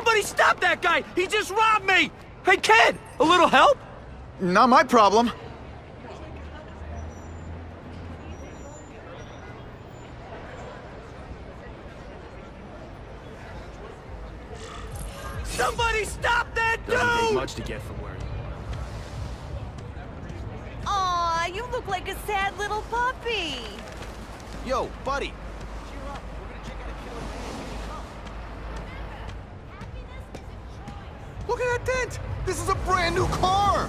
Somebody stop that guy! He just robbed me! Hey, kid! A little help? Not my problem. Somebody stop that dude! Doesn't take much to get from where. Aw, you look like a sad little puppy. Yo, buddy. Look at that dent! This is a brand new car!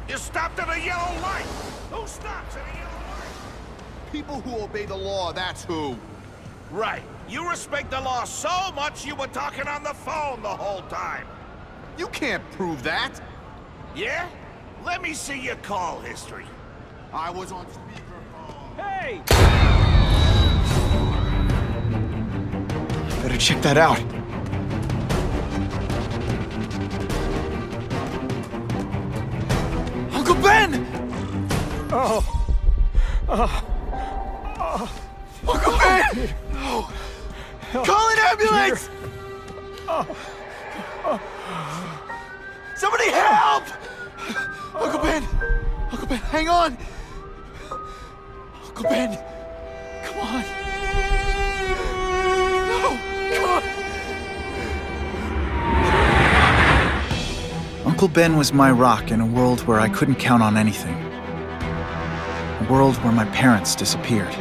You stopped at a yellow light! Who stops at a yellow light? People who obey the law, that's who. Right. You respect the law so much you were talking on the phone the whole time. You can't prove that. Yeah? Let me see your call history. I was on speakerphone. Hey! Better check that out. Uncle Ben! Uncle Ben! Call an ambulance! Somebody help! Uncle Ben! Uncle Ben, hang on! Uncle Ben! Come on! No! Come on! Uncle Ben was my rock in a world where I couldn't count on anything. A world where my parents disappeared.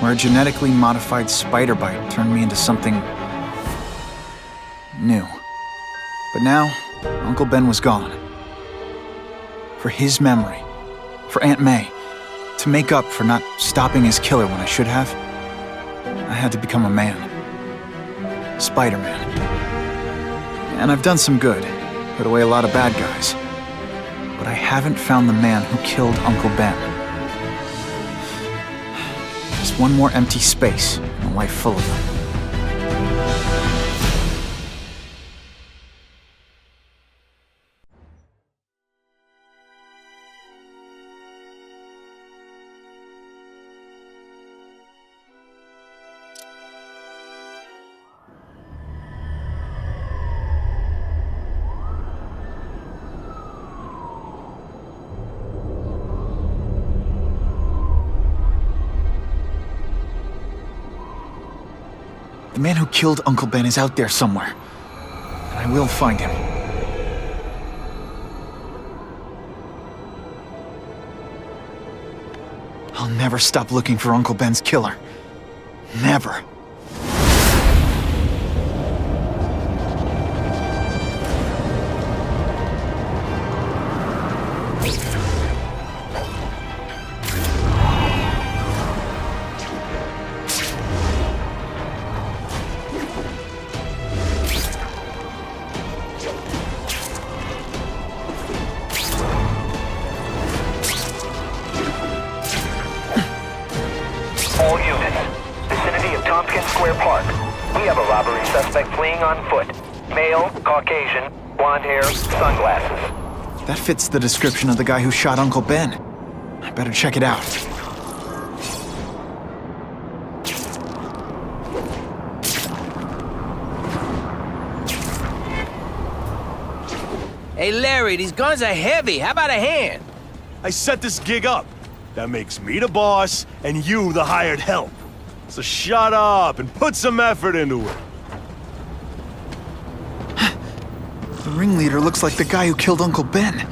Where a genetically modified spider bite turned me into something new. But now, Uncle Ben was gone. For his memory, for Aunt May, to make up for not stopping his killer when I should have, I had to become a man. Spiderman. And I've done some good, put away a lot of bad guys. But I haven't found the man who killed Uncle Ben. Just one more empty space in a life full of them. The man who killed Uncle Ben is out there somewhere. And I will find him. I'll never stop looking for Uncle Ben's killer. Never. All units, vicinity of Tompkins Square Park. We have a robbery suspect fleeing on foot. Male, Caucasian, blonde hair, sunglasses. That fits the description of the guy who shot Uncle Ben. I better check it out. Hey, Larry, these guns are heavy. How about a hand? I set this gig up. That makes me the boss and you the hired help. So shut up and put some effort into it. The ringleader looks like the guy who killed Uncle Ben.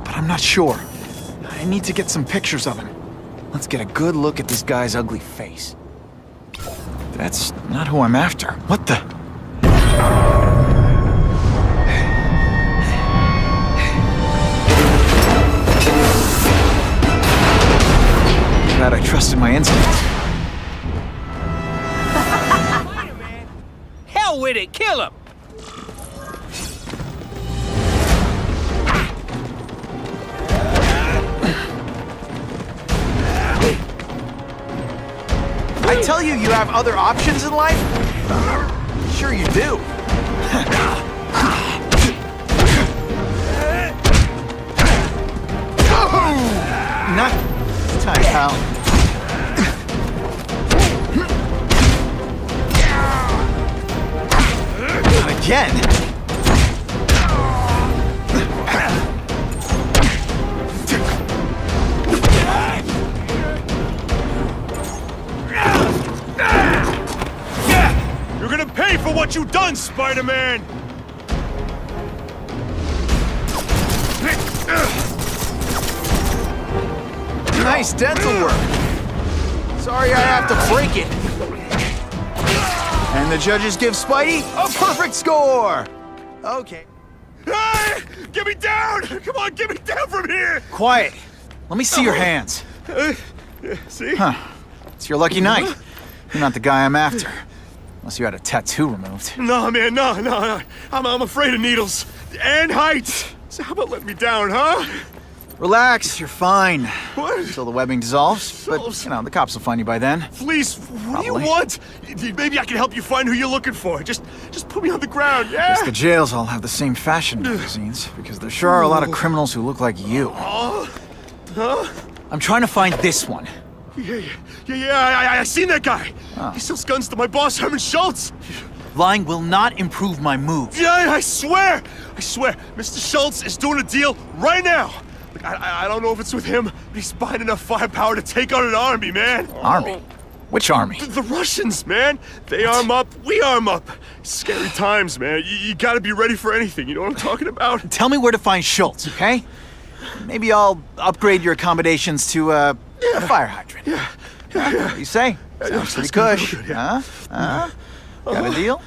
But I'm not sure. I need to get some pictures of him. Let's get a good look at this guy's ugly face. That's not who I'm after. What the? Glad I trusted my instincts. Hell with it, kill him! I tell you, you have other options in life? Sure you do. Not this time, pal. want you done, Spider-Man! Nice dental work. Sorry I have to break it. And the judges give Spidey a perfect score! Okay. Hey! Get me down! Come on, get me down from here! Quiet. Let me see your hands. See? Huh. It's your lucky night. You're not the guy I'm after. Unless you had a tattoo removed. No, man, no. I'm afraid of needles. And heights. So how about letting me down, huh? Relax, you're fine. What? Until the webbing dissolves. But, you know, the cops will find you by then. Please, what do you Probably. want? Maybe I can help you find who you're looking for. Just put me on the ground, yeah? Guess the jails all have the same fashion magazines, because there sure are a lot of criminals who look like you. Huh? I'm trying to find this one. Yeah, I seen that guy. Oh. He sells guns to my boss, Herman Schultz. Lying will not improve my moves. Yeah, I swear. Mr. Schultz is doing a deal right now. Look, I don't know if it's with him, but he's buying enough firepower to take on an army, man. Army? Which army? The Russians, man. They arm up, we arm up. Scary times, man. You gotta be ready for anything. You know what I'm talking about? Tell me where to find Schultz, okay? Maybe I'll upgrade your accommodations to a fire hydrant. Yeah. What do you say? Sounds pretty cush. Good, yeah. Huh? Got a deal?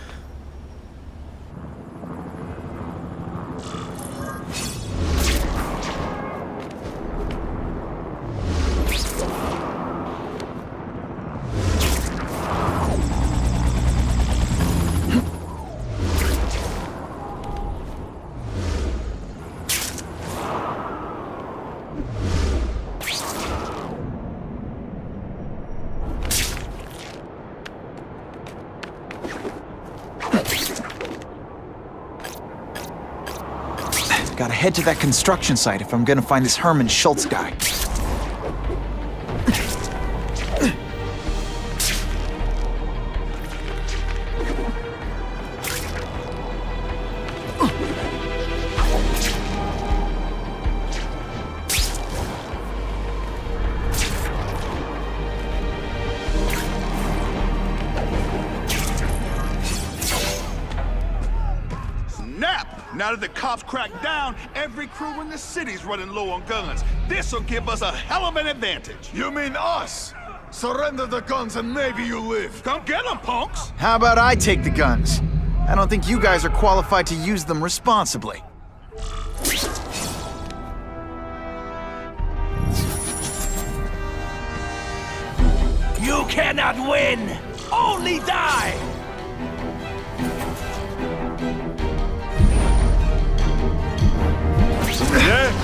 Gotta head to that construction site if I'm gonna find this Herman Schultz guy. Now that the cops cracked down, every crew in the city's running low on guns. This'll give us a hell of an advantage. You mean us? Surrender the guns and maybe you live. Come get them, punks! How about I take the guns? I don't think you guys are qualified to use them responsibly. You cannot win! Only die!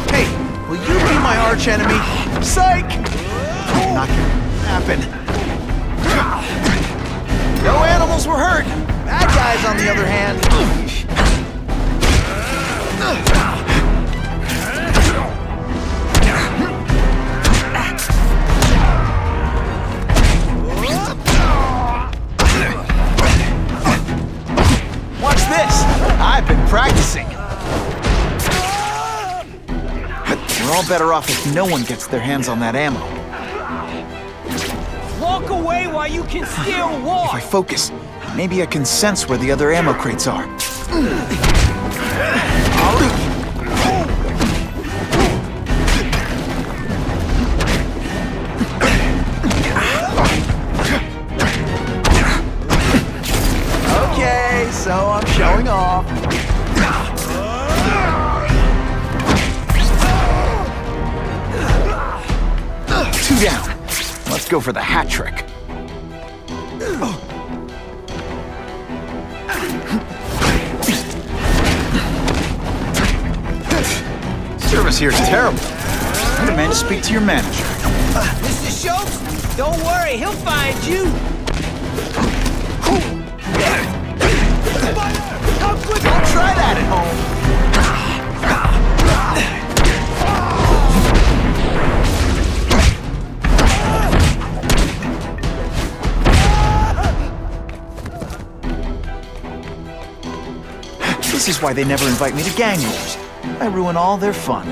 Hey, will you be my arch enemy? Psych! Not gonna happen. No animals were hurt. Bad guys, on the other hand. Watch this. I've been practicing. We're all better off if no one gets their hands on that ammo. Walk away while you can still If walk! I focus, maybe I can sense where the other ammo crates are. Okay, so I'm showing off. Two down. Let's go for the hat trick. Service here is terrible. I demand to speak to your manager. Mr. Schultz, don't worry, he'll find you! Don't try that at home. This is why they never invite me to gang wars. I ruin all their fun.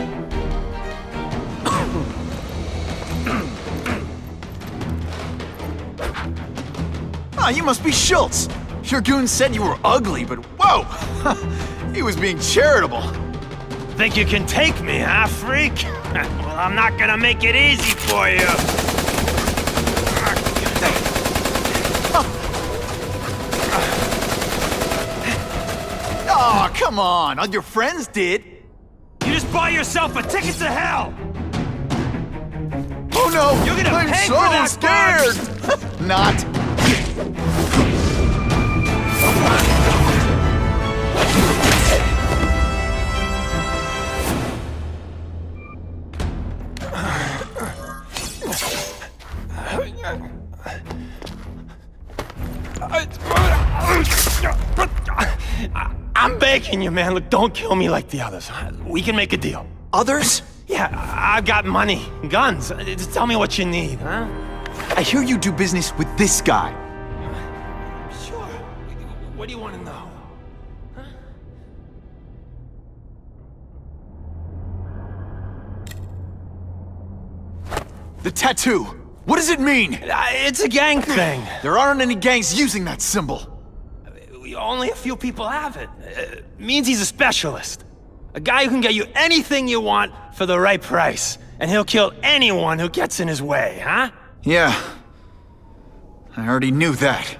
Ah, you must be Schultz. Your goon said you were ugly, but whoa! He was being charitable. Think you can take me, huh, freak? Well, I'm not gonna make it easy for you. Oh, come on. All your friends did. You just bought yourself a ticket to hell! Oh no! You're gonna I'm pay so for that, scared! Not. I'm begging you, man. Look, don't kill me like the others. We can make a deal. Others? Yeah, I've got money, guns. Just tell me what you need, huh? I hear you do business with this guy. Sure. What do you want to know? The tattoo. What does it mean? It's a gang thing. There aren't any gangs using that symbol. Only a few people have it. Means he's a specialist. A guy who can get you anything you want for the right price. And he'll kill anyone who gets in his way, huh? Yeah. I already knew that.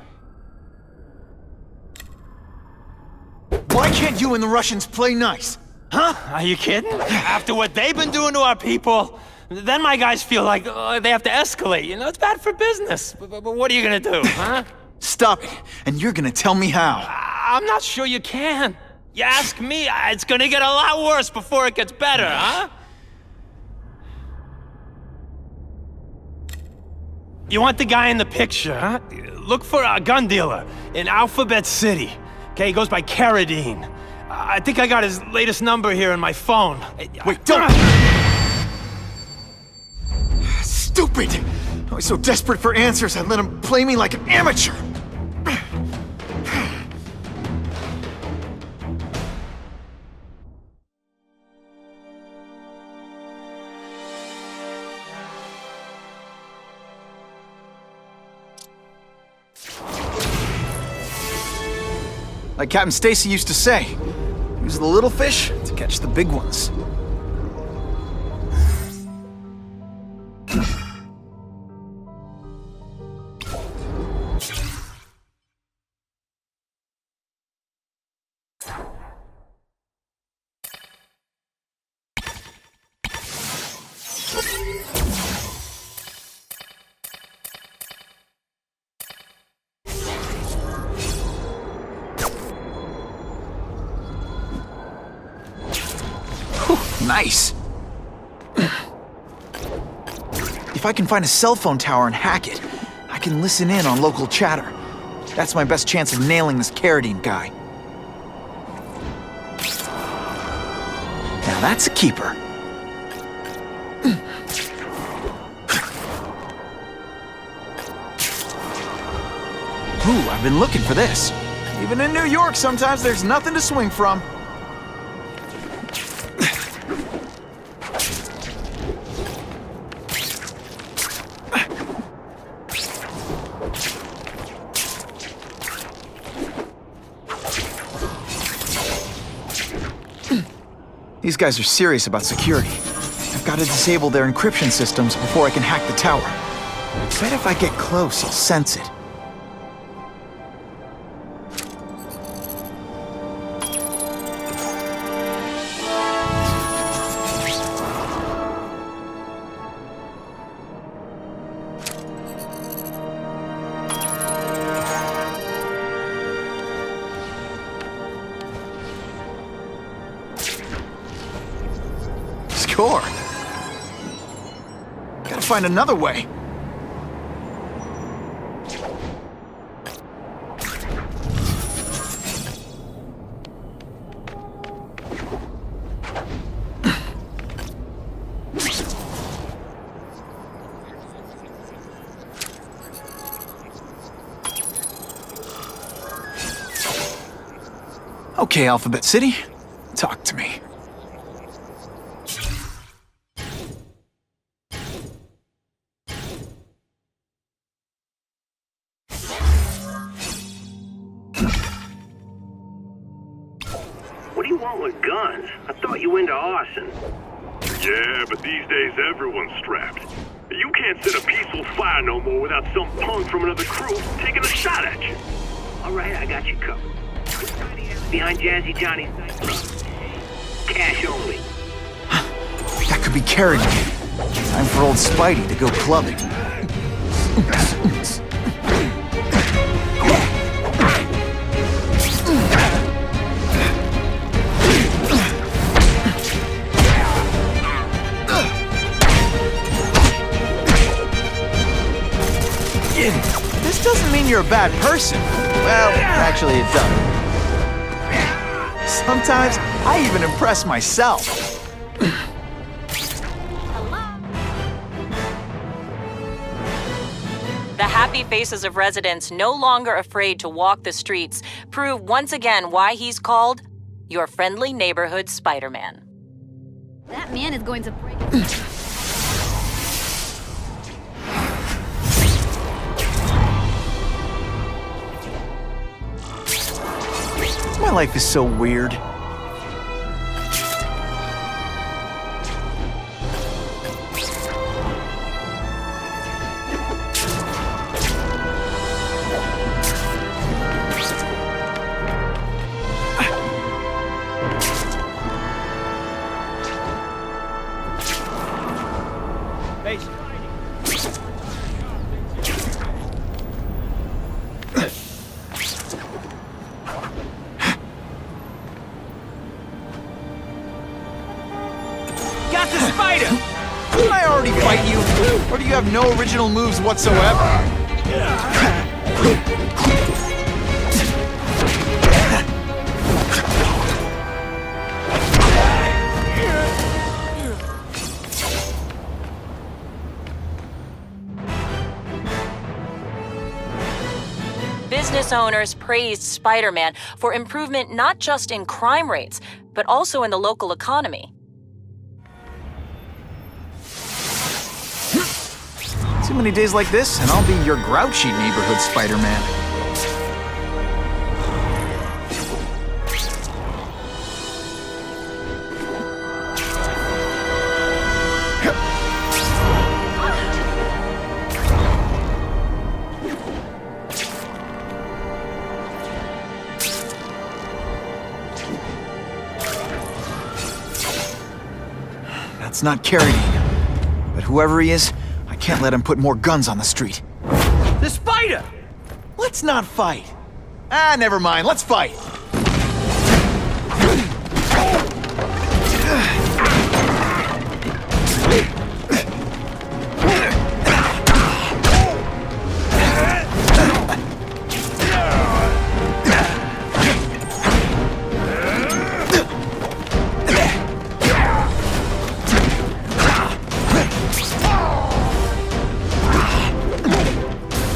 Why can't you and the Russians play nice? Huh? Are you kidding? After what they've been doing to our people, then my guys feel like they have to escalate. You know, it's bad for business. But what are you gonna do, huh? Stop it, and you're gonna tell me how. I'm not sure you can. You ask me, it's gonna get a lot worse before it gets better, huh? You want the guy in the picture, huh? Look for a gun dealer in Alphabet City. Okay, he goes by Carradine. I think I got his latest number here in my phone. Wait, don't! Stupid! I was so desperate for answers, I let him play me like an amateur! Like Captain Stacy used to say, use the little fish to catch the big ones. Nice. If I can find a cell phone tower and hack it, I can listen in on local chatter. That's my best chance of nailing this Carradine guy. Now that's a keeper. Ooh, I've been looking for this. Even in New York, sometimes there's nothing to swing from. These guys are serious about security. I've got to disable their encryption systems before I can hack the tower. I bet if I get close, he'll sense it. Score. Gotta find another way. Okay, Alphabet City, talk to me. What do you want with guns? I thought you were into arson. Yeah, but these days everyone's strapped. You can't set a peaceful fire no more without some punk from another crew taking a shot at you. All right, I got you covered. Behind Jazzy Johnny's nightclub. Cash only. That could be Carradine. Time for old Spidey to go clubbing. This doesn't mean you're a bad person. Well, actually it does. Sometimes I even impress myself. The happy faces of residents no longer afraid to walk the streets prove once again why he's called your friendly neighborhood Spider-Man. That man is going to break. My life is so weird. Got the spider! Didn't I already fight you? Or do you have no original moves whatsoever? Business owners praised Spider-Man for improvement not just in crime rates, but also in the local economy. Too many days like this, and I'll be your grouchy neighborhood Spider-Man. That's not Carradine. But whoever he is, I can't let him put more guns on the street. The spider! Let's not fight. Ah, never mind. Let's fight.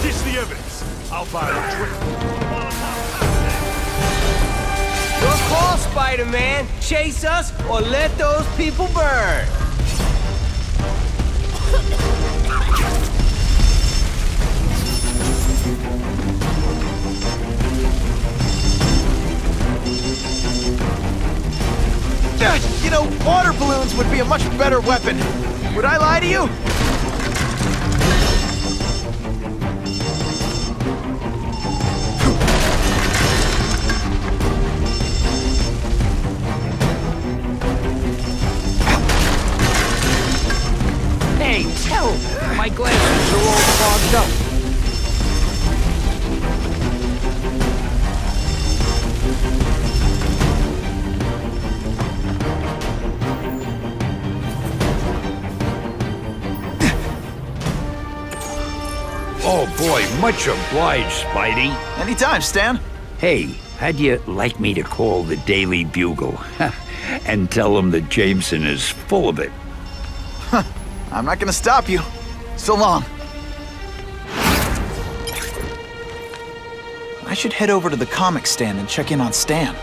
Ditch the evidence. I'll buy a drink. Your call, Spider-Man. Chase us or let those people burn. You know, water balloons would be a much better weapon. Would I lie to you? Hey, help! My glasses are all fogged up. Oh boy, much obliged, Spidey. Anytime, Stan. Hey, how'd you like me to call the Daily Bugle and tell them that Jameson is full of it? I'm not gonna stop you. So long. I should head over to the comic stand and check in on Stan.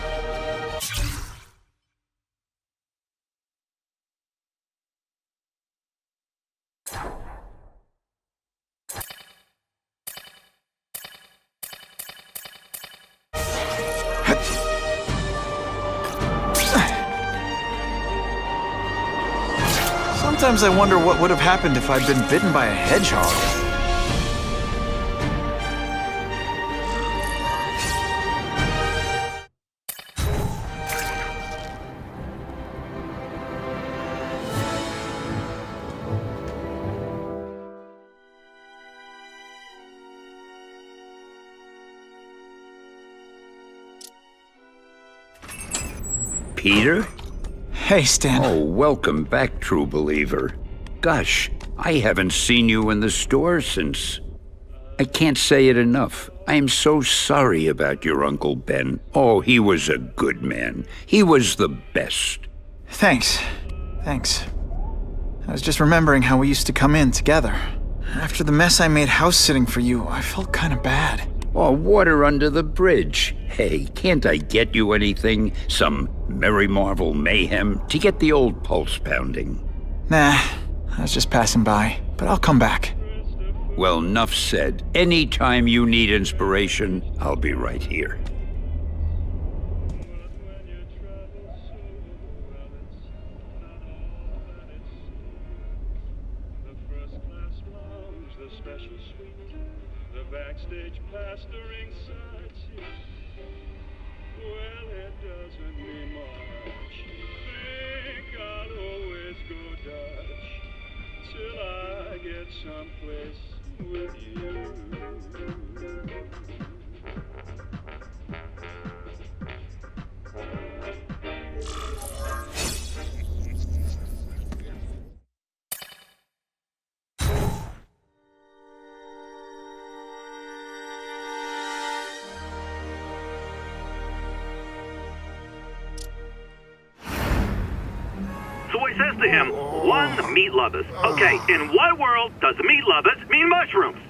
Sometimes I wonder what would have happened if I'd been bitten by a hedgehog. Peter? Hey, Stan. Oh, welcome back, true believer. Gosh, I haven't seen you in the store since... I can't say it enough. I am so sorry about your Uncle Ben. Oh, he was a good man. He was the best. Thanks. Thanks. I was just remembering how we used to come in together. After the mess I made house sitting for you, I felt kind of bad. Oh, water under the bridge. Hey, can't I get you anything? Some Merry Marvel mayhem to get the old pulse pounding? Nah, I was just passing by, but I'll come back. Well, enough said. Anytime you need inspiration, I'll be right here. Backstage pastoring sightseeing. Well, it doesn't mean much. Think I'll always go Dutch till I get someplace with you. So he says to him, one, meat lovers. Okay, in what world does meat lovers mean mushrooms?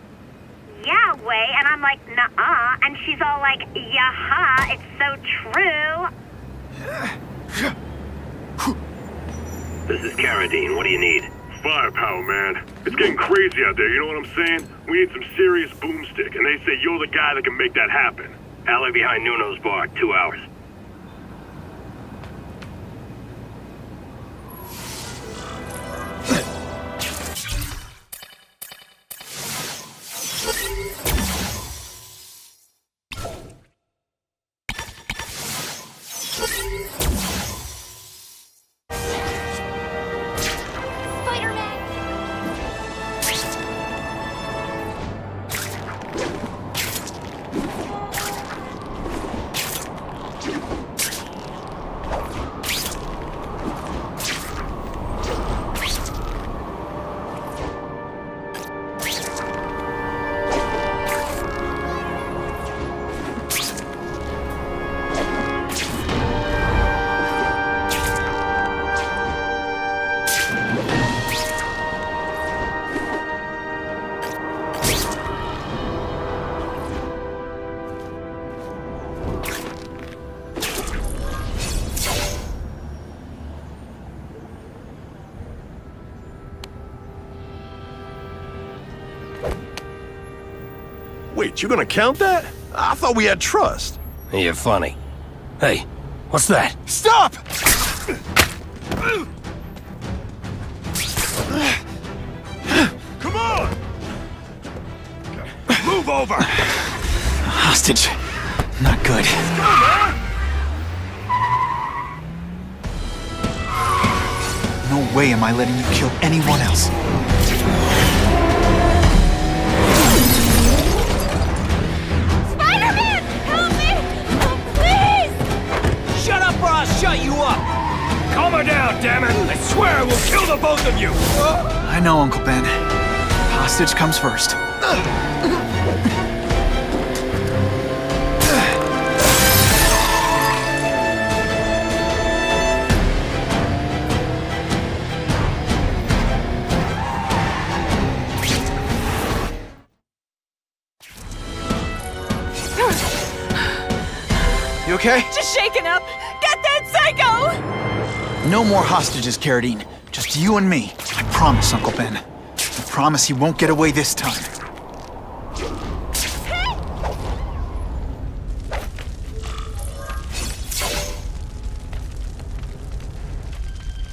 Yahweh, and I'm like, nuh-uh, and she's all like, yaha, it's so true. This is Carradine. What do you need? Firepower, man. It's getting crazy out there, you know what I'm saying? We need some serious boomstick, and they say you're the guy that can make that happen. Alley behind Nuno's bar, 2 hours. Wait, you gonna count that? I thought we had trust. You're funny. Hey, what's that? Stop! Come on! Move over! Hostage. Not good. No way am I letting you kill anyone else. Spider-Man! Help me! Oh, please! Shut up or I'll shut you up! Calm her down, damn it! I swear I will kill the both of you! I know, Uncle Ben. Hostage comes first. You okay? Just shaken up! Get that psycho! No more hostages, Carradine. Just you and me. I promise, Uncle Ben. I promise he won't get away this time.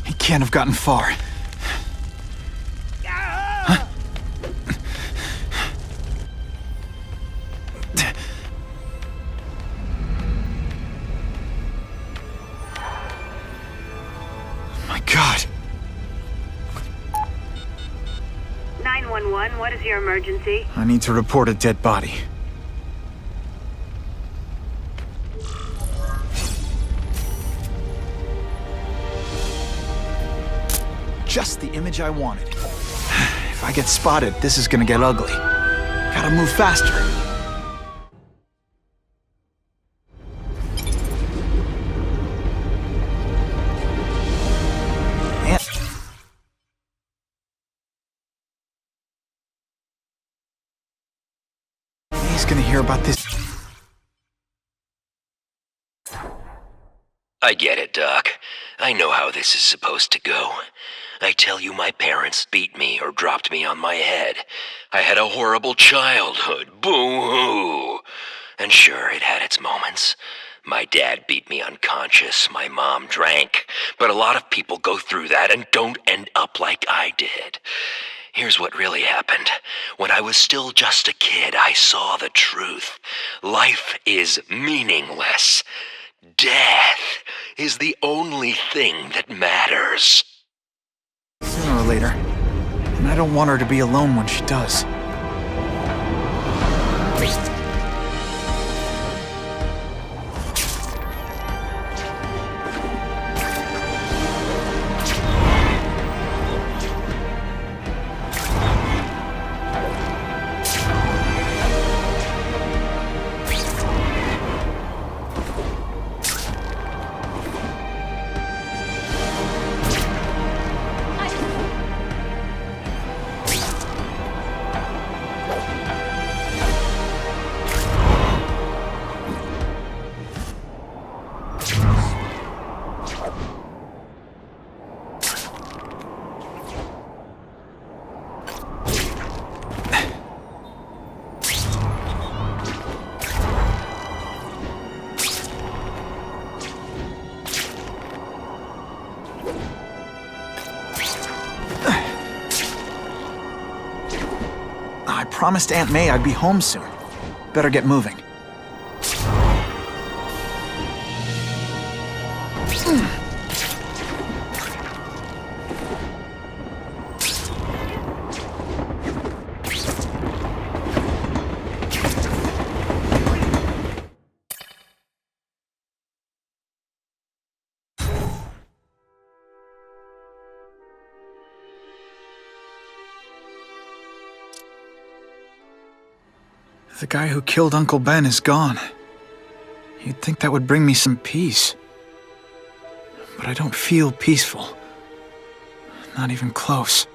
He can't have gotten far. God. 911, what is your emergency? I need to report a dead body. Just the image I wanted. If I get spotted, this is gonna get ugly. Gotta move faster. He's gonna hear about this. I get it, Doc. I know how this is supposed to go. I tell you, my parents beat me or dropped me on my head. I had a horrible childhood. Boo-hoo! And sure, it had its moments. My dad beat me unconscious, my mom drank. But a lot of people go through that and don't end up like I did. Here's what really happened. When I was still just a kid, I saw the truth. Life is meaningless. Death is the only thing that matters. Sooner or later. And I don't want her to be alone when she does. I promised Aunt May I'd be home soon. Better get moving. The guy who killed Uncle Ben is gone. You'd think that would bring me some peace. But I don't feel peaceful. Not even close.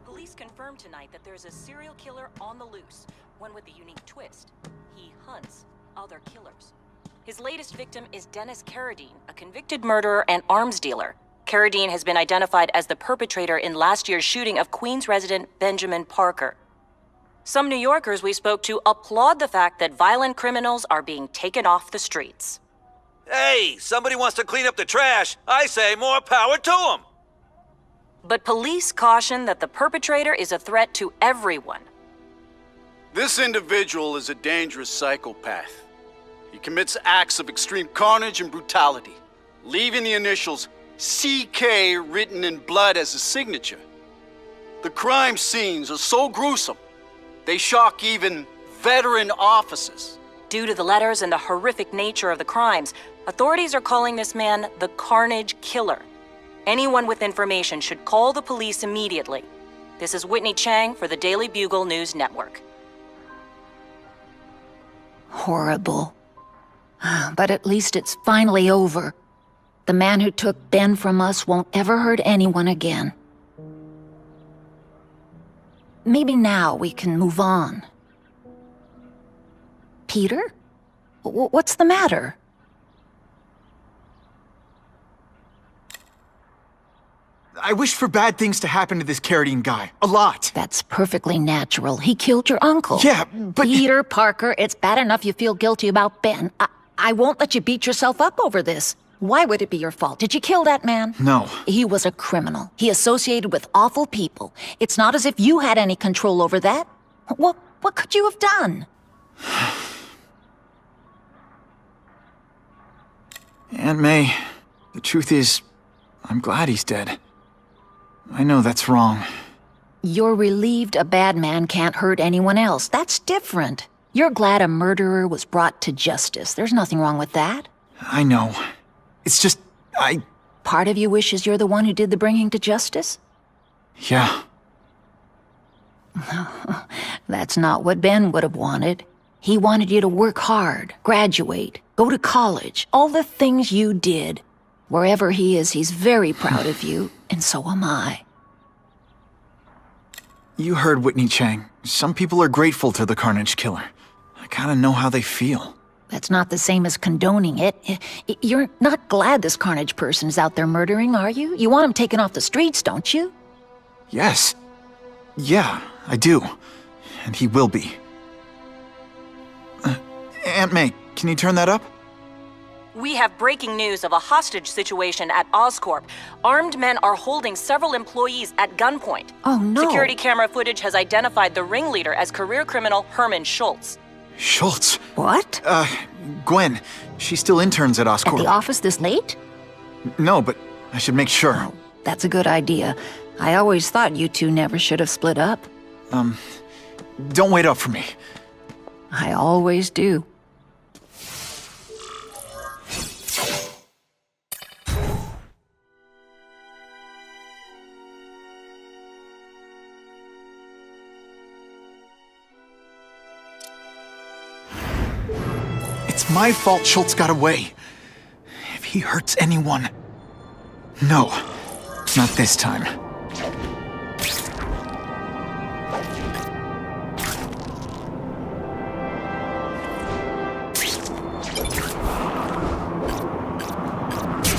Police confirmed tonight that there's a serial killer on the loose, one with a unique twist. He hunts other killers. His latest victim is Dennis Carradine, a convicted murderer and arms dealer. Carradine has been identified as the perpetrator in last year's shooting of Queens resident Benjamin Parker. Some New Yorkers we spoke to applaud the fact that violent criminals are being taken off the streets. Hey, somebody wants to clean up the trash. I say more power to them. But police caution that the perpetrator is a threat to everyone. This individual is a dangerous psychopath. He commits acts of extreme carnage and brutality, leaving the initials CK written in blood as a signature. The crime scenes are so gruesome, they shock even veteran officers. Due to the letters and the horrific nature of the crimes, authorities are calling this man the Carnage Killer. Anyone with information should call the police immediately. This is Whitney Chang for the Daily Bugle News Network. Horrible. But at least it's finally over. The man who took Ben from us won't ever hurt anyone again. maybe now we can move on. Peter? What's the matter? I wish for bad things to happen to this Carradine guy. A lot. That's perfectly natural. He killed your uncle. Yeah, but... Peter Parker, it's bad enough you feel guilty about Ben. I won't let you beat yourself up over this. Why would it be your fault? Did you kill that man? No. He was a criminal. He associated with awful people. It's not as if you had any control over that. What could you have done? Aunt May, the truth is, I'm glad he's dead. I know that's wrong. You're relieved a bad man can't hurt anyone else. That's different. You're glad a murderer was brought to justice. There's nothing wrong with that. I know. It's just, Part of you wishes you're the one who did the bringing to justice? Yeah. That's not what Ben would have wanted. He wanted you to work hard, graduate, go to college, all the things you did. Wherever he is, he's very proud of you, and so am I. You heard Whitney Chang. Some people are grateful to the Carnage Killer. I kinda know how they feel. That's not the same as condoning it. You're not glad this Carnage person is out there murdering, are you? You want him taken off the streets, don't you? Yes. Yeah, I do. And he will be. Aunt May, can you turn that up? We have breaking news of a hostage situation at Oscorp. Armed men are holding several employees at gunpoint. Oh, no. Security camera footage has identified the ringleader as career criminal Herman Schultz. Schultz? What? Gwen. She still interns at Oscorp. At the office this late? No, but I should make sure. Oh, that's a good idea. I always thought you two never should have split up. Don't wait up for me. I always do. It's my fault Schultz got away. If he hurts anyone... No, not this time.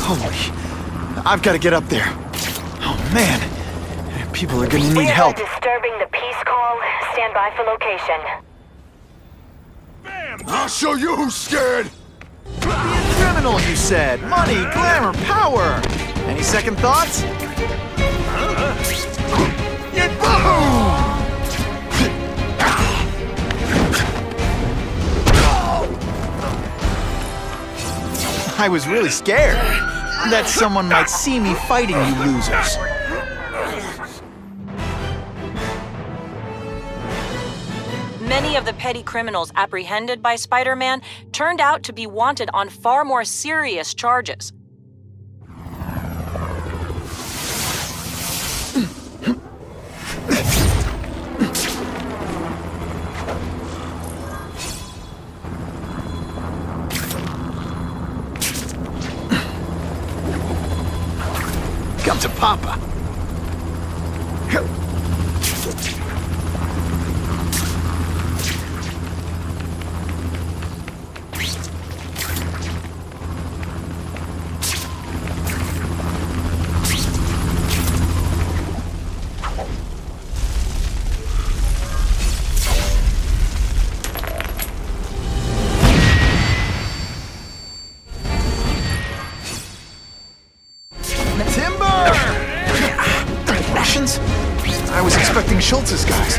Holy... I've got to get up there. Oh, man. People are gonna need help. Disturbing the peace call. Stand by for location. I'll show you who's scared! Be a criminal, you said. Money, glamour, power. Any second thoughts? I was really scared that someone might see me fighting you losers. Many of the petty criminals apprehended by Spider-Man turned out to be wanted on far more serious charges. Come to Papa. I was expecting Schultz's guys.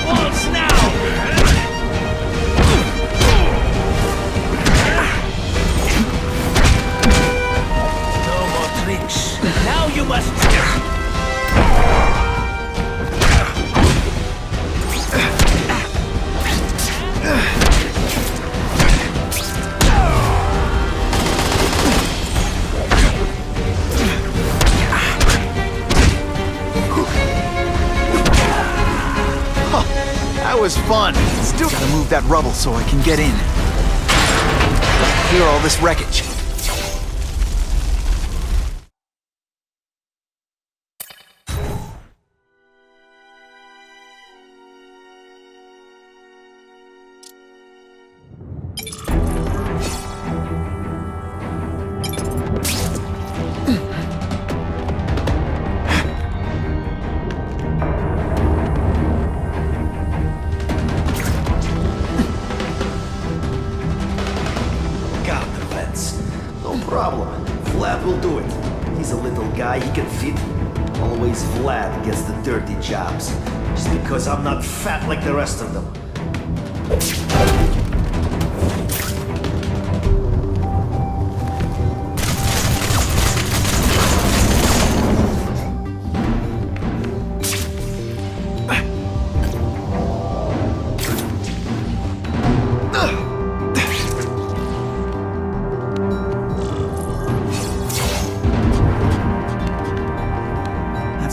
Waltz now! No more tricks. Now you must... That was fun. Still gotta move that rubble so I can get in. Clear all this wreckage. Vlad gets the dirty jobs, just because I'm not fat like the rest of them.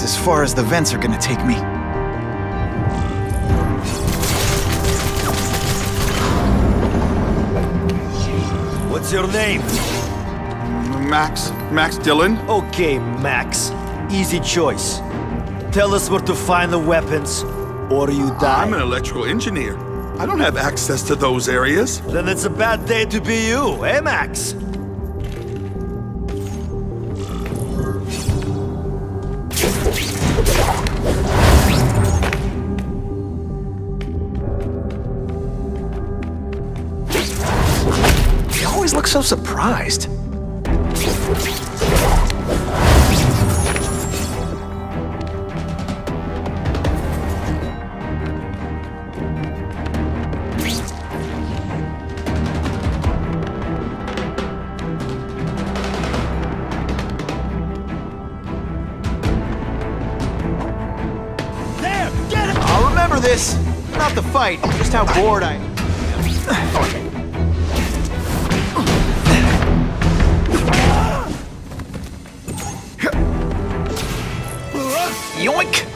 As far as the vents are gonna take me. What's your name? Max Dillon? Okay, Max. Easy choice. Tell us where to find the weapons, or you die. I'm an electrical engineer. I don't have access to those areas. Then it's a bad day to be you, eh, Max? He always looks so surprised. There! Get him! I'll remember this. Not the fight, just how bored I am. Yoink!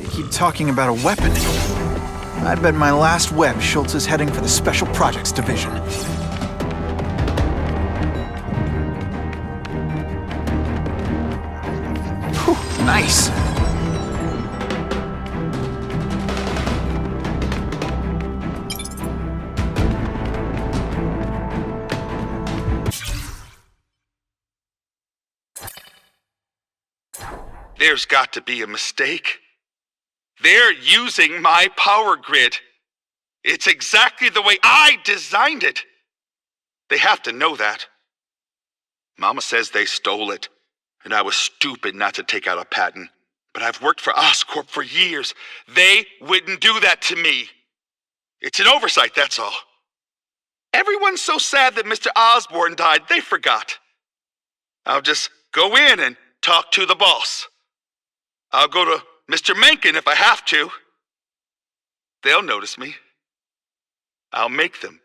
You keep talking about a weapon. I bet my last web Schultz is heading for the Special Projects Division. Whew, nice. There's got to be a mistake. They're using my power grid. It's exactly the way I designed it. They have to know that. Mama says they stole it, and I was stupid not to take out a patent. But I've worked for Oscorp for years. They wouldn't do that to me. It's an oversight, that's all. Everyone's so sad that Mr. Osborne died, they forgot. I'll just go in and talk to the boss. I'll go to Mr. Mencken if I have to. They'll notice me. I'll make them.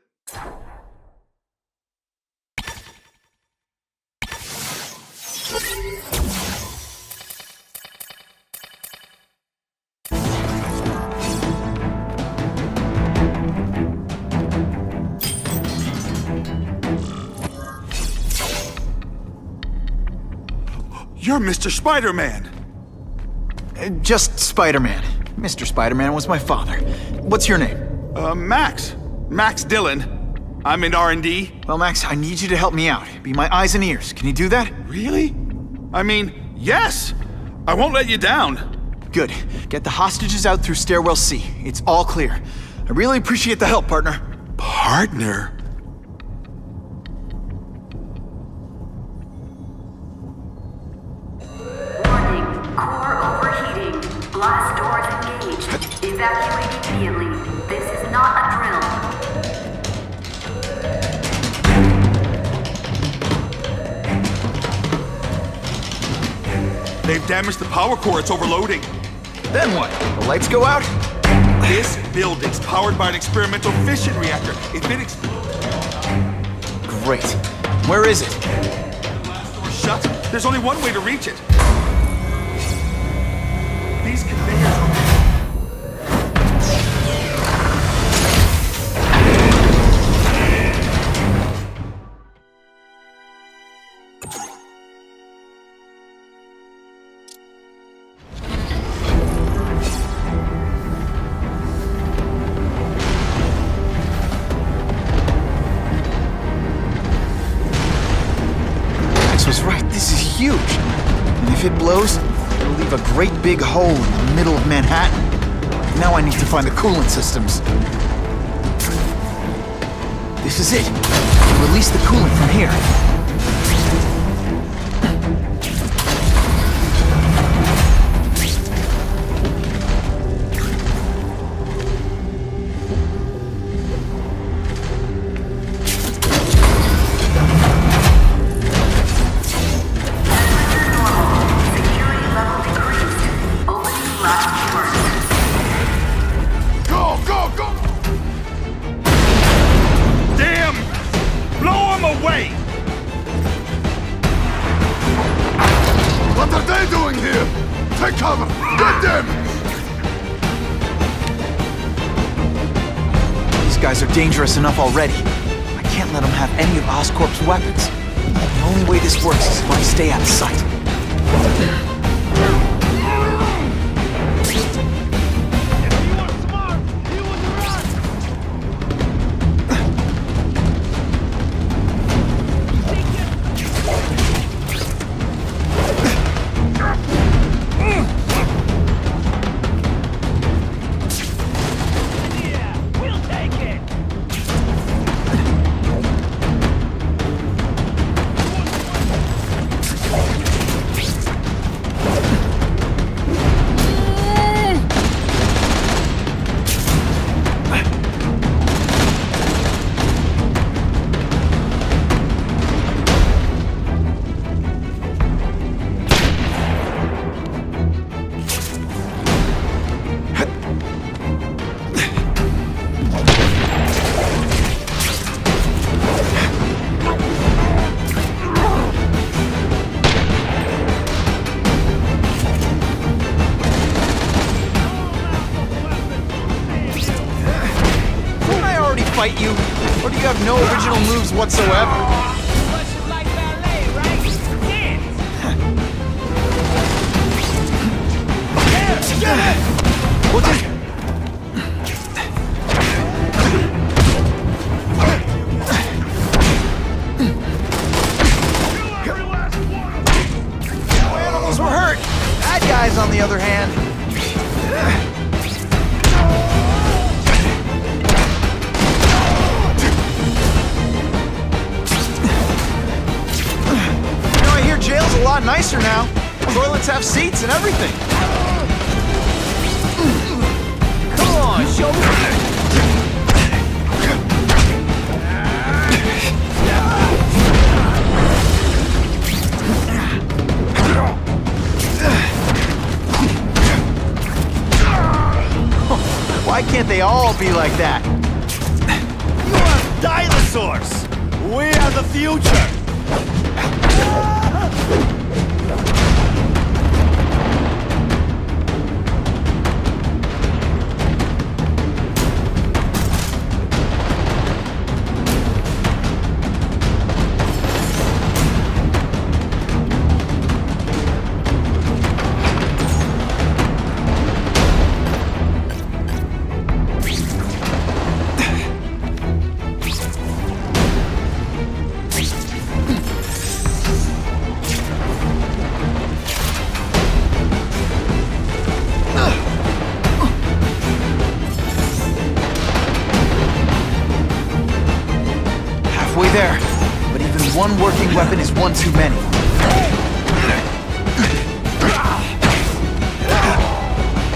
You're Mr. Spider-Man. Just Spider-Man. Mr. Spider-Man was my father. What's your name? Max. Max Dillon. I'm in R&D. Well, Max, I need you to help me out. Be my eyes and ears. Can you do that? Really? I mean, yes. I won't let you down. Good. Get the hostages out through stairwell C. It's all clear. I really appreciate the help, partner. Partner? Blast doors engaged. Evacuate immediately. This is not a drill. They've damaged the power core. It's overloading. Then what? The lights go out? This building's powered by an experimental fission reactor. If it explodes... Great. Where is it? The blast door's shut. There's only one way to reach it. These conveyors are... Max was right. This is huge. And if it blows, it'll leave a great big hole in the middle of Manhattan. Now I need to find the coolant systems. This is it. Release the coolant from here. doing here? Take cover! Get them! These guys are dangerous enough already. I can't let them have any of Oscorp's weapons. The only way this works is if I stay out of sight. Fight you? Or do you have no original moves whatsoever? What's it? Animals were hurt. Bad guys, on the other hand. Jail's a lot nicer now. Toilets have seats and everything. Come on, show me. Why can't they all be like that? You are dinosaurs! We are the future! There, but even one working weapon is one too many.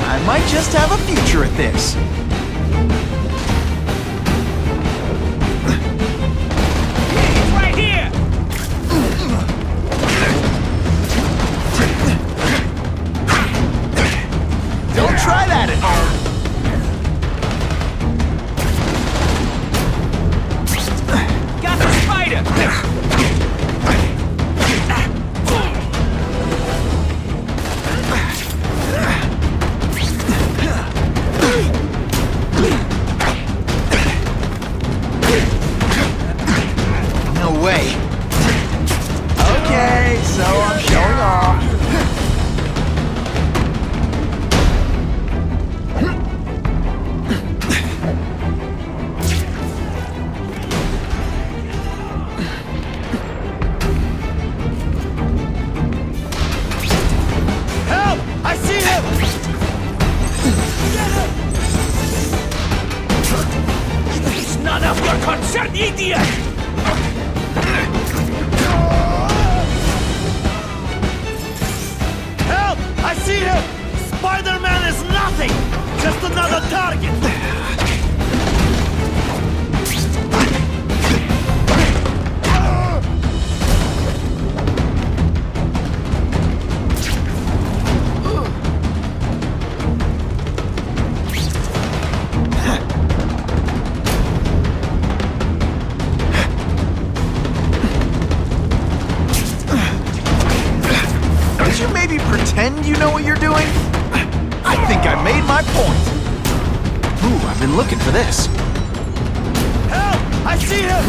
I might just have a future at this. He's right here! Don't try that at home. No way. Okay, so I'm showing off. Help! I see him! It's none of your concern, idiot! Help! I see him! Spiderman is nothing! Just another target! maybe pretend you know what you're doing? I think I made my point. Ooh, I've been looking for this. Help! I see him!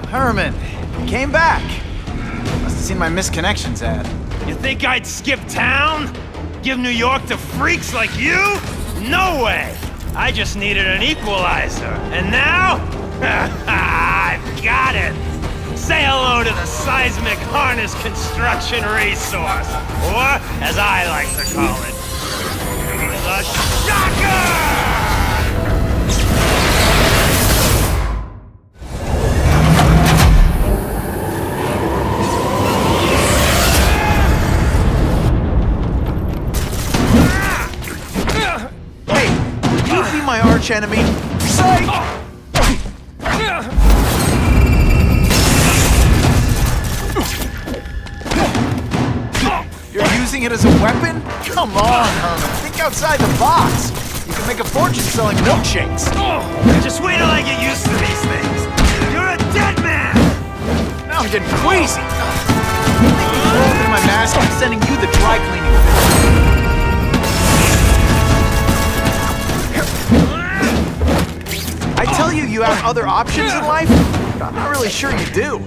Herman, you came back. Must have seen my missed connections ad. You think I'd skip town? Give New York to freaks like you? No way! I just needed an equalizer. And now? I've got it! Say hello to the seismic harness construction resource. Or, as I like to call it, the shocker! My arch enemy. Psych! You're using it as a weapon? Come on, Herman. Think outside the box. You can make a fortune selling milkshakes. Just wait till I get used to these things. You're a dead man! Now I'm getting queasy. Throwing in my mask and sending you the dry cleaning bill. I tell you, you have other options in life, but I'm not really sure you do.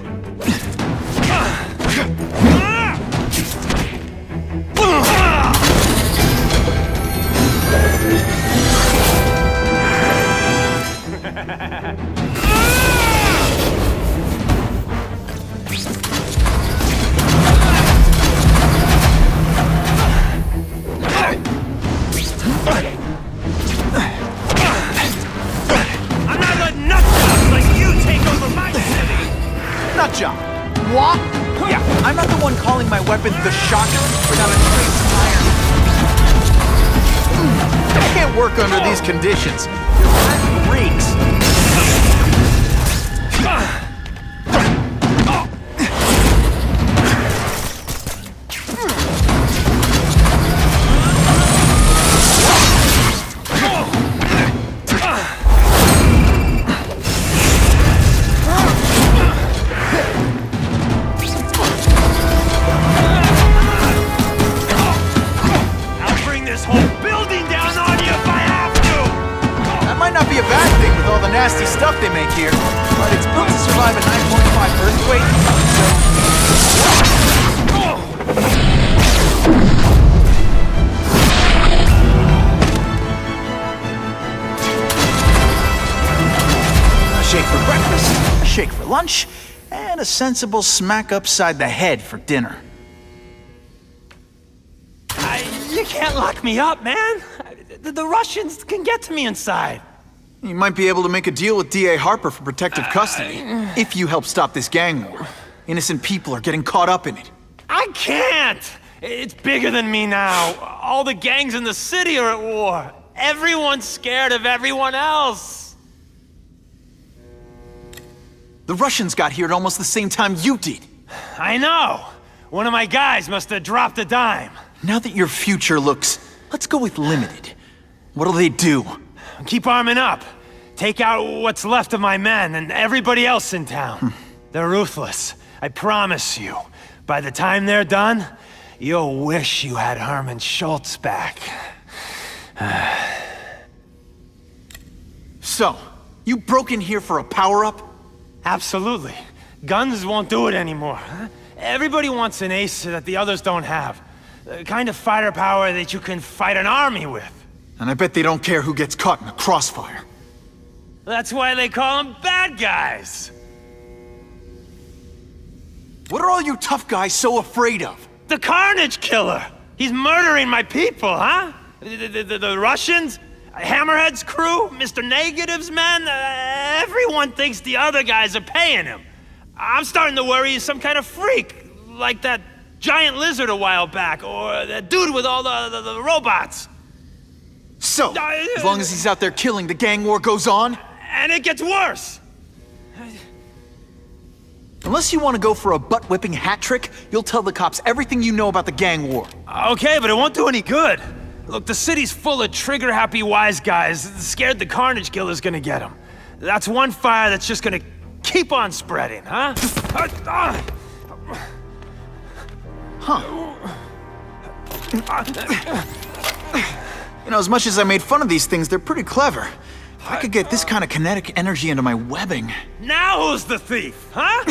Nutjob. What? Yeah, I'm not the one calling my weapon the shocker without a trace of iron. I can't work under these conditions. You're freaks. Nasty stuff they make here, but it's built to survive a 9.5 earthquake, A shake for breakfast, a shake for lunch, and a sensible smack upside the head for dinner. You can't lock me up, man. The Russians can get to me inside. You might be able to make a deal with D.A. Harper for protective custody, if you help stop this gang war. Innocent people are getting caught up in it. I can't! It's bigger than me now. All the gangs in the city are at war. Everyone's scared of everyone else. The Russians got here at almost the same time you did. I know. One of my guys must have dropped a dime. Now that your future looks, let's go with limited. What'll they do? Keep arming up. Take out what's left of my men and everybody else in town. They're ruthless. I promise you. By the time they're done, you'll wish you had Herman Schultz back. So, you broke in here for a power-up? Absolutely. Guns won't do it anymore. Everybody wants an ace that the others don't have. The kind of fighter power that you can fight an army with. And I bet they don't care who gets caught in the crossfire. That's why they call them bad guys. What are all you tough guys so afraid of? The Carnage Killer! He's murdering my people, huh? The Russians? Hammerhead's crew? Mr. Negative's men? Everyone thinks the other guys are paying him. I'm starting to worry he's some kind of freak, like that giant lizard a while back, or the dude with all the robots. So, as long as he's out there killing, the gang war goes on? And it gets worse! Unless you want to go for a butt-whipping hat trick, you'll tell the cops everything you know about the gang war. Okay, but it won't do any good. Look, the city's full of trigger-happy wise guys, scared the Carnage Killer's gonna get them. That's one fire that's just gonna keep on spreading, huh? You know, as much as I made fun of these things, they're pretty clever. If I could get this kind of kinetic energy into my webbing... Now who's the thief, huh?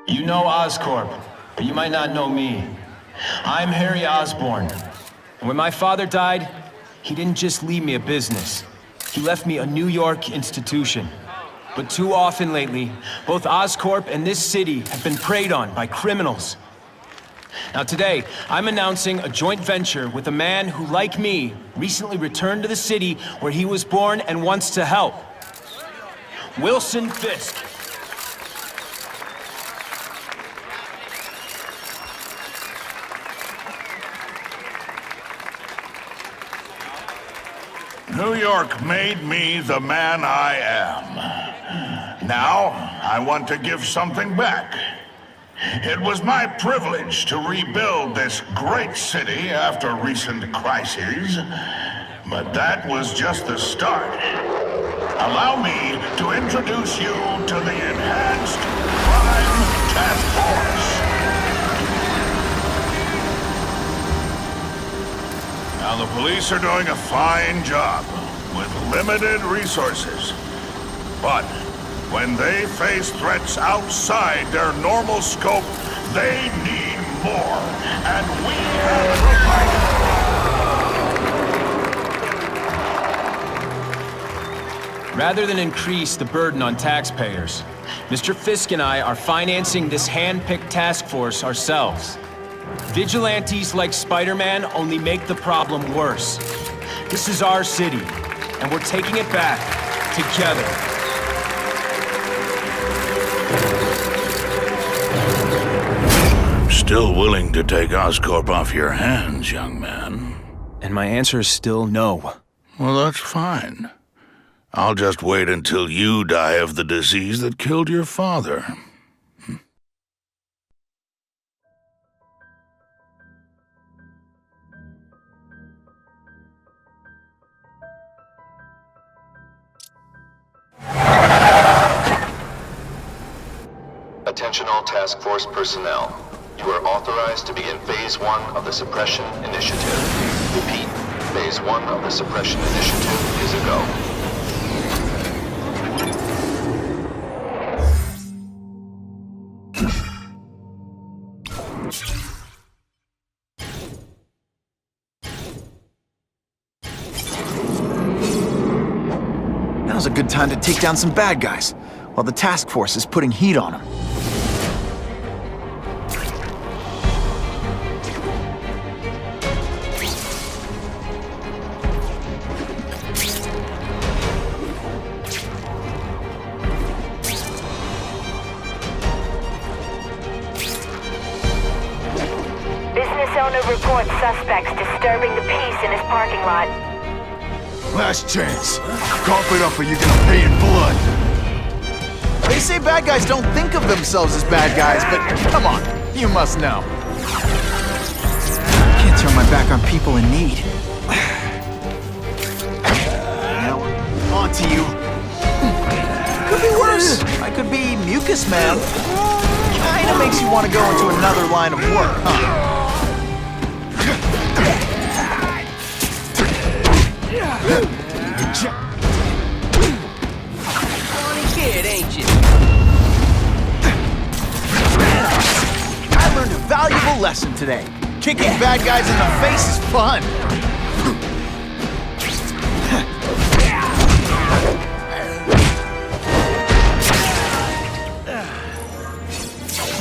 You know Oscorp, but you might not know me. I'm Harry Osborn. And when my father died, he didn't just leave me a business. He left me a New York institution. But too often lately, both Oscorp and this city have been preyed on by criminals. Now today, I'm announcing a joint venture with a man who, like me, recently returned to the city where he was born and wants to help. Wilson Fisk. New York made me the man I am. Now, I want to give something back. It was my privilege to rebuild this great city after recent crises, but that was just the start. Allow me to introduce you to the Enhanced Crime Task Force. Now, the police are doing a fine job with limited resources. But when they face threats outside their normal scope, they need more. And we have provided. Rather than increase the burden on taxpayers, Mr. Fisk and I are financing this hand-picked task force ourselves. Vigilantes like Spiderman only make the problem worse. This is our city, and we're taking it back together. I'm still willing to take Oscorp off your hands, young man. And my answer is still no. Well, that's fine. I'll just wait until you die of the disease that killed your father. Attention all task force personnel. You are authorized to begin Phase 1 of the Suppression Initiative. Repeat, Phase 1 of the Suppression Initiative is a go. Now's a good time to take down some bad guys, while the task force is putting heat on them. Business owner reports suspects disturbing the peace in his parking lot. Last chance. Cough it up or you're gonna pay in blood. They say bad guys don't think of themselves as bad guys, but come on, you must know. I can't turn my back on people in need. Now, on to you. Could be worse. I could be Mucus Man. Kinda makes you want to go into another line of work, huh? Funny kid, ain't you? I learned a valuable lesson today. Kicking bad guys in the face is fun.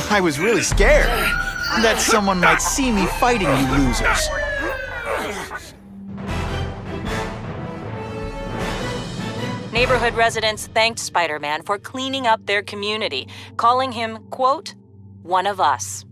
I was really scared that someone might see me fighting you losers. Neighborhood residents thanked Spider-Man for cleaning up their community, calling him, quote, one of us.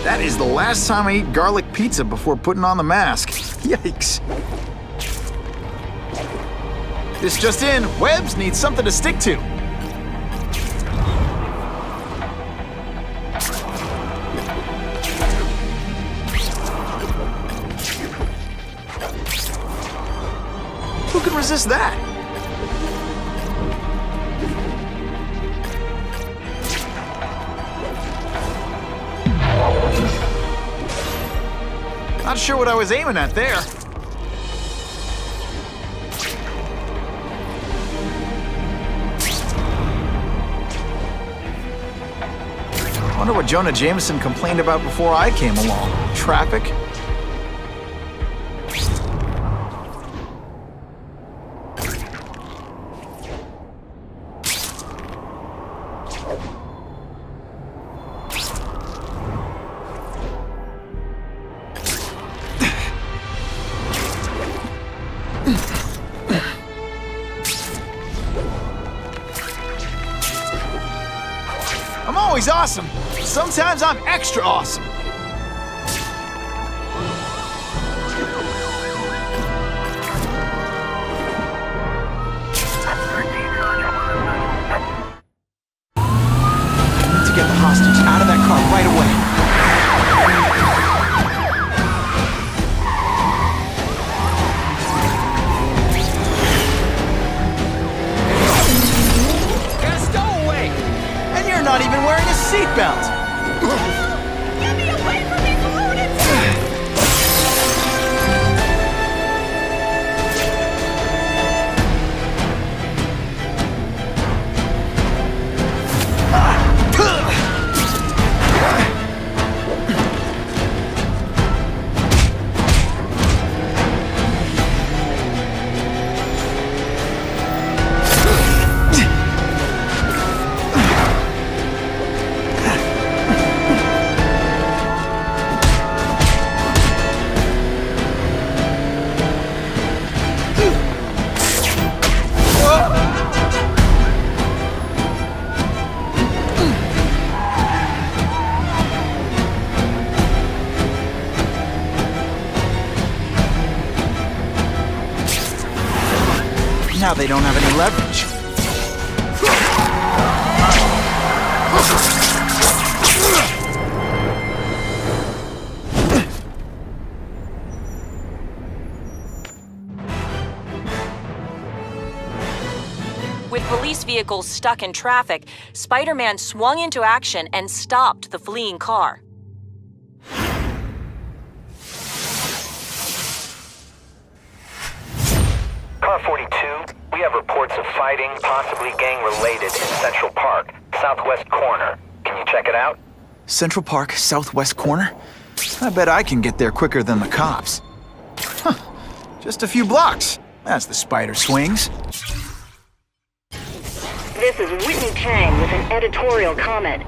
That is the last time I eat garlic pizza before putting on the mask. Yikes. This just in, Webbs needs something to stick to. Who can resist that? Not sure what I was aiming at there. Wonder what Jonah Jameson complained about before I came along. Traffic? I'm always awesome. Sometimes I'm extra awesome. I need to get the hostage out of that car right away. Not even wearing a seatbelt. Get me away from these lunatics! Now they don't have any leverage. With police vehicles stuck in traffic, Spider-Man swung into action and stopped the fleeing car. Car 42, we have reports of fighting, possibly gang-related, in Central Park, southwest corner. Can you check it out? Central Park, southwest corner? I bet I can get there quicker than the cops. Huh. Just a few blocks. As the spider swings. This is Whitney Chang with an editorial comment.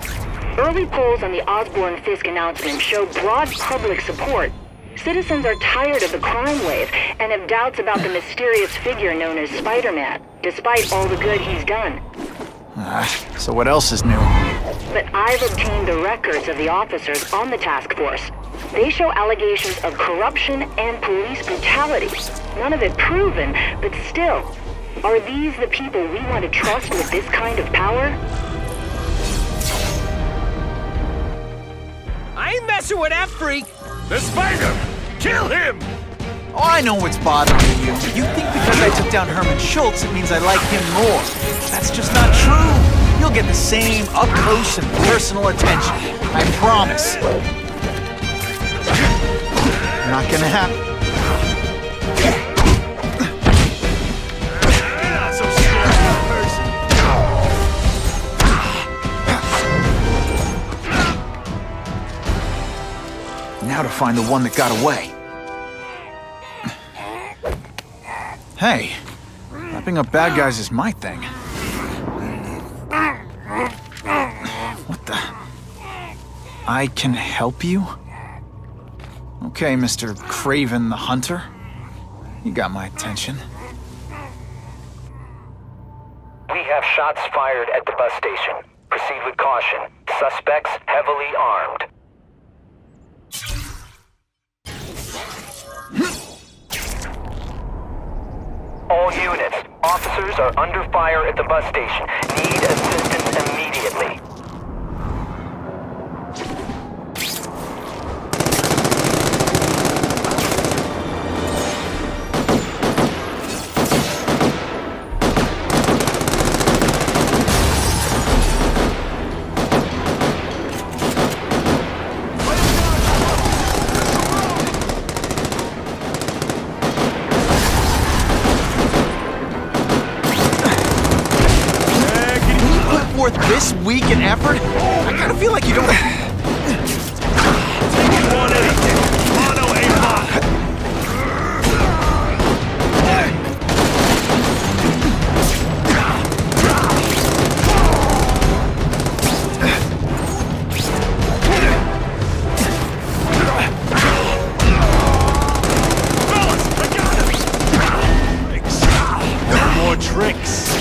Early polls on the Osborne-Fisk announcement show broad public support. Citizens are tired of the crime wave and have doubts about the mysterious figure known as Spider-Man, despite all the good he's done. So what else is new? But I've obtained the records of the officers on the task force. They show allegations of corruption and police brutality. None of it proven, but still. Are these the people we want to trust with this kind of power? I ain't messing with that freak! The spider! Kill him! Oh, I know what's bothering you. You think because I took down Herman Schultz, it means I like him more. That's just not true. You'll get the same up-close and personal attention. I promise. Not gonna happen. Not so scary person. Now to find the one that got away. Hey, wrapping up bad guys is my thing. What the? I can help you? Okay, Mr. Craven the Hunter. You got my attention. We have shots fired at the bus station. Proceed with caution. Suspects heavily armed. All units, officers are under fire at the bus station. Need assistance immediately. This week in effort? I kind of feel like you don't... More tricks.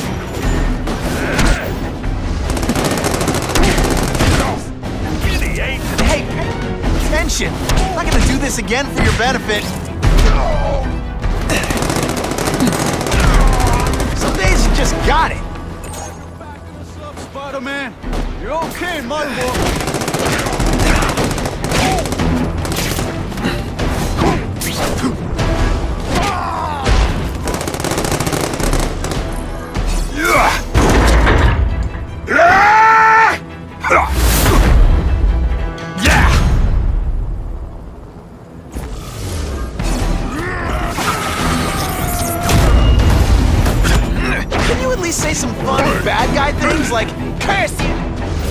Attention! I'm not gonna do this again for your benefit. Some days you just got it. What's up, Spider-Man? You're okay, my boy. Say some fun bad guy things like, "Curse you,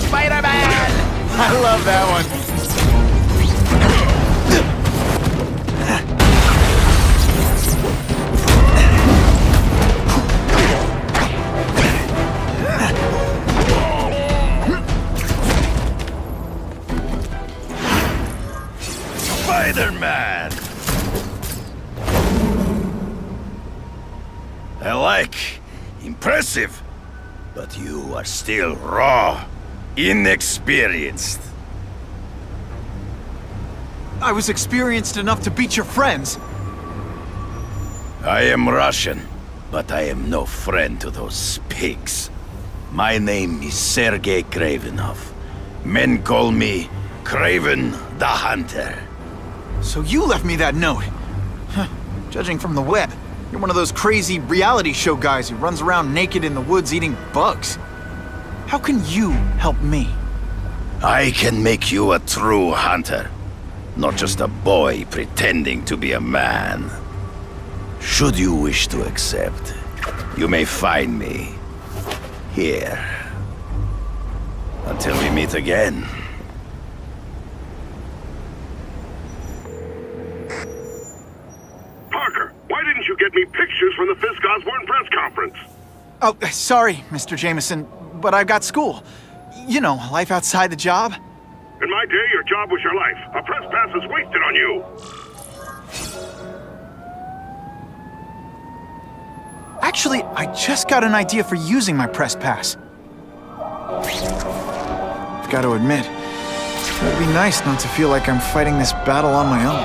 Spider-Man!" I love that one. Spider-Man! I like. Impressive. But you are still raw, inexperienced. I was experienced enough to beat your friends. I am Russian, but I am no friend to those pigs. My name is Sergei Kravenov. Men call me Craven the Hunter. So you left me that note. Huh. Judging from the web, you're one of those crazy reality show guys who runs around naked in the woods eating bugs. How can you help me? I can make you a true hunter, not just a boy pretending to be a man. Should you wish to accept, you may find me here. Until we meet again. Parker, why didn't you get me pictures from the Fisk Osborn press conference? Oh, sorry, Mr. Jameson, but I've got school. You know, life outside the job. In my day, your job was your life. A press pass is wasted on you. Actually, I just got an idea for using my press pass. I've got to admit, it would be nice not to feel like I'm fighting this battle on my own.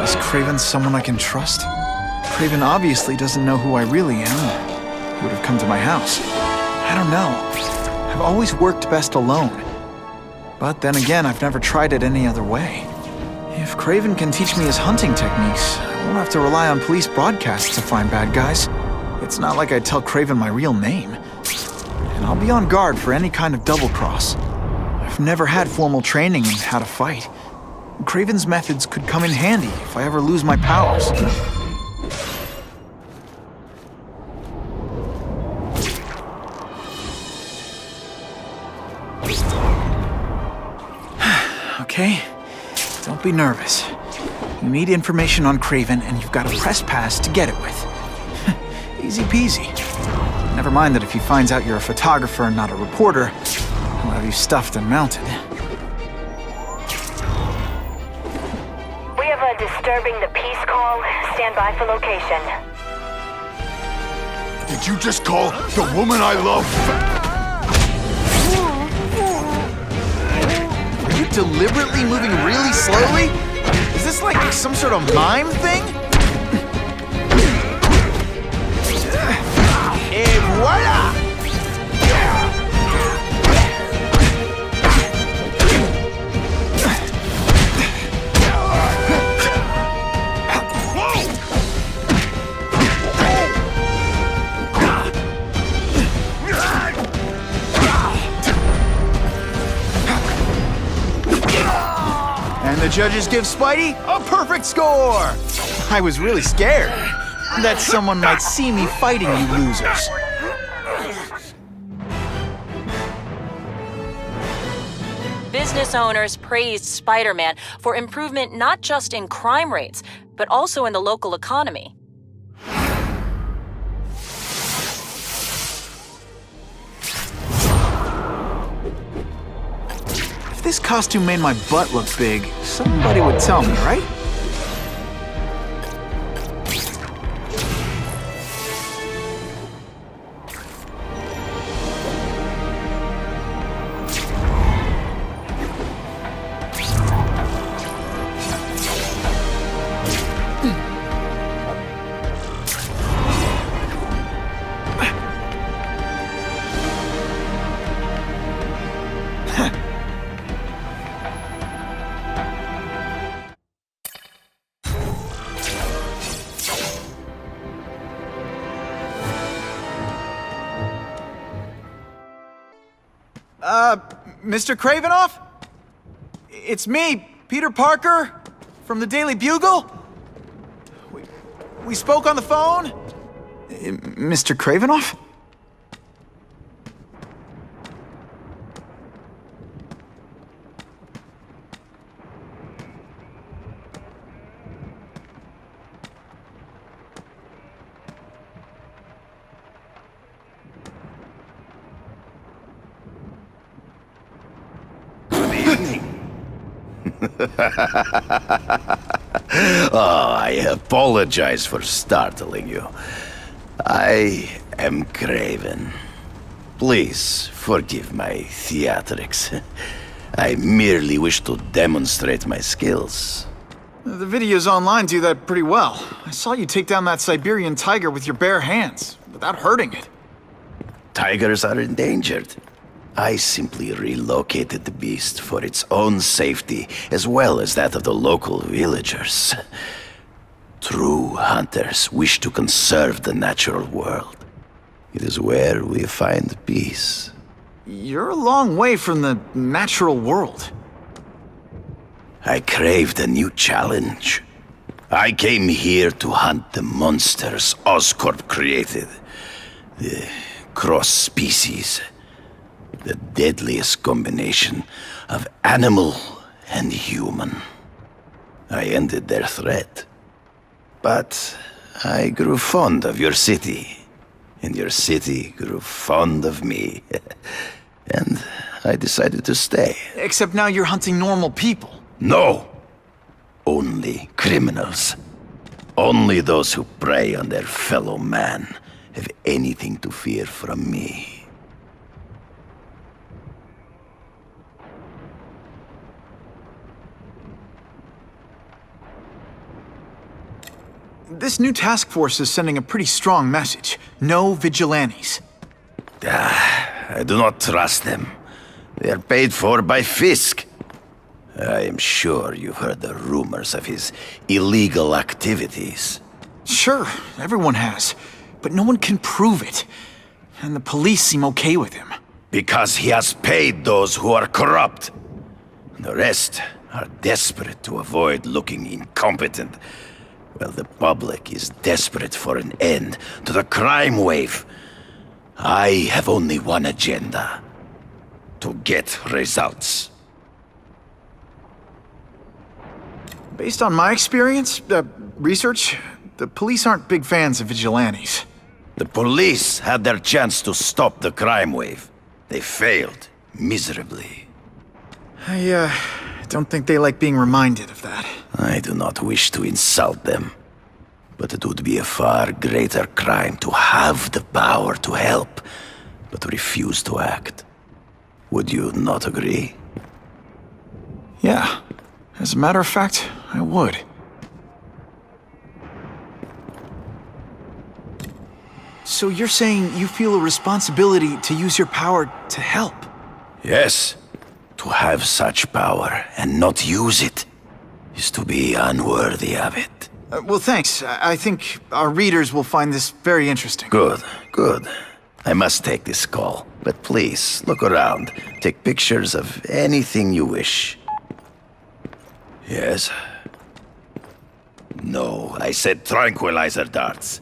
Is Craven someone I can trust? Craven obviously doesn't know who I really am. He would have come to my house. I don't know. I've always worked best alone. But then again, I've never tried it any other way. If Craven can teach me his hunting techniques, I won't have to rely on police broadcasts to find bad guys. It's not like I'd tell Craven my real name. And I'll be on guard for any kind of double-cross. I've never had formal training in how to fight. Craven's methods could come in handy if I ever lose my powers. Okay, don't be be nervous. You need information on Craven, and you've got a press pass to get it with. Easy peasy. Never mind that if he finds out you're a photographer and not a reporter, he'll have you stuffed and mounted. We have a disturbing the peace call. Stand by for location. Did you just call the woman I love? Are you deliberately moving really slowly? Is this like some sort of mime thing? Et voila! And the judges give Spidey a perfect score! I was really scared that someone might see me fighting you losers. Business owners praised Spider-Man for improvement not just in crime rates, but also in the local economy. If this costume made my butt look big, somebody would tell me, right? Mr. Kravinoff? It's me, Peter Parker, from the Daily Bugle. We spoke on the phone? Mr. Kravinoff? Oh, I apologize for startling you. I am Craven. Please forgive my theatrics. I merely wish to demonstrate my skills. The videos online do that pretty well. I saw you take down that Siberian tiger with your bare hands, without hurting it. Tigers are endangered. I simply relocated the beast for its own safety, as well as that of the local villagers. True hunters wish to conserve the natural world. It is where we find peace. You're a long way from the natural world. I craved a new challenge. I came here to hunt the monsters Oscorp created. The cross-species. The deadliest combination of animal and human. I ended their threat. But I grew fond of your city. And your city grew fond of me. And I decided to stay. Except now you're hunting normal people. No! Only criminals. Only those who prey on their fellow man have anything to fear from me. This new task force is sending a pretty strong message. No vigilantes. I do not trust them. They are paid for by Fisk. I am sure you've heard the rumors of his illegal activities. Sure, everyone has. But no one can prove it. And the police seem okay with him. Because he has paid those who are corrupt. The rest are desperate to avoid looking incompetent. Well, the public is desperate for an end to the crime wave. I have only one agenda. To get results. Based on my experience, research, the police aren't big fans of vigilantes. The police had their chance to stop the crime wave. They failed miserably. I don't think they like being reminded of that. I do not wish to insult them, but it would be a far greater crime to have the power to help, but refuse to act. Would you not agree? Yeah. As a matter of fact, I would. So you're saying you feel a responsibility to use your power to help? Yes. To have such power and not use it is to be unworthy of it. Well, thanks. I think our readers will find this very interesting. Good, good. I must take this call, but please, look around. Take pictures of anything you wish. Yes? No, I said tranquilizer darts.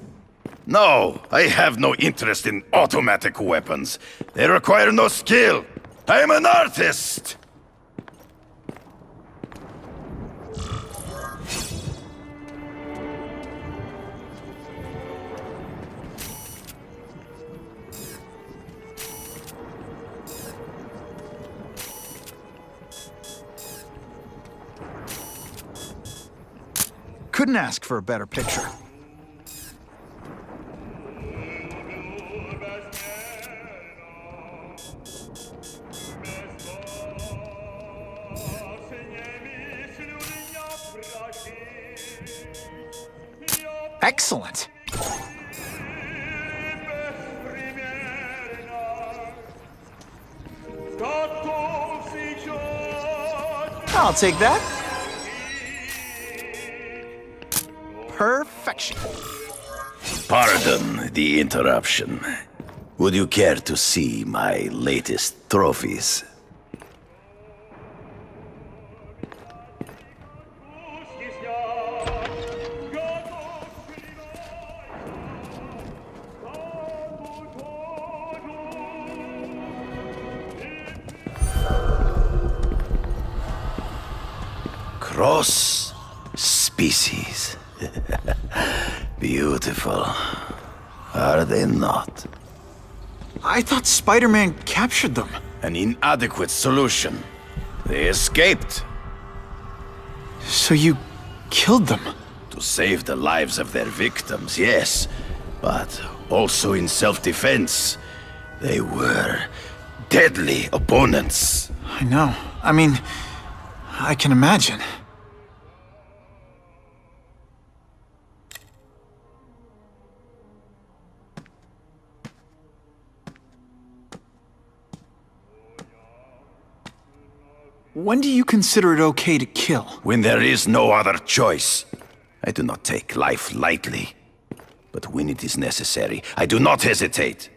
No, I have no interest in automatic weapons. They require no skill. I am an artist! Couldn't ask for a better picture. Excellent. I'll take that. Perfection. Pardon the interruption. Would you care to see my latest trophies? Cross species. Beautiful. Are they not? I thought Spiderman captured them. An inadequate solution. They escaped. So you killed them? To save the lives of their victims, yes. But also in self-defense. They were deadly opponents. I know. I mean, I can imagine. When do you consider it okay to kill? When there is no other choice. I do not take life lightly. But when it is necessary, I do not hesitate.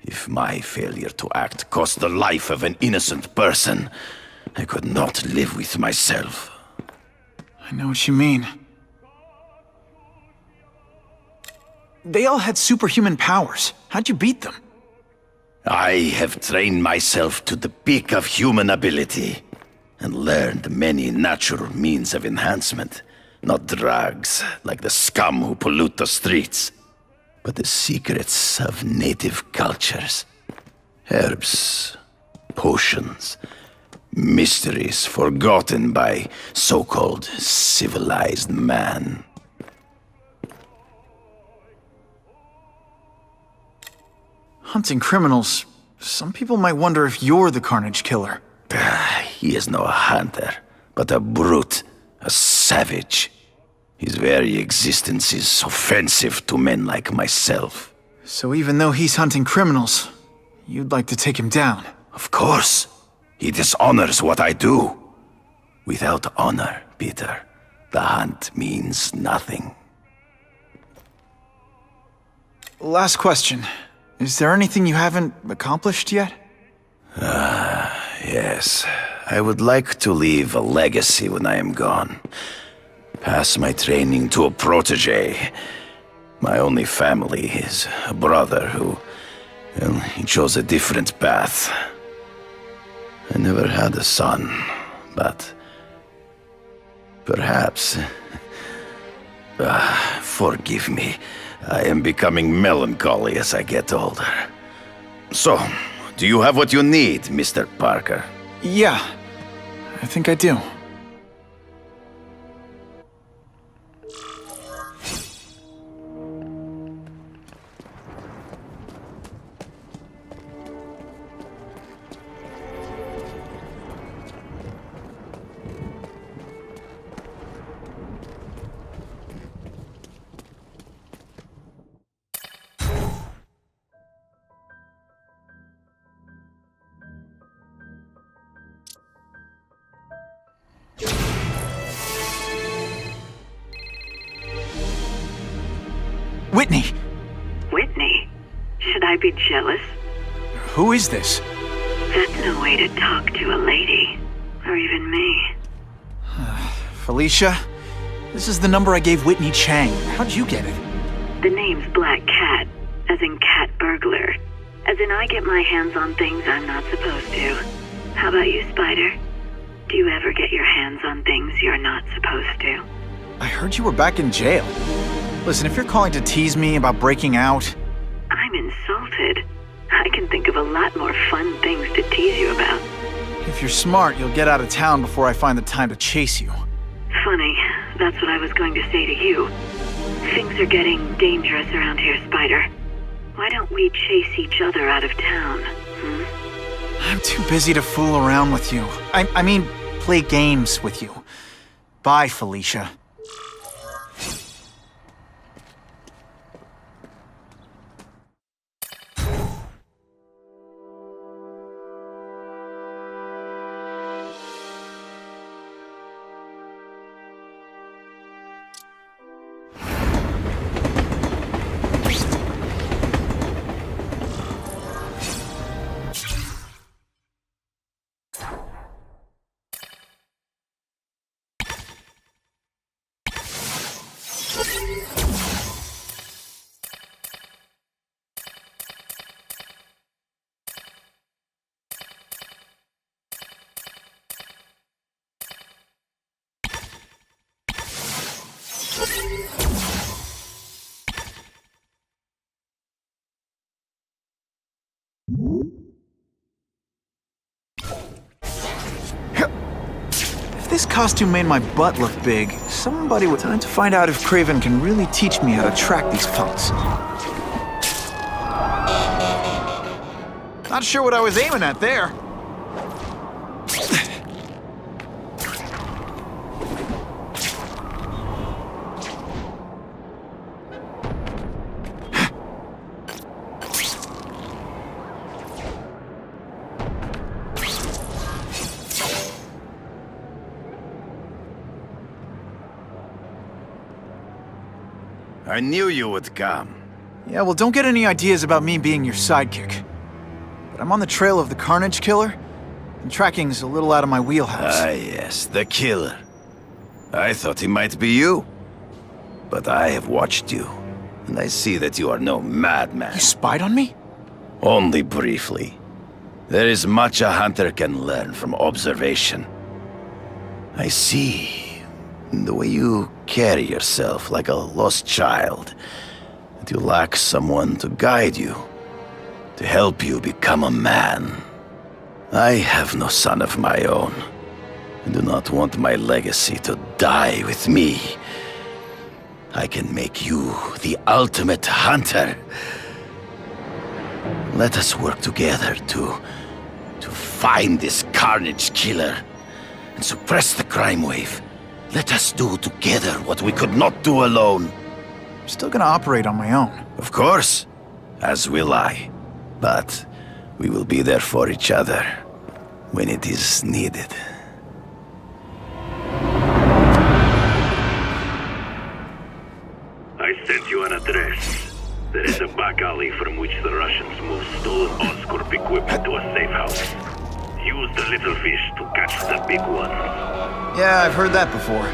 If my failure to act cost the life of an innocent person, I could not live with myself. I know what you mean. They all had superhuman powers. How'd you beat them? I have trained myself to the peak of human ability and learned many natural means of enhancement. Not drugs, like the scum who pollute the streets, but the secrets of native cultures. Herbs, potions, mysteries forgotten by so-called civilized man. Hunting criminals, some people might wonder if you're the Carnage Killer. He is no hunter, but a brute, a savage. His very existence is offensive to men like myself. So even though he's hunting criminals, you'd like to take him down? Of course. He dishonors what I do. Without honor, Peter, the hunt means nothing. Last question. Is there anything you haven't accomplished yet? Yes. I would like to leave a legacy when I am gone. Pass my training to a protege. My only family is a brother who... well, he chose a different path. I never had a son, but... Perhaps. Forgive me. I am becoming melancholy as I get older. So, do you have what you need, Mr. Parker? Yeah, I think I do. Whitney! Whitney? Should I be jealous? Who is this? That's no way to talk to a lady. Or even me. Felicia? This is the number I gave Whitney Chang. How'd you get it? The name's Black Cat, as in cat burglar. As in I get my hands on things I'm not supposed to. How about you, Spider? Do you ever get your hands on things you're not supposed to? I heard you were back in jail. Listen, if you're calling to tease me about breaking out... I'm insulted. I can think of a lot more fun things to tease you about. If you're smart, you'll get out of town before I find the time to chase you. Funny, that's what I was going to say to you. Things are getting dangerous around here, Spider. Why don't we chase each other out of town, I'm too busy to fool around with you. I mean, play games with you. Bye, Felicia. If this costume made my butt look big, somebody would time to find out if Craven can really teach me how to track these punks. Not sure what I was aiming at there. I knew you would come. Yeah, well, don't get any ideas about me being your sidekick. But I'm on the trail of the Carnage Killer, and tracking's a little out of my wheelhouse. Ah, yes, the killer. I thought he might be you. But I have watched you, and I see that you are no madman. You spied on me? Only briefly. There is much a hunter can learn from observation. I see the way you carry yourself like a lost child, that you lack someone to guide you, to help you become a man. I have no son of my own. I do not want my legacy to die with me. I can make you the ultimate hunter. Let us work together to find this Carnage Killer and suppress the crime wave. Let us do together what we could not do alone. I'm still gonna operate on my own. Of course, as will I. But we will be there for each other when it is needed. I sent you an address. There is a back alley from which the Russians move stolen Oscorp equipment to a safe house. Use the little fish to catch the big ones. Yeah, I've heard that before.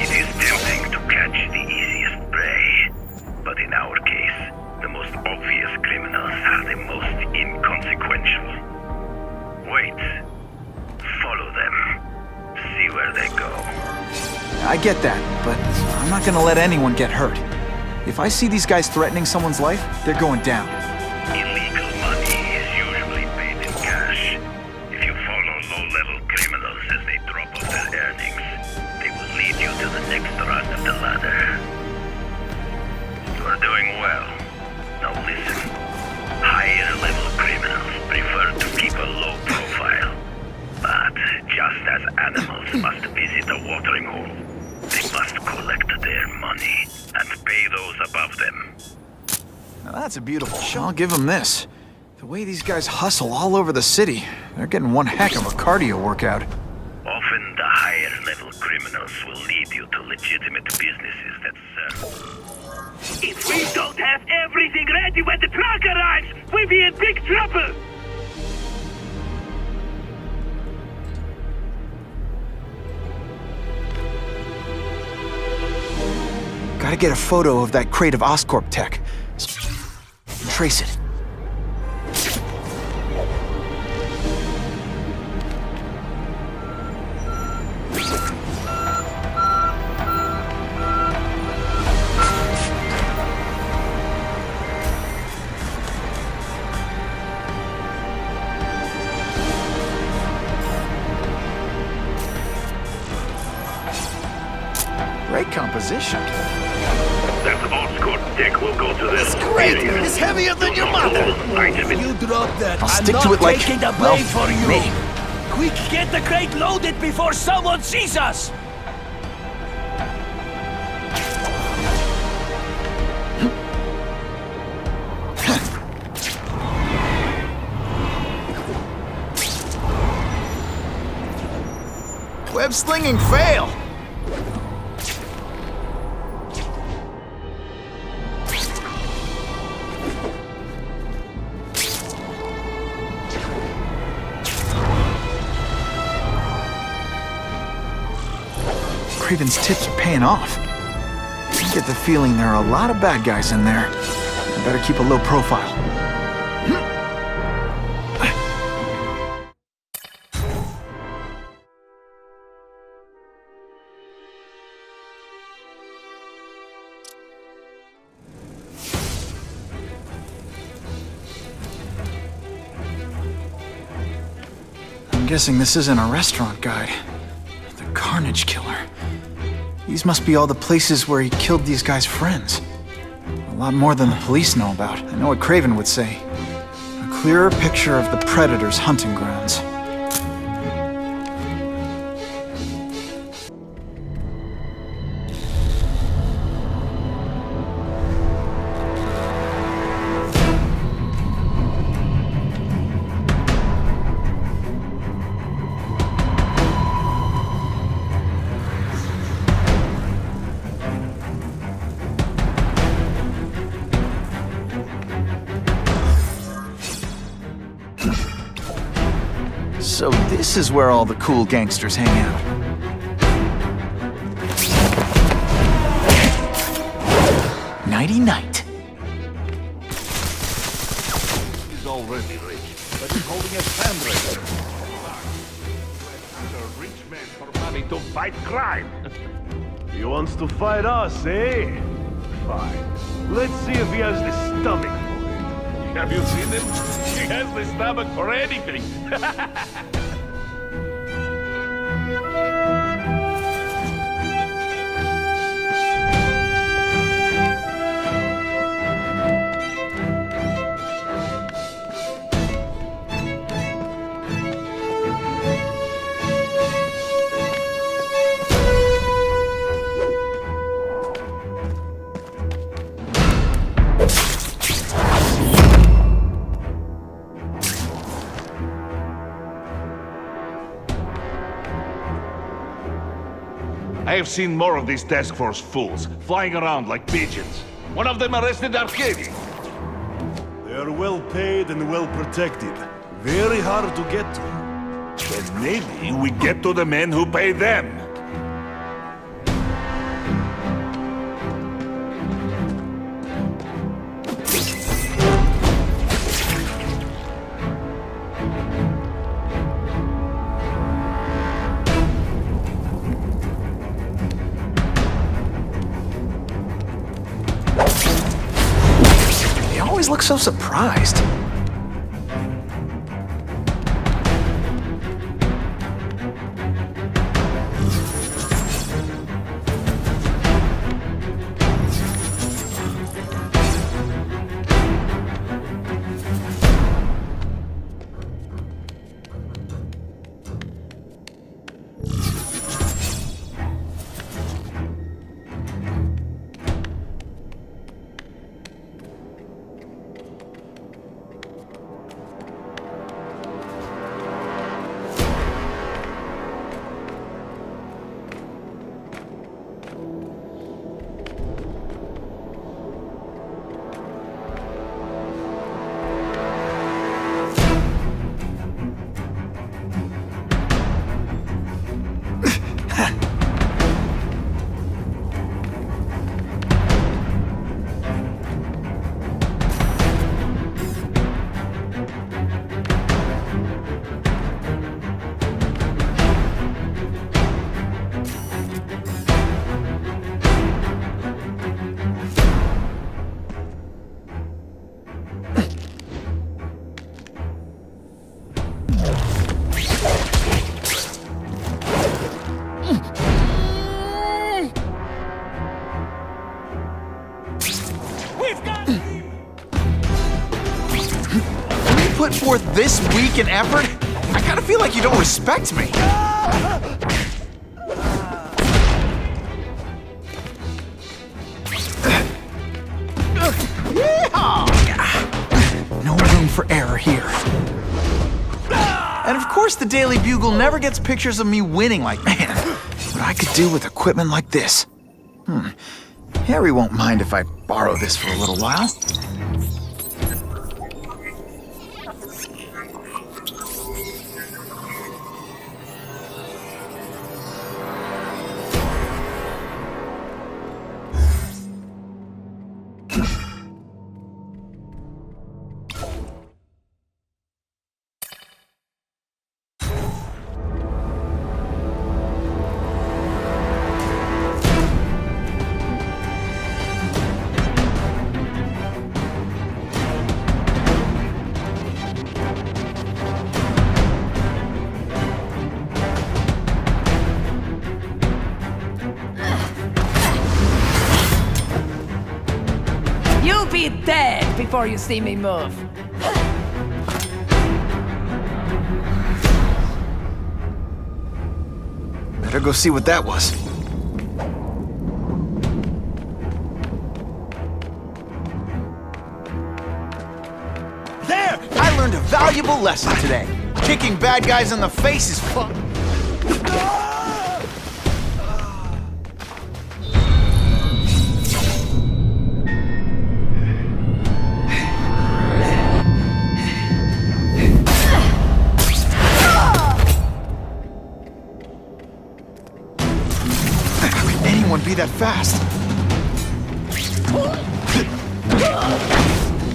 It is tempting to catch the easiest prey. But in our case, the most obvious criminals are the most I get that, but I'm not gonna let anyone get hurt. If I see these guys threatening someone's life, they're going down. Illegal money is usually paid in cash. If you follow low-level criminals as they drop off their earnings, they will lead you to the next rung of the ladder. You are doing well. Now listen. Higher-level criminals prefer to keep a low profile. But just as animals must visit a watering hole, they must collect their money and pay those above them. Now that's a beautiful shot. I'll give them this. The way these guys hustle all over the city, they're getting one heck of a cardio workout. Often the higher-level criminals will lead you to legitimate businesses that serve. If we don't have everything ready when the truck arrives, we'll be in big trouble! Gotta get a photo of that crate of Oscorp tech. Trace it. Great composition. That Oscorp tech will go to this. It's great! It's heavier than your mother! You drop that. I'll I'm stick not to it like, taking the well, blame for you. me. Quick, get the crate loaded before someone sees us! Web slinging fail! Craven's tips are paying off. I get the feeling there are a lot of bad guys in there. I better keep a low profile. I'm guessing this isn't a restaurant guide. The Carnage Killer. These must be all the places where he killed these guys' friends. A lot more than the police know about. I know what Craven would say. A clearer picture of the Predator's hunting grounds. So this is where all the cool gangsters hang out. Nighty-night. He's already rich, but he's holding a fundraiser. A rich man for money to fight crime. He wants to fight us, eh? Fine. Let's see if he has the stomach for it. Have you seen him? He has the stomach for anything. I have seen more of these task force fools flying around like pigeons. One of them arrested Arcady. They are well paid and well protected. Very hard to get to. Then maybe we get to the men who pay them. looks so surprised. Put forth this week and effort? I kinda feel like you don't respect me. No room for error here. And of course the Daily Bugle never gets pictures of me winning like, man, what I could do with equipment like this. Harry won't mind if I borrow this for a little while. You'll be dead before you see me move. Better go see what that was. There! I learned a valuable lesson today. Kicking bad guys in the face is fun. Be that fast.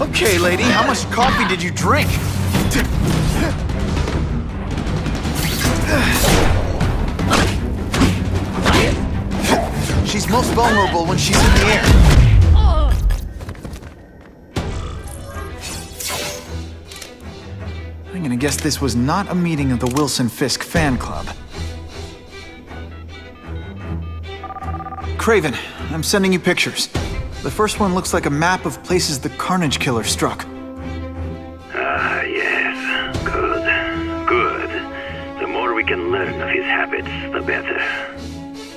Okay, lady, how much coffee did you drink? She's most vulnerable when she's in the air. I'm gonna guess this was not a meeting of the Wilson Fisk fan club. Craven, I'm sending you pictures. The first one looks like a map of places the Carnage Killer struck. Ah, yes. Good. Good. The more we can learn of his habits, the better.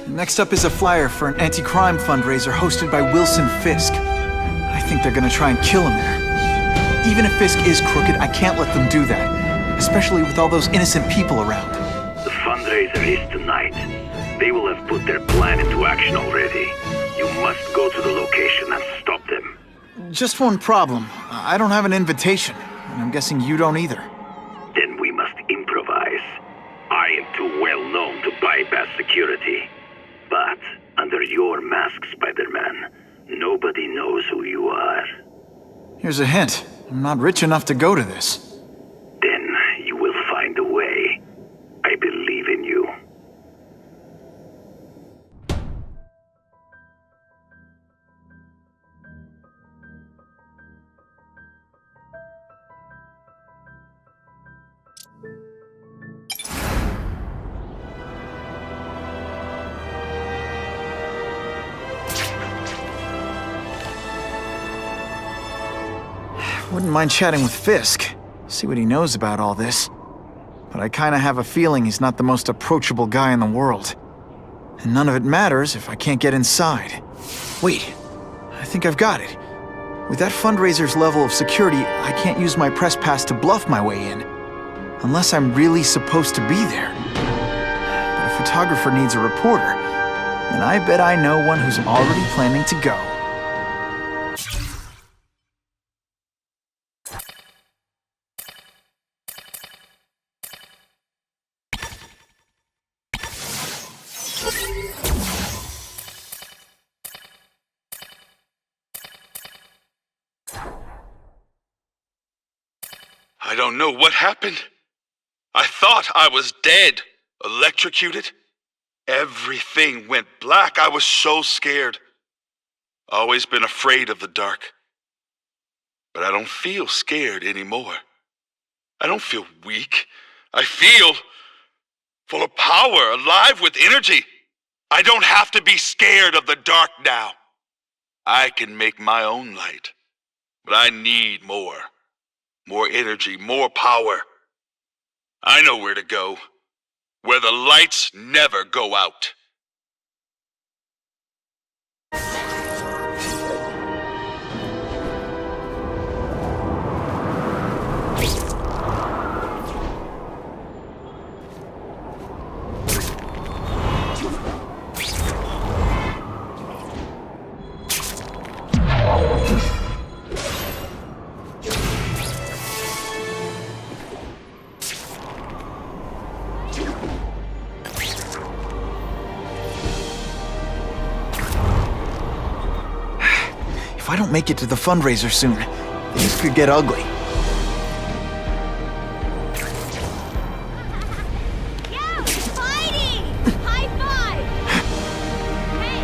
Next up is a flyer for an anti-crime fundraiser hosted by Wilson Fisk. I think they're gonna try and kill him there. Even if Fisk is crooked, I can't let them do that. Especially with all those innocent people around. The fundraiser is tonight. They will have put their plan into action already. You must go to the location and stop them. Just one problem. I don't have an invitation, and I'm guessing you don't either. Then we must improvise. I am too well known to bypass security. But under your mask, Spider-Man, nobody knows who you are. Here's a hint. I'm not rich enough to go to this. Then you will find a way. I believe in you. Wouldn't mind chatting with Fisk, see what he knows about all this. But I kinda have a feeling he's not the most approachable guy in the world. And none of it matters if I can't get inside. Wait, I think I've got it. With that fundraiser's level of security, I can't use my press pass to bluff my way in. Unless I'm really supposed to be there. But a photographer needs a reporter, and I bet I know one who's already planning to go. I don't know what happened. I thought I was dead, electrocuted. Everything went black. I was so scared. Always been afraid of the dark. But I don't feel scared anymore. I don't feel weak. I feel full of power, alive with energy. I don't have to be scared of the dark now. I can make my own light. But I need more. More energy, more power. I know where to go. Where the lights never go out. If I don't make it to the fundraiser soon, things could get ugly. Yo, Spidey! High five! Hey!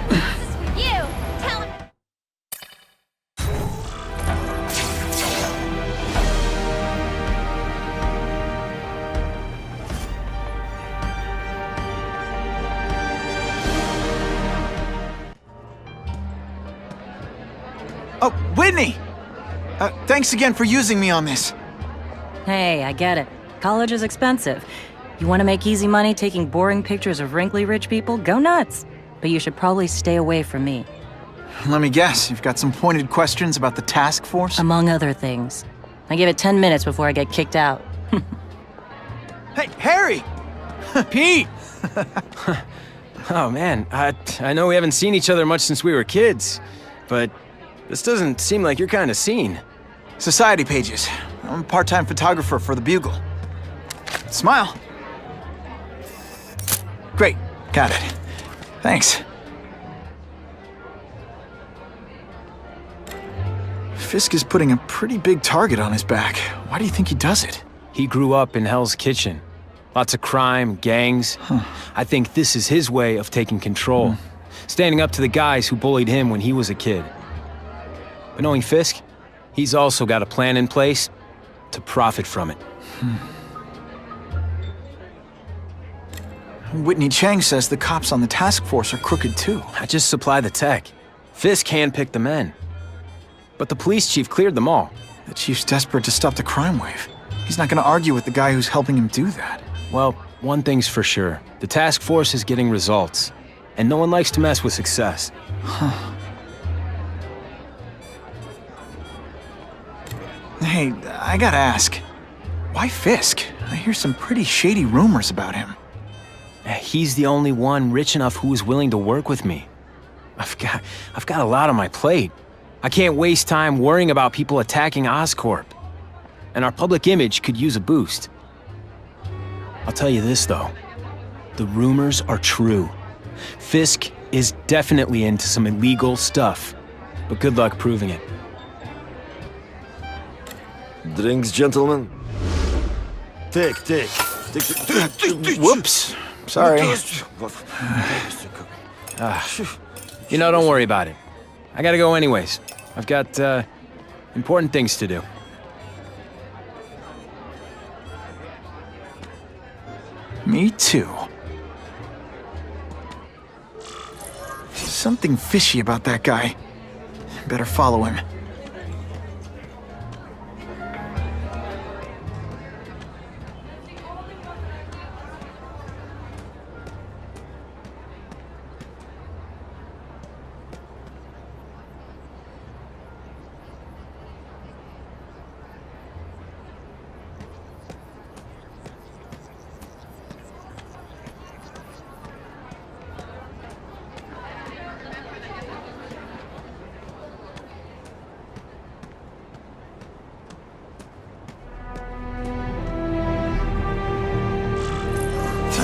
This is for you! Tell him... Oh, Whitney! Thanks again for using me on this. Hey, I get it. College is expensive. You want to make easy money taking boring pictures of wrinkly rich people? Go nuts. But you should probably stay away from me. Let me guess, you've got some pointed questions about the task force? Among other things. I give it 10 minutes before I get kicked out. Hey, Harry! Pete! Oh man, I know we haven't seen each other much since we were kids, but this doesn't seem like your kind of scene. Society pages. I'm a part-time photographer for the Bugle. Smile. Great, got it. Thanks. Fisk is putting a pretty big target on his back. Why do you think he does it? He grew up in Hell's Kitchen. Lots of crime, gangs. I think this is his way of taking control. Standing up to the guys who bullied him when he was a kid. But knowing Fisk, he's also got a plan in place to profit from it. Whitney Chang says the cops on the task force are crooked too. I just supply the tech. Fisk handpicked the men. But the police chief cleared them all. The chief's desperate to stop the crime wave. He's not gonna argue with the guy who's helping him do that. Well, one thing's for sure. The task force is getting results. And no one likes to mess with success. Hey, I gotta ask. Why Fisk? I hear some pretty shady rumors about him. He's the only one rich enough who is willing to work with me. I've got a lot on my plate. I can't waste time worrying about people attacking Oscorp. And our public image could use a boost. I'll tell you this, though. The rumors are true. Fisk is definitely into some illegal stuff. But good luck proving it. Drinks, gentlemen? Take. Whoops. Sorry. Don't worry about it. I gotta go anyways. I've got, important things to do. Me too. Something fishy about that guy. Better follow him.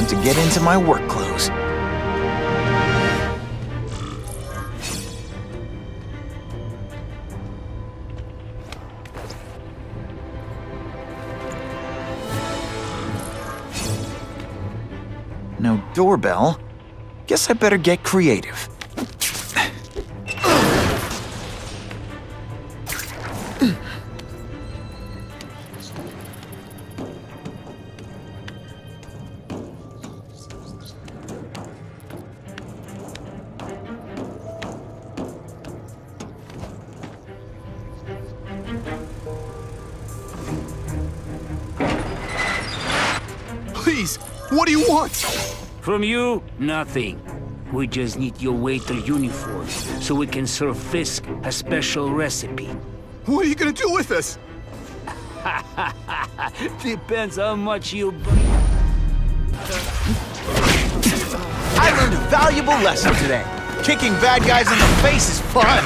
time to get into my work clothes. No doorbell. Guess I better get creative. Please, what do you want? From you, nothing. We just need your waiter uniform so we can serve Fisk a special recipe. What are you gonna do with us? Depends how much you... I learned a valuable lesson today. Kicking bad guys in the face is fun.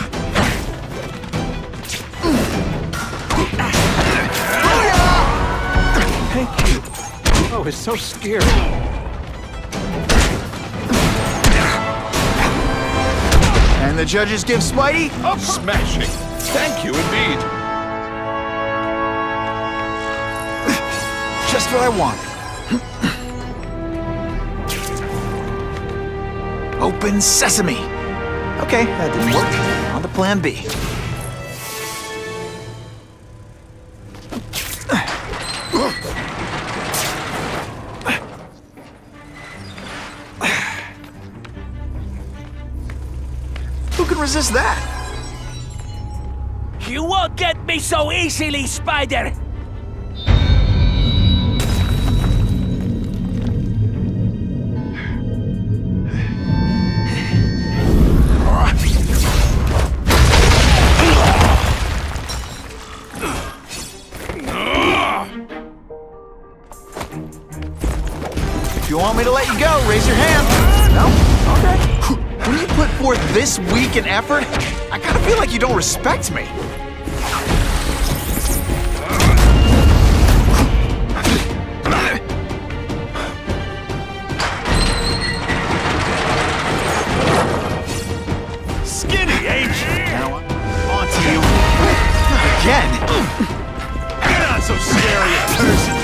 Thank you. Oh, it's so scary. And the judges give Spidey a smashing. Thank you indeed. Just what I wanted. Open sesame. Okay, that didn't work. On to plan B. Who can resist that? You won't get me so easily, Spider! If you want me to let you go, raise your hand. No? Okay. When you put forth this week in effort, I kinda feel like you don't respect me. Skinny, ain't you? Now, on to you. Again. You're not so scary a person.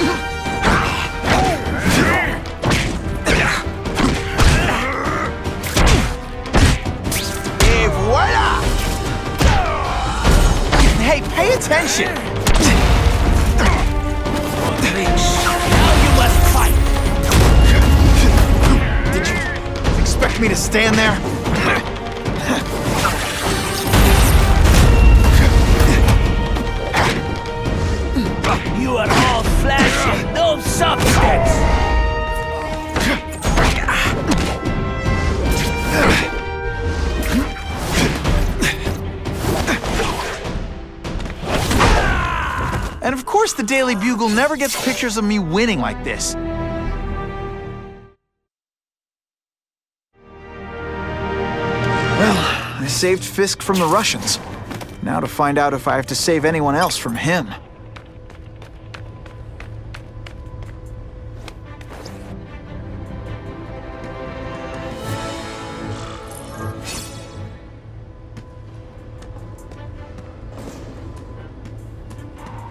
Et voila! Hey, pay attention! Now you must fight! Did you expect me to stand there? You are all flesh and no substance! And of course the Daily Bugle never gets pictures of me winning like this. Well, I saved Fisk from the Russians. Now to find out if I have to save anyone else from him.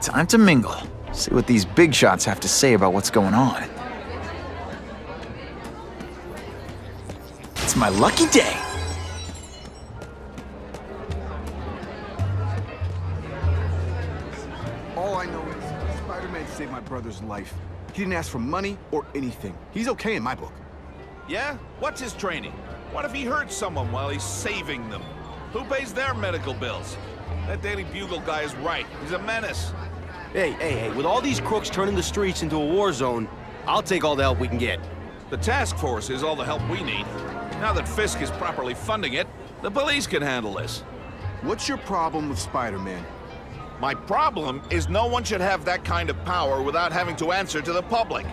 Time to mingle. See what these big shots have to say about what's going on. It's my lucky day. All I know is Spider-Man saved my brother's life. He didn't ask for money or anything. He's okay in my book. Yeah? What's his training? What if he hurts someone while he's saving them? Who pays their medical bills? That Daily Bugle guy is right. He's a menace. Hey, with all these crooks turning the streets into a war zone, I'll take all the help we can get. The task force is all the help we need. Now that Fisk is properly funding it, the police can handle this. What's your problem with Spider-Man? My problem is no one should have that kind of power without having to answer to the public.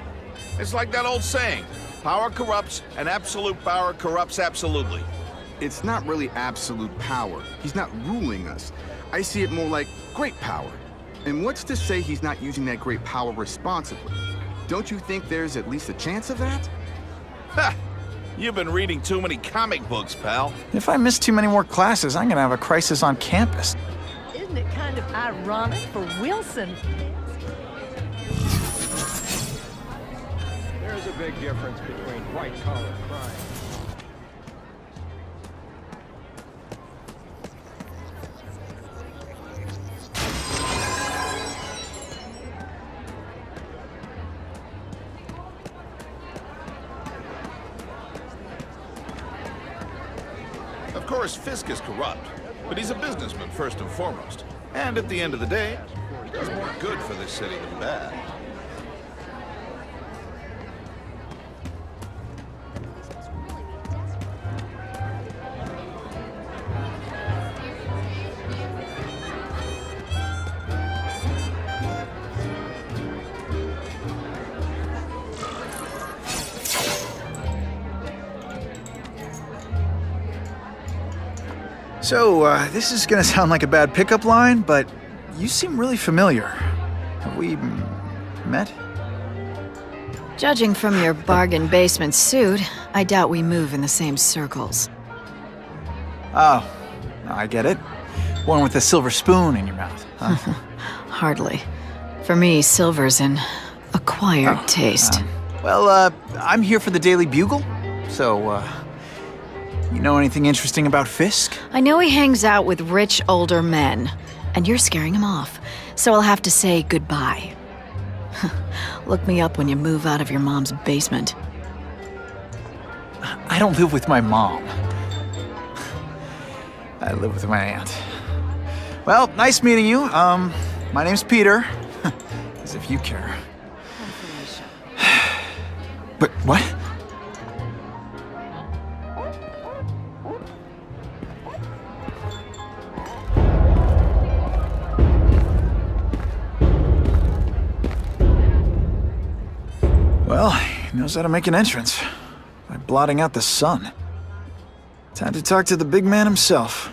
It's like that old saying, power corrupts, and absolute power corrupts absolutely. It's not really absolute power. He's not ruling us. I see it more like great power. And what's to say he's not using that great power responsibly? Don't you think there's at least a chance of that? Ha! You've been reading too many comic books, pal. If I miss too many more classes, I'm gonna have a crisis on campus. Isn't it kind of ironic for Wilson? There's a big difference between white-collar crime. Of course, Fisk is corrupt, but he's a businessman first and foremost. And at the end of the day, he does more good for this city than bad. So, this is gonna sound like a bad pickup line, but you seem really familiar. Have we met? Judging from your bargain basement suit, I doubt we move in the same circles. Oh, I get it. One with a silver spoon in your mouth, huh? Hardly. For me, silver's an acquired taste. I'm here for the Daily Bugle, so, you know anything interesting about Fisk? I know he hangs out with rich, older men, and you're scaring him off, so I'll have to say goodbye. Look me up when you move out of your mom's basement. I don't live with my mom. I live with my aunt. Well, nice meeting you. My name's Peter. As if you care. But what? Well, he knows how to make an entrance by blotting out the sun. Time to talk to the big man himself.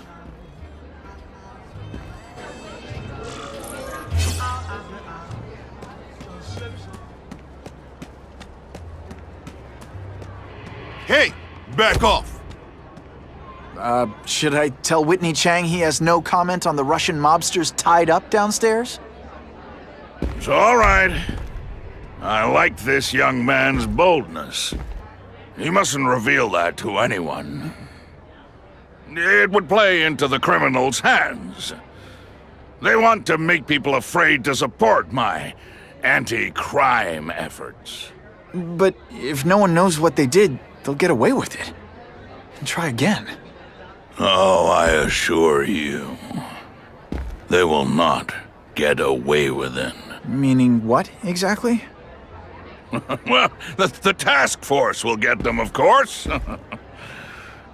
Hey, back off. Should I tell Whitney Chang he has no comment on the Russian mobsters tied up downstairs? It's all right. I like this young man's boldness. He mustn't reveal that to anyone. It would play into the criminals' hands. They want to make people afraid to support my anti-crime efforts. But if no one knows what they did, they'll get away with it. And try again. Oh, I assure you, they will not get away with it. Meaning what, exactly? Well, the task force will get them, of course.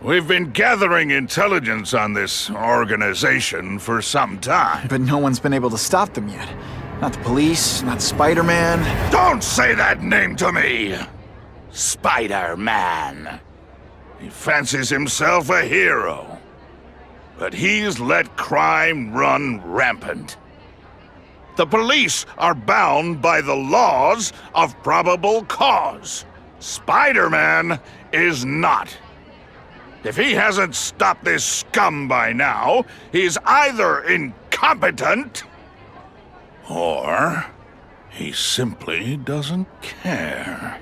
We've been gathering intelligence on this organization for some time. But no one's been able to stop them yet. Not the police, not Spiderman. Don't say that name to me! Spider-Man. He fancies himself a hero. But he's let crime run rampant. The police are bound by the laws of probable cause. Spider-Man is not. If he hasn't stopped this scum by now, he's either incompetent or he simply doesn't care.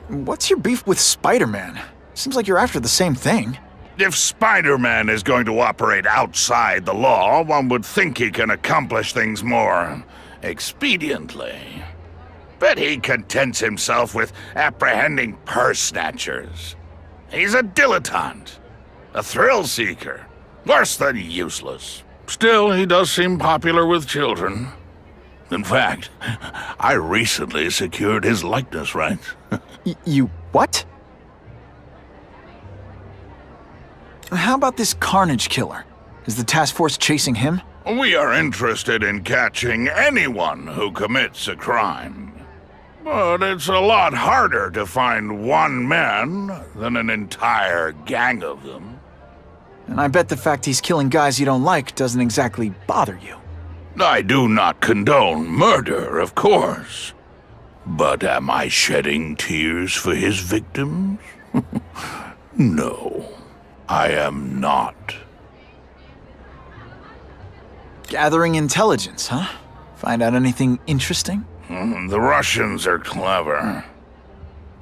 What's your beef with Spider-Man? Seems like you're after the same thing. If Spider-Man is going to operate outside the law, one would think he can accomplish things more expediently. But he contents himself with apprehending purse snatchers. He's a dilettante, a thrill-seeker, worse than useless. Still, he does seem popular with children. In fact, I recently secured his likeness rights. You what? How about this Carnage killer? Is the task force chasing him? We are interested in catching anyone who commits a crime. But it's a lot harder to find one man than an entire gang of them. And I bet the fact he's killing guys you don't like doesn't exactly bother you. I do not condone murder, of course. But am I shedding tears for his victims? No, I am not. Gathering intelligence, huh? Find out anything interesting? The Russians are clever.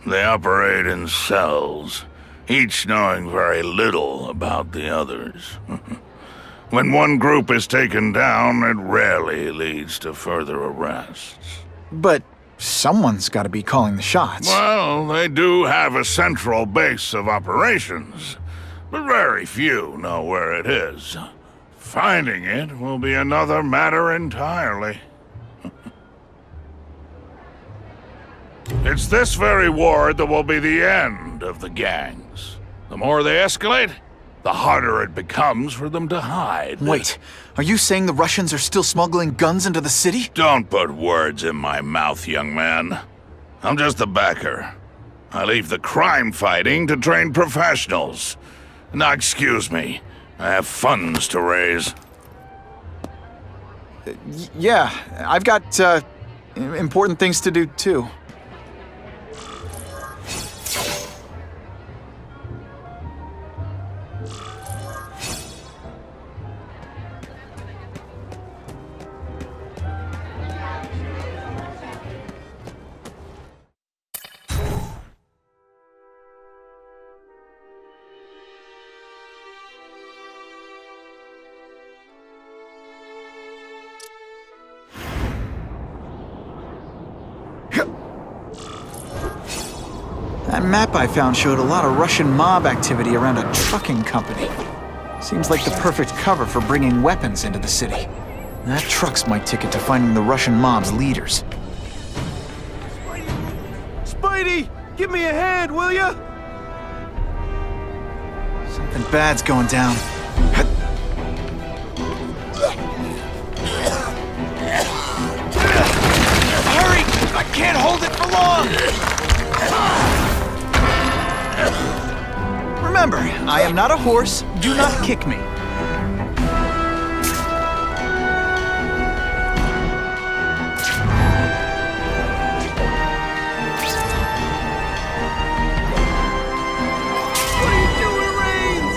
They operate in cells, each knowing very little about the others. When one group is taken down, it rarely leads to further arrests. But someone's got to be calling the shots. Well, they do have a central base of operations, but very few know where it is. Finding it will be another matter entirely. It's this very war that will be the end of the gangs. The more they escalate, the harder it becomes for them to hide. Wait, are you saying the Russians are still smuggling guns into the city? Don't put words in my mouth, young man. I'm just a backer. I leave the crime fighting to trained professionals. Now, excuse me. I have funds to raise. Yeah, I've got, important things to do, too. That map I found showed a lot of Russian mob activity around a trucking company. Seems like the perfect cover for bringing weapons into the city. That truck's my ticket to finding the Russian mob's leaders. Spidey! Give me a hand, will ya? Something bad's going down. Hurry! I can't hold it for long! Remember, I am not a horse. Do not kick me. What are you doing, Reigns?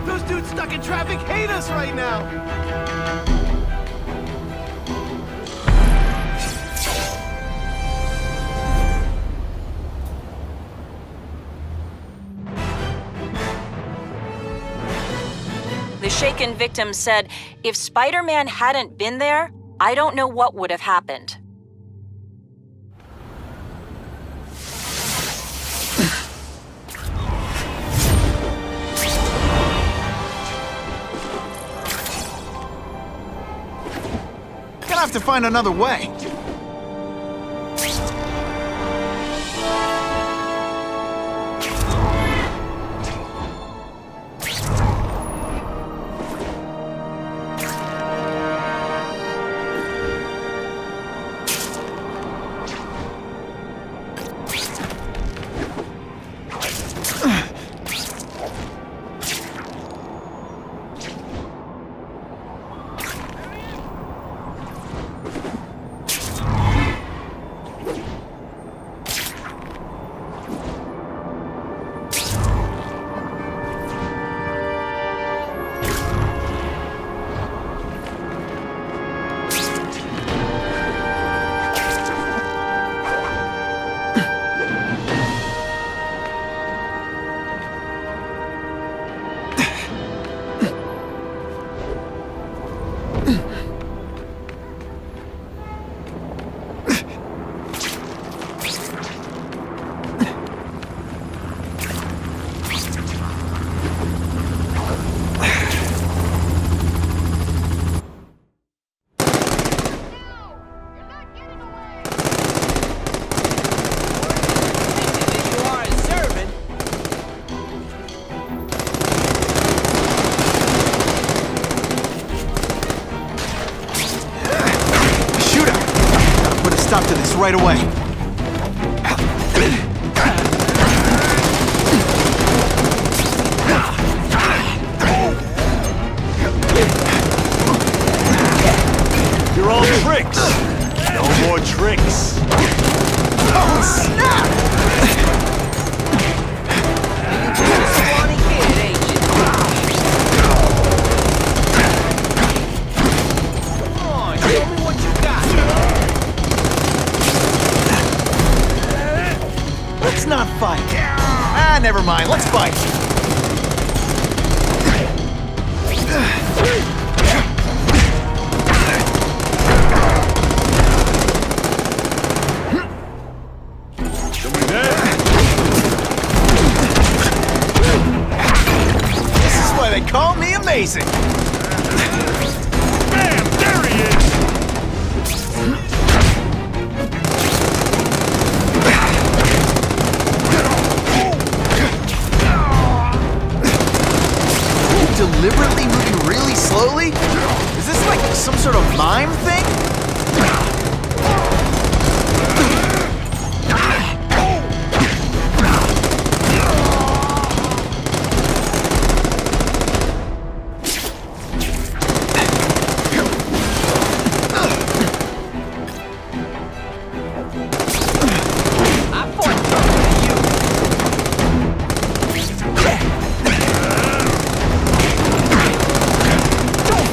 Those dudes stuck in traffic hate us right now! The shaken victim said, if Spider-Man hadn't been there, I don't know what would have happened. Gonna have to find another way. stop to this right away. You're all tricks. No more tricks. Oh, snap! Let's not fight. Ah, never mind. Let's fight. This is why they call me amazing. Bam! There he is! Deliberately moving really slowly? Is this like some sort of mime thing?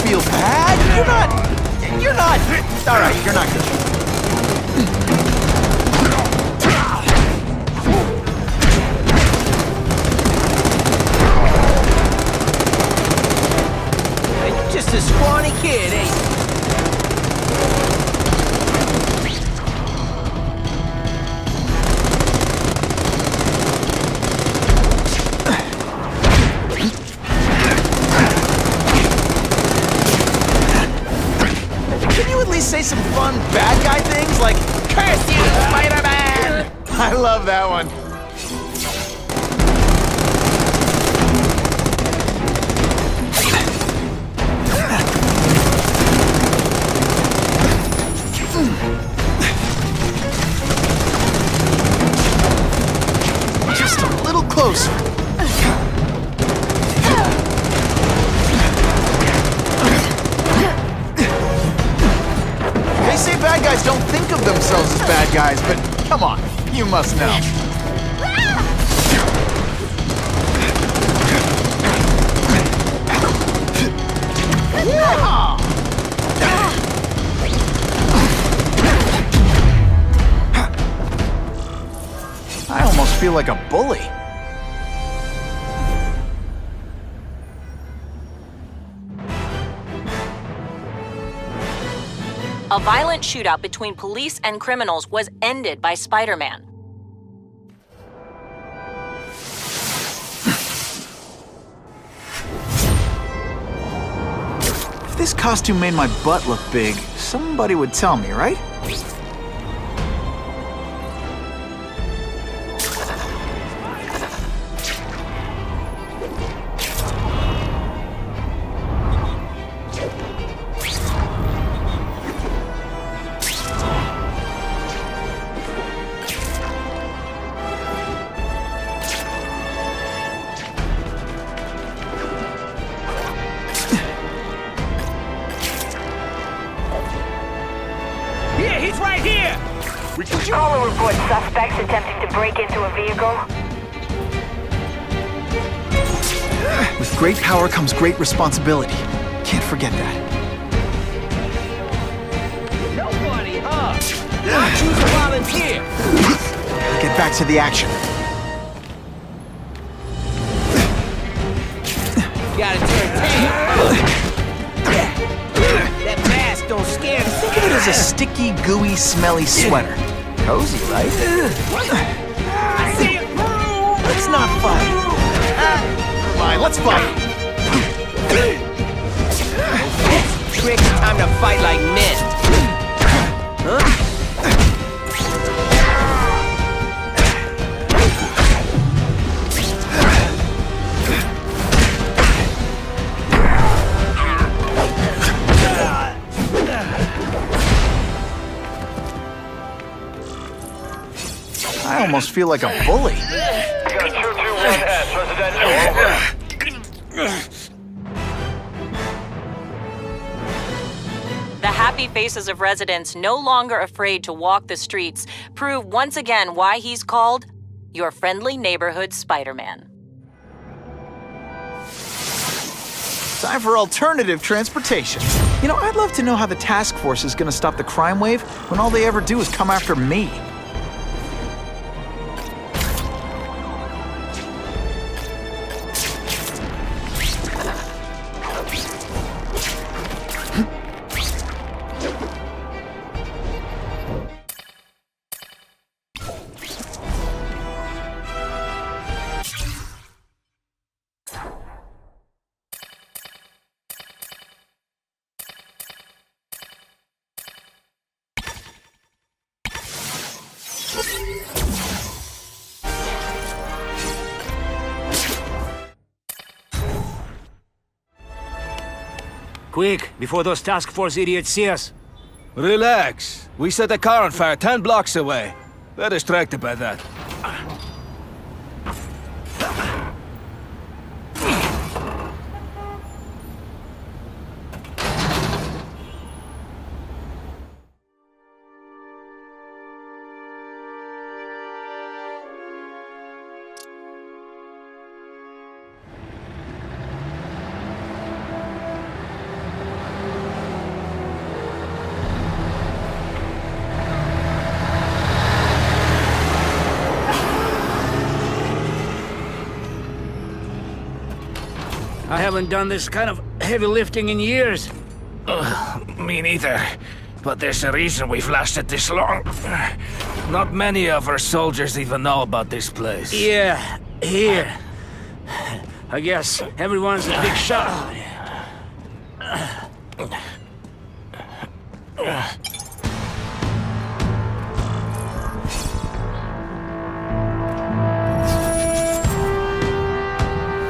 Feel bad? You're not. All right, you're not good. You're just a scrawny kid, ain't you? Say some fun bad guy things like, "Curse you, Spider-Man!" I love that one. Just a little closer. They say bad guys don't think of themselves as bad guys, but come on, you must know. I almost feel like a bully. A violent shootout between police and criminals was ended by Spider-Man. If this costume made my butt look big, somebody would tell me, right? Caller reports suspects attempting to break into a vehicle. With great power comes great responsibility. Can't forget that. Nobody, huh? Why choose a volunteer? Get back to the action. Gotta turn tail. That mask don't scare me. Think of it as a sticky, gooey, smelly sweater. Cozy, right? I see it through! Let's not fight. Never mind, let's fight. Tricks, time to fight like men. Huh? I almost feel like a bully. We got 221S, residential, over. The happy faces of residents no longer afraid to walk the streets prove once again why he's called your friendly neighborhood Spider-Man. Time for alternative transportation. You know, I'd love to know how the task force is gonna stop the crime wave when all they ever do is come after me. Quick, before those task force idiots see us. Relax. We set a car on fire 10 blocks away. They're distracted by that. I haven't done this kind of heavy lifting in years. Me neither. But there's a reason we've lasted this long. Not many of our soldiers even know about this place. Yeah, here. I guess everyone's a big shot.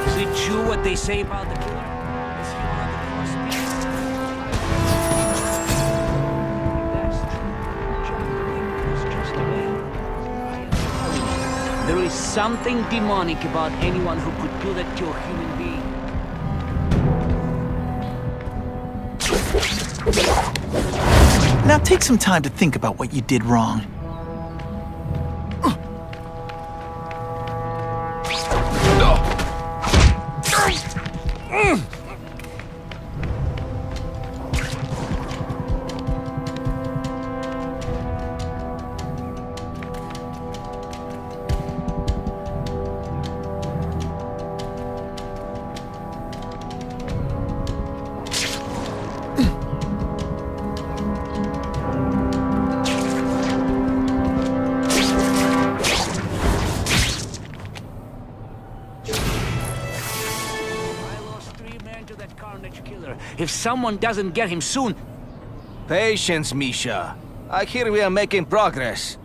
Is it true what they say about the killer? Is he one of the first beasts? That's true. John Wick was just a man. There is something demonic about anyone who could do that to a human being. Now take some time to think about what you did wrong. If someone doesn't get him soon... Patience, Misha. I hear we are making progress.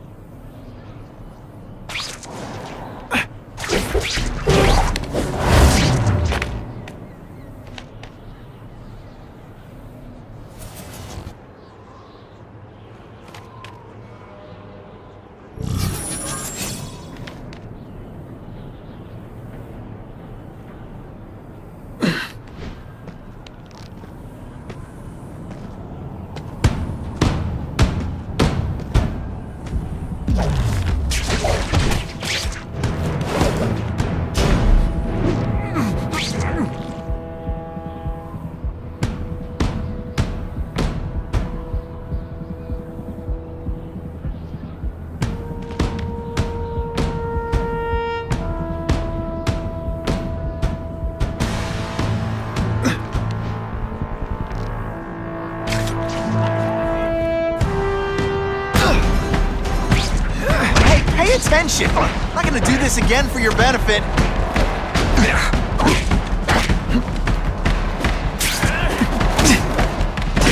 Pay attention! I'm not gonna do this again for your benefit.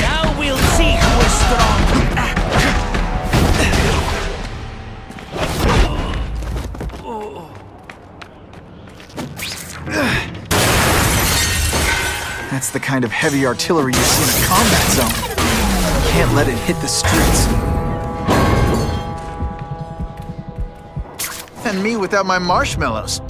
Now we'll see who is strong. That's the kind of heavy artillery you see in a combat zone. You can't let it hit the streets. and me without my marshmallows.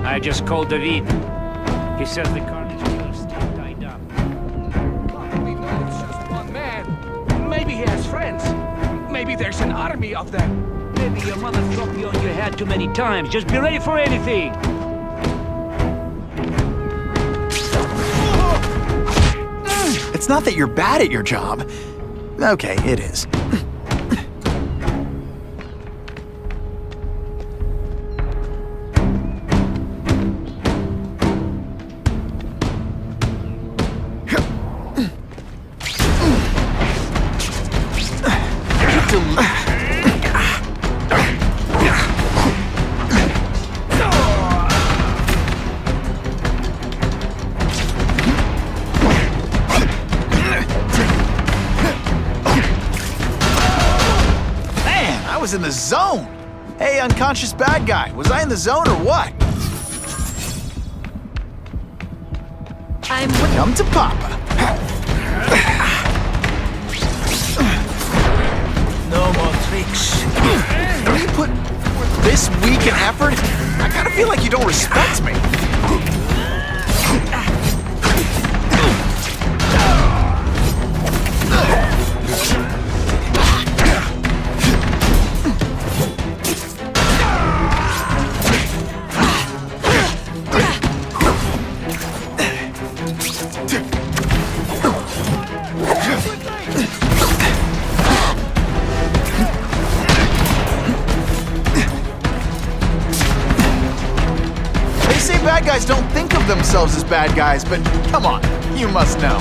I just called David. He says the Carnage killer's still tied up. We know it's just one man. Maybe he has friends. Maybe there's an army of them. Maybe your mother dropped you on your head too many times. Just be ready for anything. It's not that you're bad at your job. Okay, it is. In the zone. Hey, unconscious bad guy, was I in the zone or what? Come to Papa. No more tricks. When you put this weak an effort, I kind of feel like you don't respect me. Bad guys don't think of themselves as bad guys, but come on, you must know.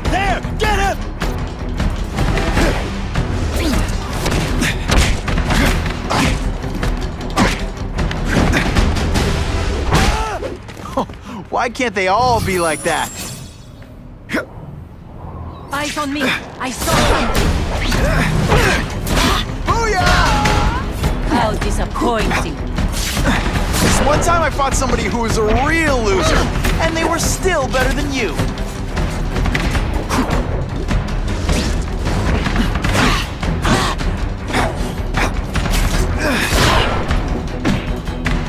There! Get him! Why can't they all be like that? Eyes on me. I saw something. Booyah! How disappointing. This one time I fought somebody who was a real loser, and they were still better than you.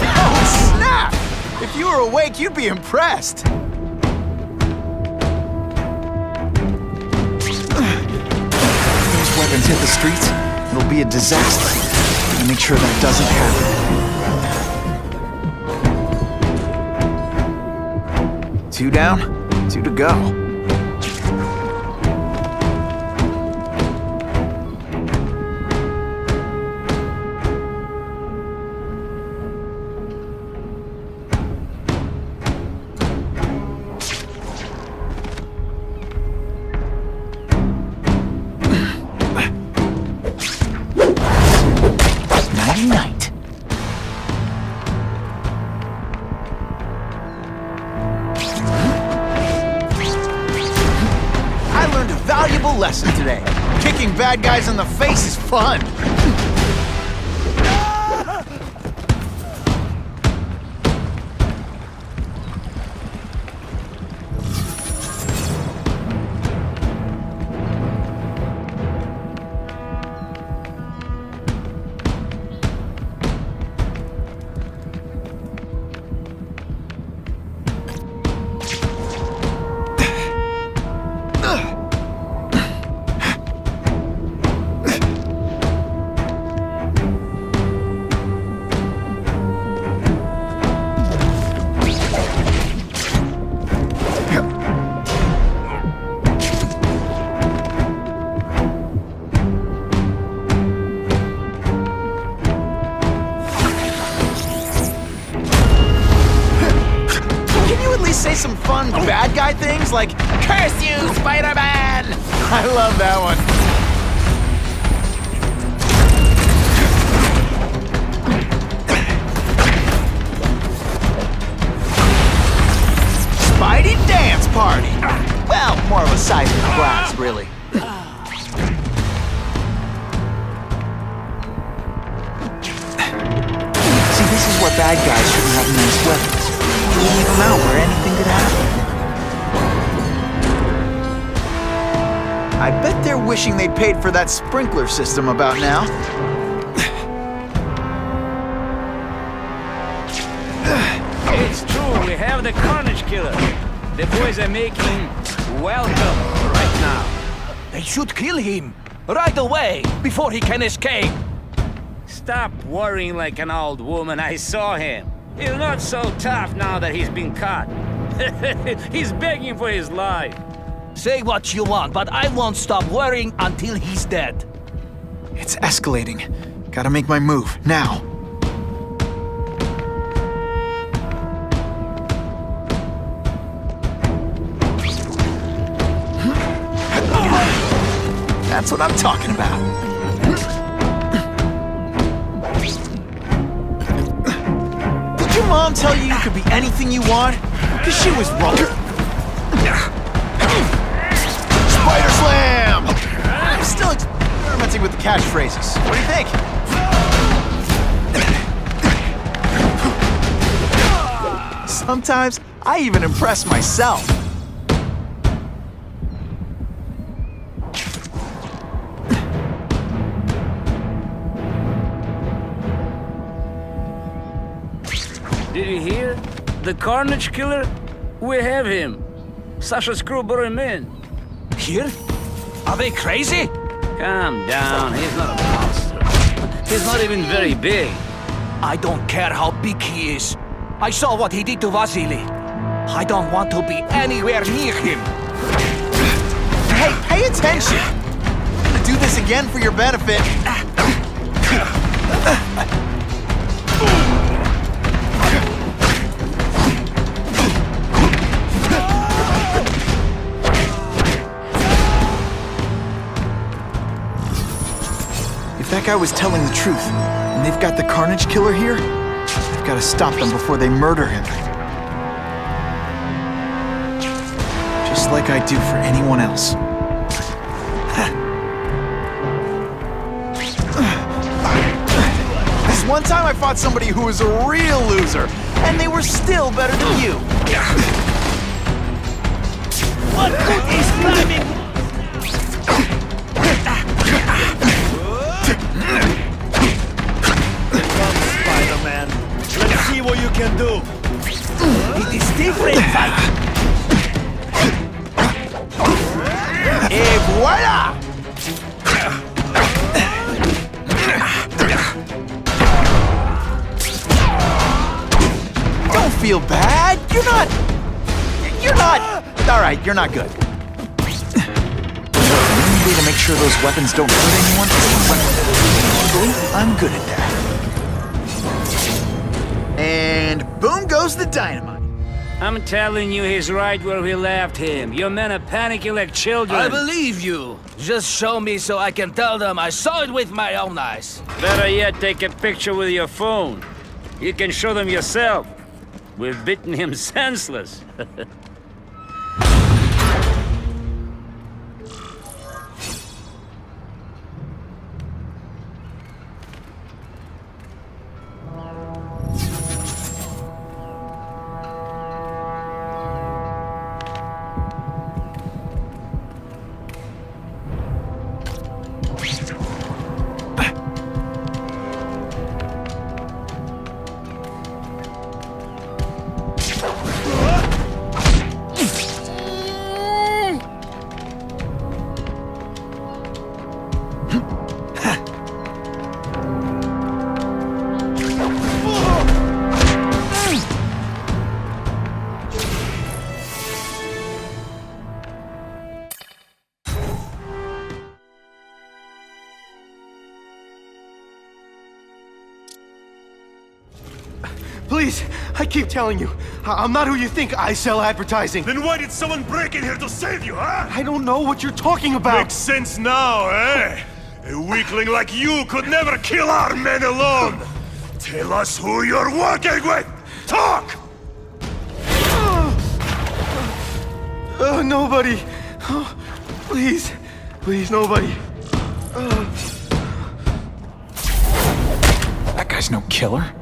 Oh, snap! If you were awake, you'd be impressed. If those weapons hit the streets, it'll be a disaster. Make sure that doesn't happen. 2 down, 2 to go. Night. I learned a valuable lesson today. Kicking bad guys in the face is fun. bad guy things like, "Curse you, Spider-Man!" I love that one. Spidey dance party! Well, more of a seismic blast, really. See, this is what bad guys shouldn't have nice weapons. You leave them out where anything could happen. I bet they're wishing they paid for that sprinkler system about now. It's true, we have the Carnage Killer. The boys are making welcome right now. They should kill him right away before he can escape. Stop worrying like an old woman. I saw him. He's not so tough now that he's been caught. He's begging for his life. Say what you want, but I won't stop worrying until he's dead. It's escalating. Gotta make my move, now. That's what I'm talking about. Did your mom tell you you could be anything you want? Because she was wrong. Spider Slam! I'm still experimenting with the catchphrases. What do you think? Sometimes I even impress myself. Did you hear? The Carnage Killer? We have him. Sasha Screw brought him in. Here? Are they crazy? Calm down, he's not a monster. He's not even very big. I don't care how big he is. I saw what he did to Vasily. I don't want to be anywhere near him. Hey, pay attention! I'm gonna do this again for your benefit. If that guy was telling the truth, and they've got the Carnage Killer here, they've got to stop them before they murder him. Just like I do for anyone else. This one time I fought somebody who was a real loser, and they were still better than you. What good is climbing? Spider-Man, let's see what you can do. It is different fight. Et voila! Don't feel bad. You're not. All right, you're not good. The only way to make sure those weapons don't hurt anyone is to weapon them. Luckily, I'm good at that. And boom goes the dynamite. I'm telling you, he's right where we left him. Your men are panicking like children. I believe you. Just show me so I can tell them I saw it with my own eyes. Better yet, take a picture with your phone. You can show them yourself. We've beaten him senseless. Please, I keep telling you, I'm not who you think. I sell advertising. Then why did someone break in here to save you, huh? I don't know what you're talking about. Makes sense now, eh? A weakling like you could never kill our men alone. Tell us who you're working with. Talk! Nobody. Please. Please, nobody. That guy's no killer.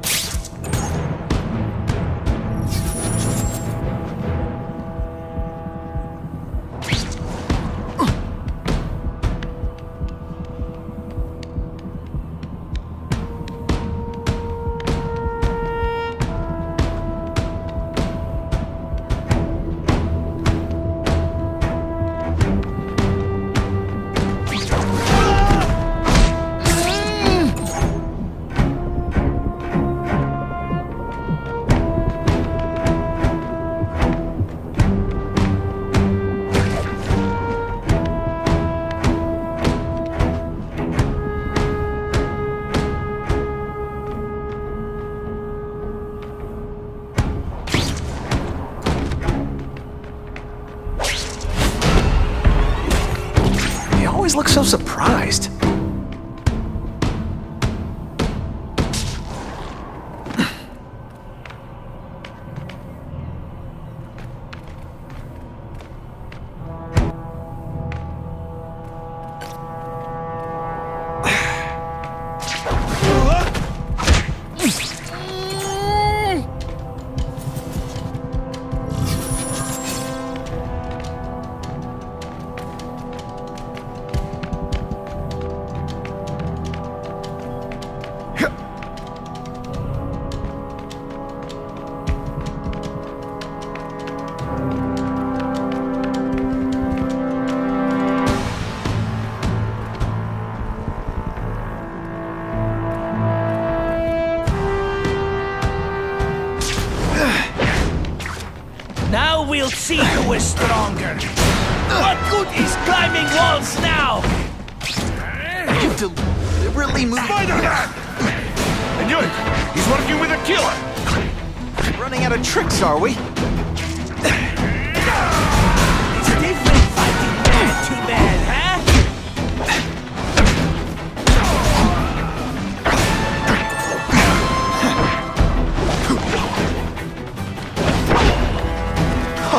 Look so surprised. Now we'll see who is stronger. What good is climbing walls now? You deliberately moved. Spiderman! And you, he's working with a killer. Running out of tricks, are we? It's different fighting man to man, huh?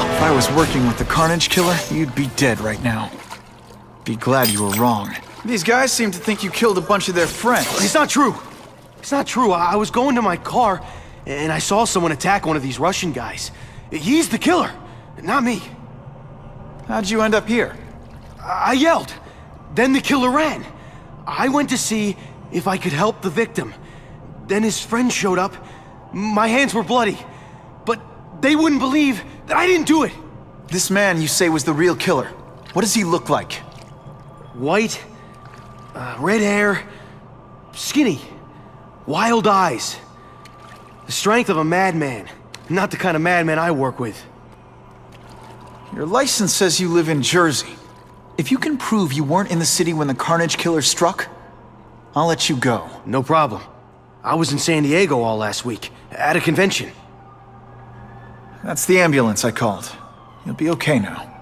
If I was working with the Carnage Killer, you'd be dead right now. Be glad you were wrong. These guys seem to think you killed a bunch of their friends. It's not true. It's not true. I was going to my car, and I saw someone attack one of these Russian guys. He's the killer, not me. How'd you end up here? I yelled. Then the killer ran. I went to see if I could help the victim. Then his friend showed up. My hands were bloody. But they wouldn't believe that I didn't do it. This man you say was the real killer. What does he look like? White, red hair, skinny, wild eyes. The strength of a madman. Not the kind of madman I work with. Your license says you live in Jersey. If you can prove you weren't in the city when the Carnage Killer struck, I'll let you go. No problem. I was in San Diego all last week, at a convention. That's the ambulance I called. You'll be okay now.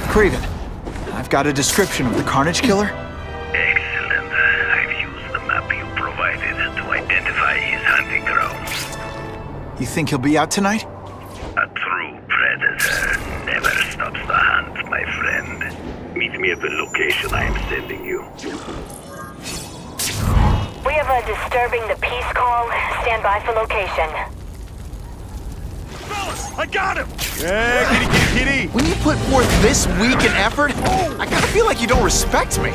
Craven, I've got a description of the Carnage Killer. Excellent. I've used the map you provided to identify his hunting grounds. You think he'll be out tonight? A true predator never stops the hunt, my friend. Meet me at the location I am sending you. We have a disturbing the peace call. Stand by for location. Fellas, I got him! Yeah, kitty, kitty, kitty! When you put forth this weak an effort, I kinda feel like you don't respect me.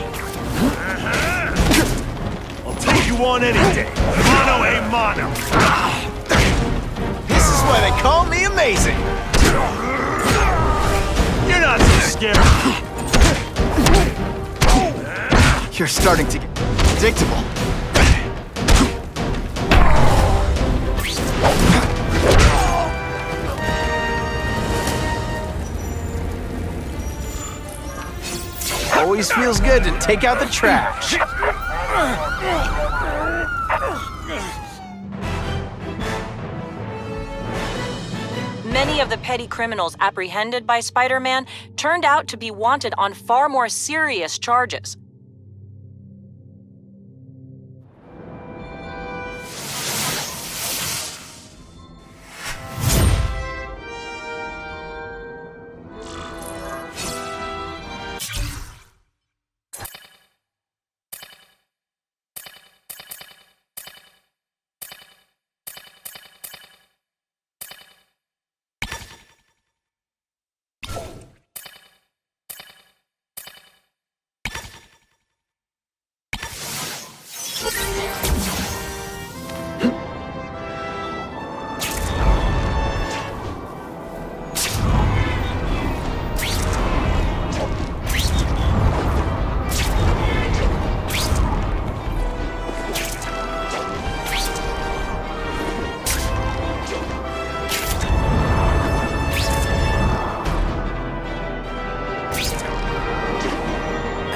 I'll take you on any day. Mano a mano. This is why they call me amazing. You're not so scary. You're starting to get predictable. Always feels good to take out the trash. Many of the petty criminals apprehended by Spider-Man turned out to be wanted on far more serious charges.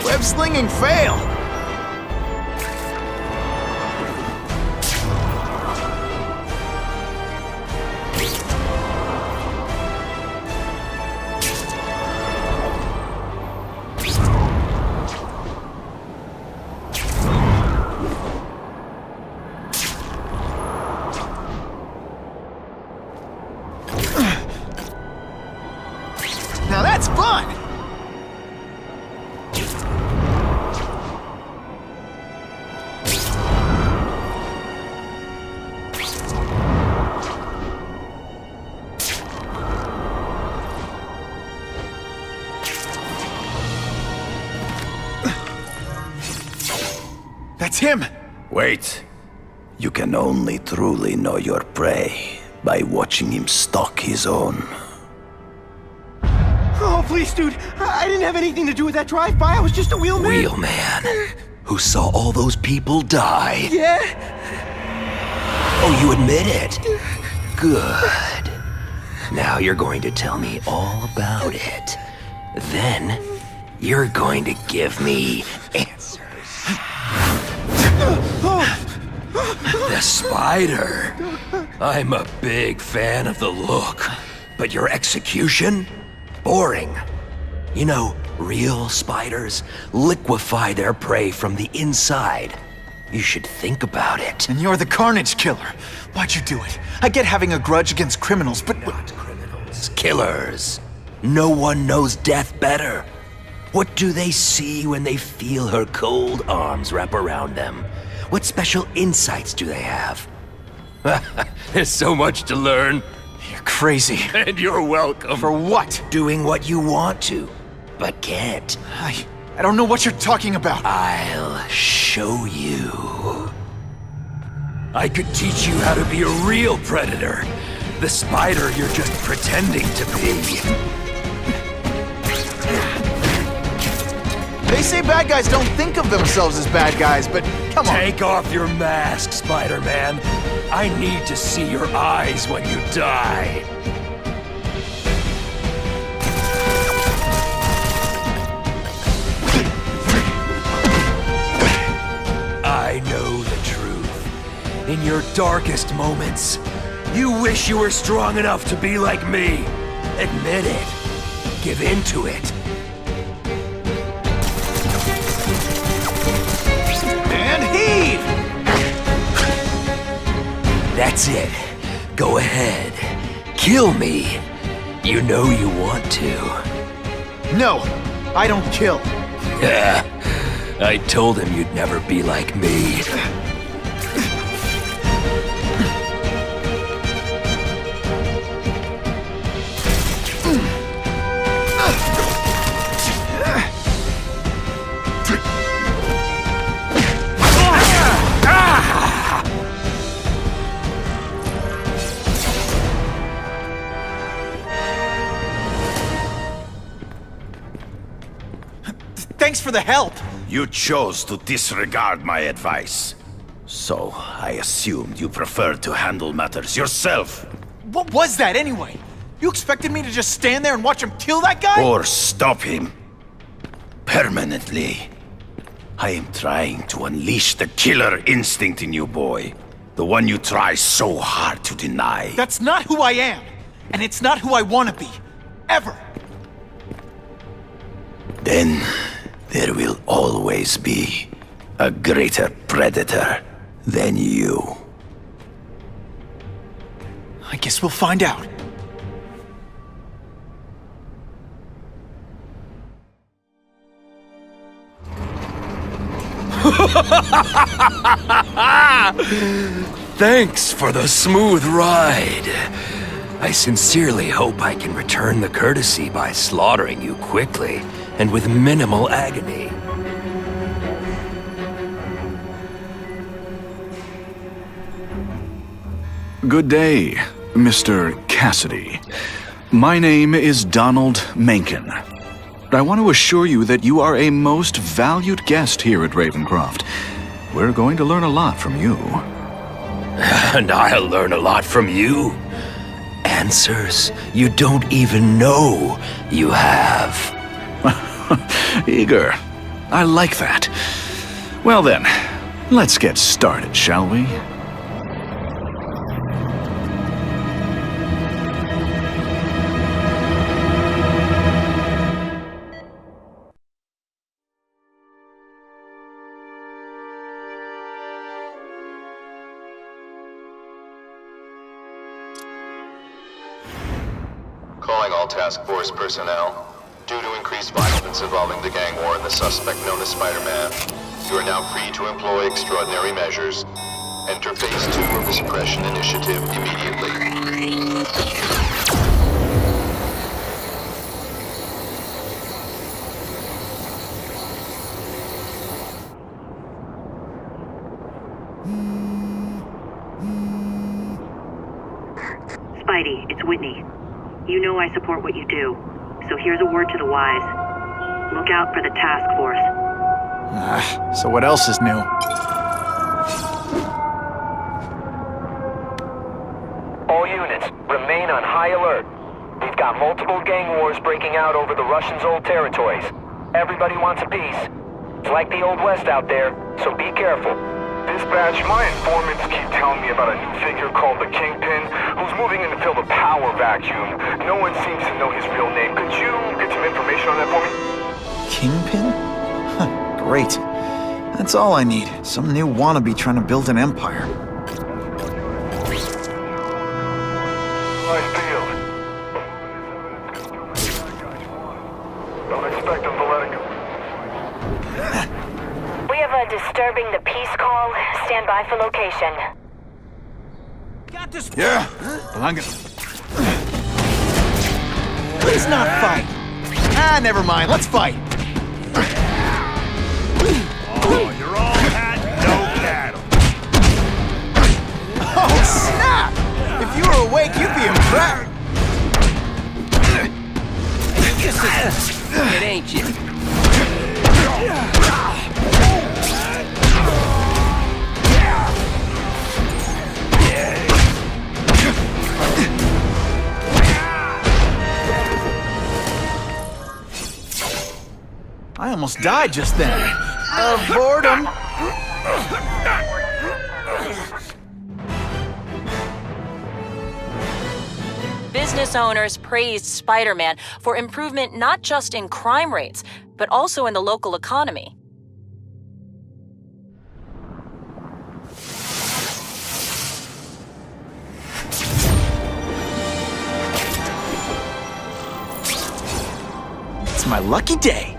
Web-slinging fail! Now that's fun! That's him! Wait. You can only truly know your prey by watching him stalk his own. Oh, please, dude. I didn't have anything to do with that drive-by. I was just a wheelman. Wheelman? Who saw all those people die? Yeah? Oh, you admit it? Good. Now you're going to tell me all about it. Then, you're going to give me answers. The spider. I'm a big fan of the look, but your execution? Boring. You know, real spiders liquefy their prey from the inside. You should think about it. And you're the Carnage Killer. Why'd you do it? I get having a grudge against criminals, but... Not criminals. Killers. No one knows death better. What do they see when they feel her cold arms wrap around them? What special insights do they have? There's so much to learn. You're crazy. And you're welcome. For what? Doing what you want to, but can't. I don't know what you're talking about. I'll show you. I could teach you how to be a real predator. The spider you're just pretending to be. They say bad guys don't think of themselves as bad guys, but come on. Take off your mask, Spider-Man. I need to see your eyes when you die. I know the truth. In your darkest moments, you wish you were strong enough to be like me. Admit it. Give in to it. That's it. Go ahead. Kill me. You know you want to. No, I don't kill. I told him you'd never be like me. Thanks for the help. You chose to disregard my advice. So, I assumed you preferred to handle matters yourself. What was that anyway? You expected me to just stand there and watch him kill that guy? Or stop him. Permanently. I am trying to unleash the killer instinct in you, boy. The one you try so hard to deny. That's not who I am! And it's not who I want to be. Ever! Then there will always be a greater predator than you. I guess we'll find out. Thanks for the smooth ride. I sincerely hope I can return the courtesy by slaughtering you quickly and with minimal agony. Good day, Mr. Cassidy. My name is Donald Mencken. I want to assure you that you are a most valued guest here at Ravencroft. We're going to learn a lot from you. And I'll learn a lot from you. Answers you don't even know you have. Eager. I like that. Well then, let's get started, shall we? Calling all task force personnel. Due to increased violence involving the gang war and the suspect known as Spider-Man, you are now free to employ extraordinary measures. Enter Phase 2 of the Suppression Initiative immediately. Spidey, it's Whitney. You know I support what you do, so here's a word to the wise. Look out for the task force. So what else is new? All units, remain on high alert. We've got multiple gang wars breaking out over the Russians' old territories. Everybody wants a piece. It's like the Old West out there, so be careful. Dispatch, my informants keep telling me about a new figure called the Kingpin, who's moving in to fill the power vacuum. No one seems to know his real name. Could you get some information on that for me? Kingpin? Huh, great. That's all I need. Some new wannabe trying to build an empire. Nice deal. Don't expect him to let it go. We have a disturbing the peace call. Stand by for location. Got this. Yeah, but I'm gonna. Please not fight. Ah, never mind. Let's fight. Oh, you're all hat, no cattle. Oh snap! If you were awake, you'd be impressed. It ain't you. I almost died just then. Of boredom. Business owners praised Spider-Man for improvement not just in crime rates, but also in the local economy. It's my lucky day.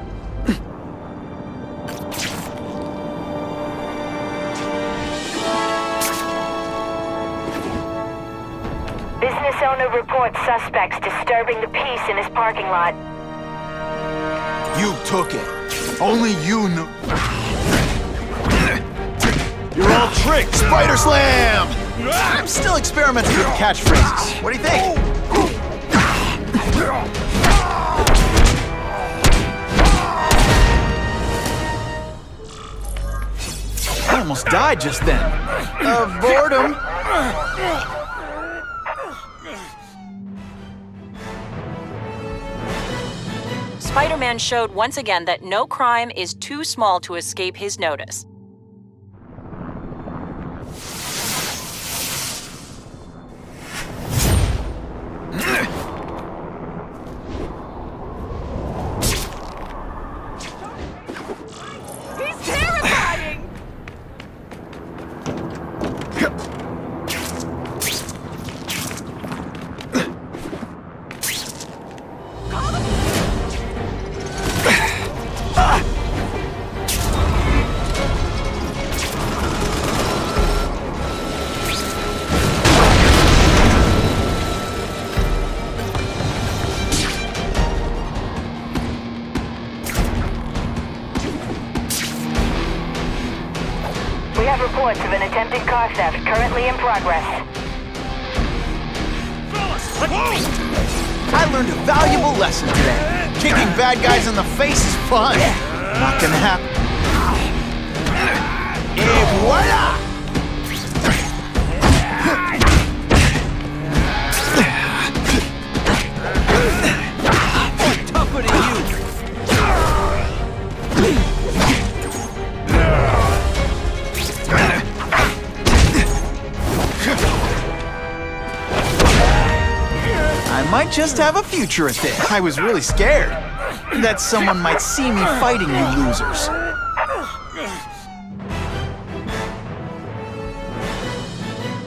Business owner reports suspects disturbing the peace in his parking lot. You took it. Only you know. You're all tricked. Spider Slam! I'm still experimenting with catchphrases. What do you think? I almost died just then. Of boredom. Spider-Man showed once again that no crime is too small to escape his notice. He's terrifying! We have reports of an attempted car theft currently in progress. I learned a valuable lesson today. Kicking bad guys in the face is fun. Not gonna happen. Et voila! I'm tougher than you. I might just have a future at this. I was really scared that someone might see me fighting you losers.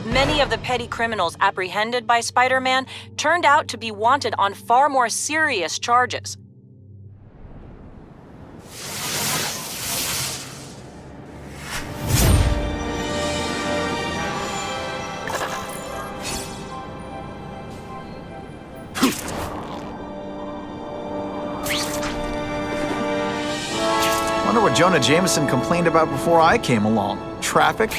Many of the petty criminals apprehended by Spider-Man turned out to be wanted on far more serious charges. Wonder what Jonah Jameson complained about before I came along. Traffic?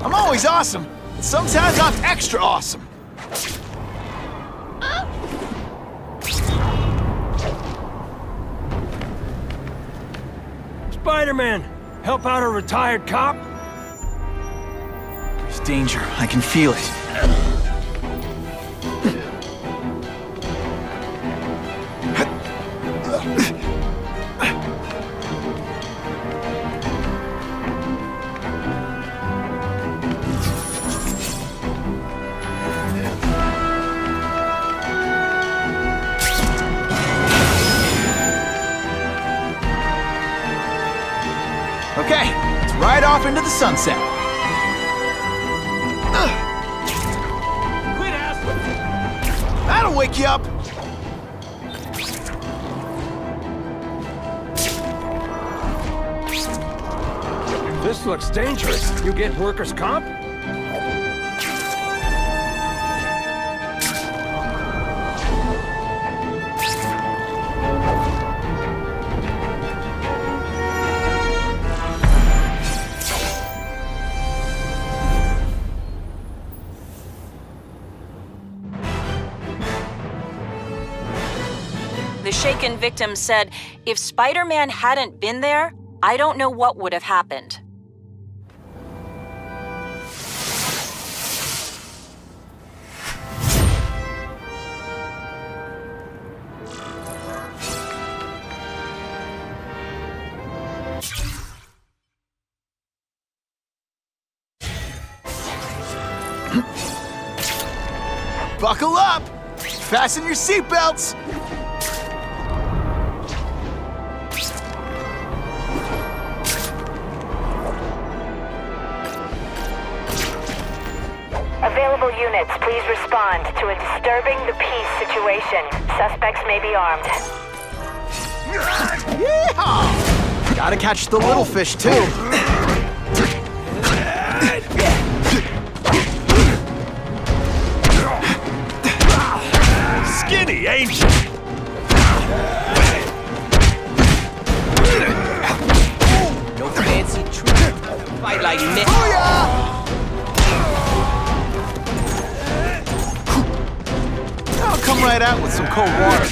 I'm always awesome. Sometimes I'm extra awesome. Spider-Man, help out a retired cop? There's danger. I can feel it. Okay, let's ride off into the sunset. Quit asking! That'll wake you up. This looks dangerous. You get workers' comp? The shaken victim said, "If Spider-Man hadn't been there, I don't know what would have happened." Buckle up! Fasten your seatbelts! Available units, please respond to a disturbing the peace situation. Suspects may be armed. Yeehaw! Gotta catch the little fish, too. Skinny, ain't you? No fancy trick. Fight like me. I'll come right out with some cold water.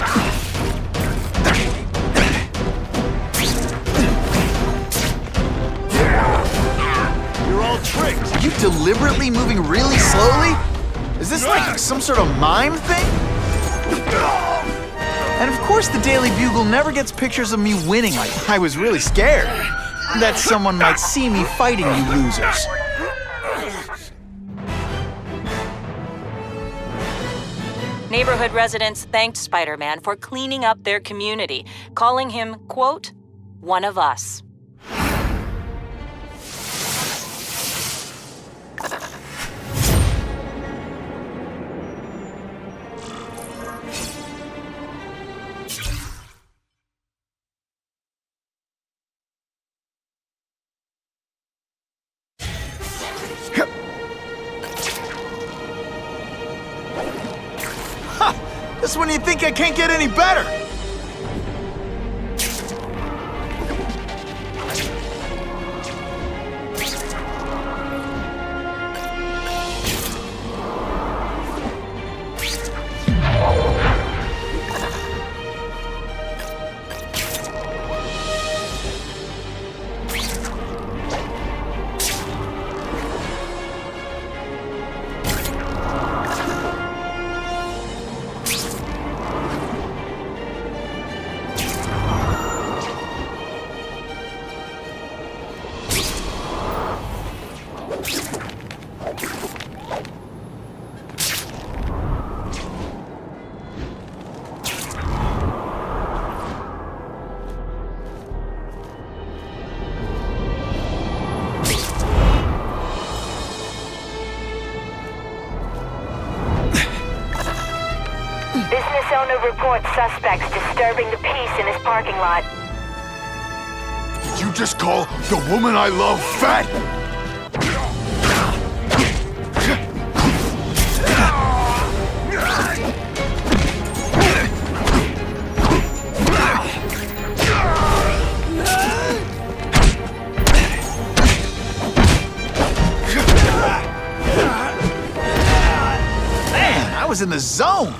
You're all tricked. Are you deliberately moving really slowly? Is this like some sort of mime thing? And of course the Daily Bugle never gets pictures of me winning like I was really scared that someone might see me fighting you losers. Neighborhood residents thanked Spider-Man for cleaning up their community, calling him, quote, one of us. Just when you think I can't get any better. Business owner reports suspects disturbing the peace in his parking lot. Did you just call the woman I love fat? Man, I was in the zone.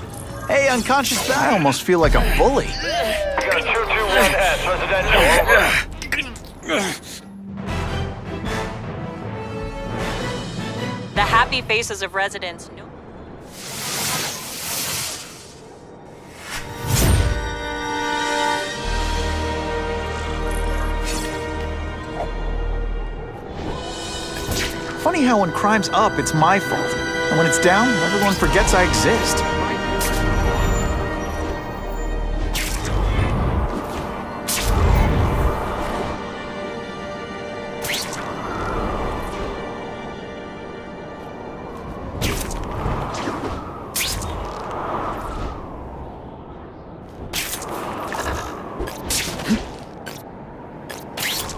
Hey, unconscious guy, I almost feel like a bully. We got 221S, residential, over. The happy faces of residents knew. Funny how when crime's up, it's my fault. And when it's down, everyone forgets I exist.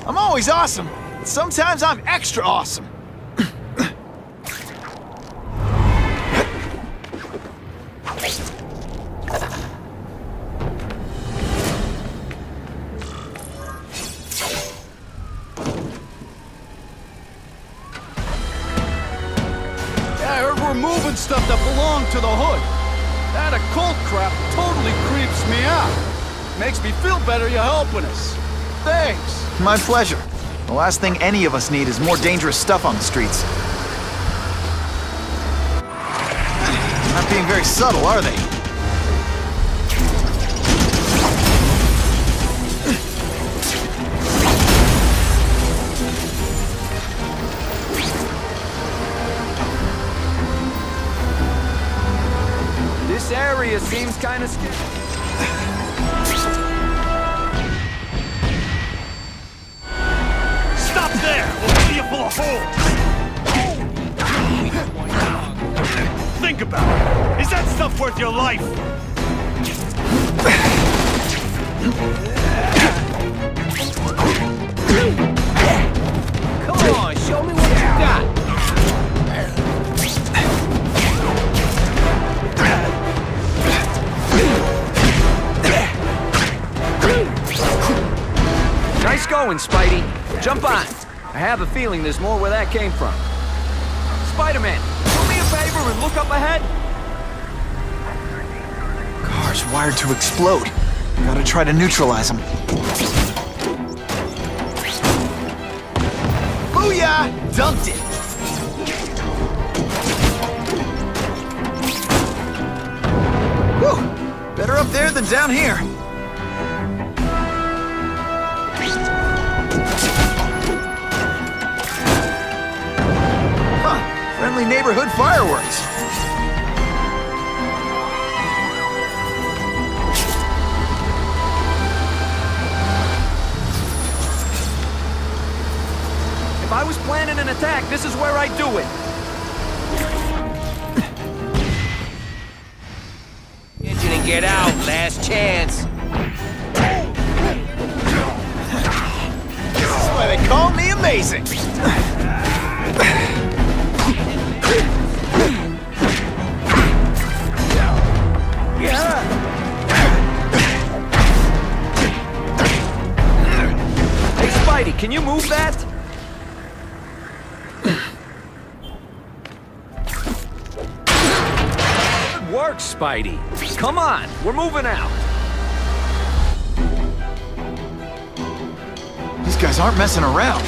I'm always awesome. Sometimes I'm extra awesome. I heard we're moving stuff that belonged to the hood. That occult crap totally creeps me out. Makes me feel better you're helping us. Thanks. My pleasure. The last thing any of us need is more dangerous stuff on the streets. Not being very subtle, are they? This area seems kind of scary. Stop there! We'll fill you full of holes! Think about it. Is that stuff worth your life? Nice going, Spidey. Jump on. I have a feeling there's more where that came from. Spider-Man, do me a favor and look up ahead. Car's wired to explode. Gotta try to neutralize them. Booyah! Dunked it! Whew! Better up there than down here. Huh, friendly neighborhood fireworks. If I was planning an attack, this is where I'd do it. Engine and get out. Last chance. This is why they call me amazing. Hey, Spidey, can you move that? Good work, Spidey. Come on, we're moving out. These guys aren't messing around.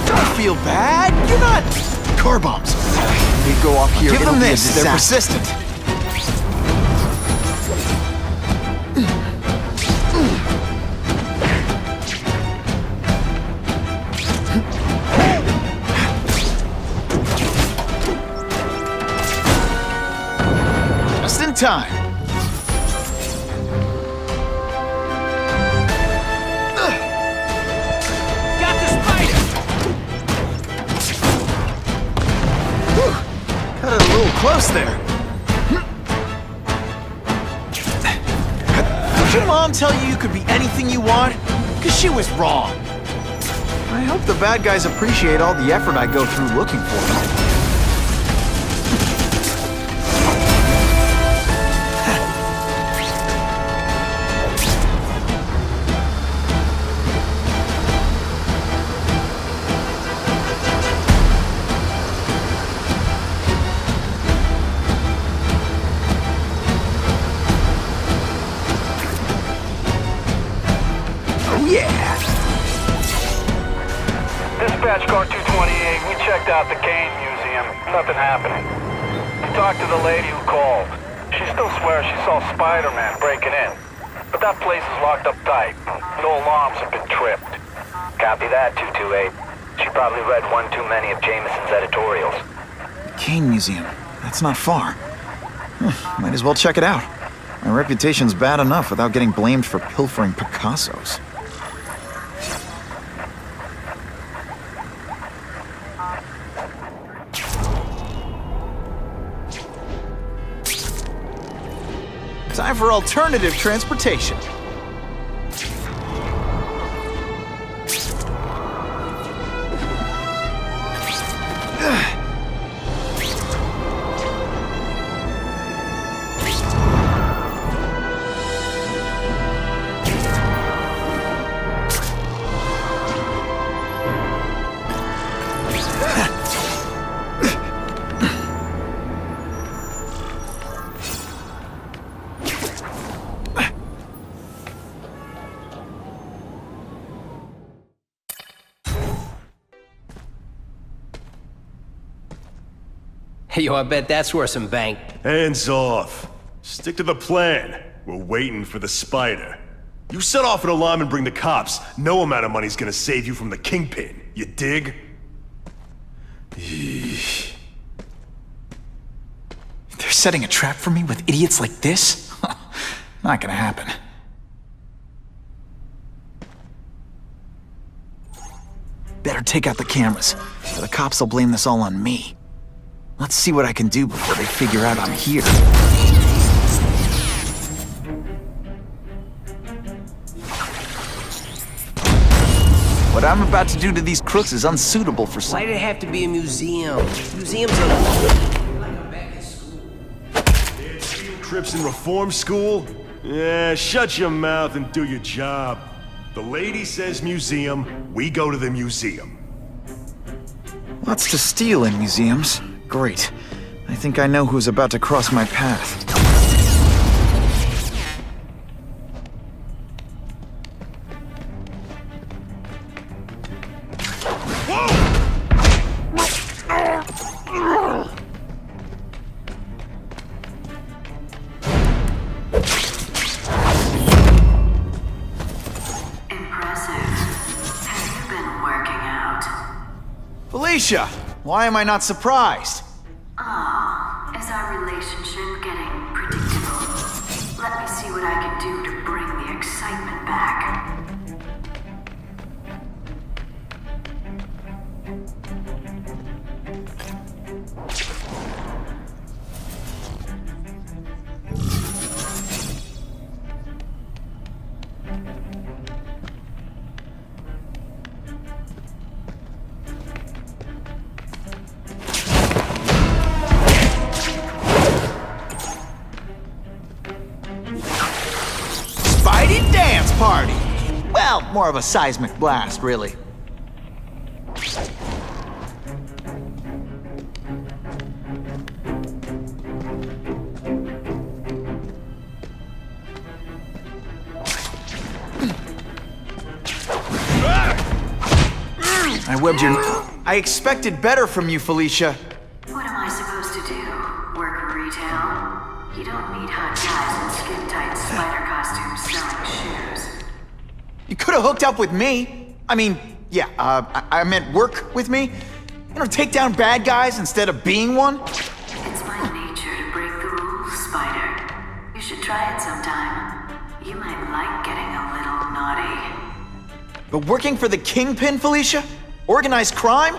Don't feel bad. You're not... Car bombs. They go off here. Give them this. They're persistent. Just in time. Got it a little close there. Did your mom tell you could be anything you want? Because she was wrong. I hope the bad guys appreciate all the effort I go through looking for them. Dispatch car 228, we checked out the Kane Museum. Nothing happening. We talked to the lady who called. She still swears she saw Spider-Man breaking in. But that place is locked up tight. No alarms have been tripped. Copy that, 228. She probably read one too many of Jameson's editorials. Kane Museum. That's not far. Might as well check it out. My reputation's bad enough without getting blamed for pilfering Picassos. Time for alternative transportation. Yo, I bet that's worth some bank. Hands off. Stick to the plan. We're waiting for the Spider. You set off an alarm and bring the cops. No amount of money's gonna save you from the Kingpin. You dig? They're setting a trap for me with idiots like this? Not gonna happen. Better take out the cameras, or the cops will blame this all on me. Let's see what I can do before they figure out I'm here. What I'm about to do to these crooks is unsuitable for some. Why'd it have to be a museum? Museums are... trips in reform school? Yeah, shut your mouth and do your job. The lady says museum, we go to the museum. Lots to steal in museums. Great. I think I know who's about to cross my path. Felicia! Why am I not surprised? Ah, is our relationship getting predictable? Let me see what I can do to bring the excitement back. Party. Well, more of a seismic blast, really. I webbed your... I expected better from you, Felicia. What am I supposed to do? Work retail? You don't need hot guys in skin-tight spider costumes selling shoes. You could have hooked up with me. I mean, yeah, I meant work with me. You know, take down bad guys instead of being one. It's my nature to break the rules, Spider. You should try it sometime. You might like getting a little naughty. But working for the Kingpin, Felicia? Organized crime?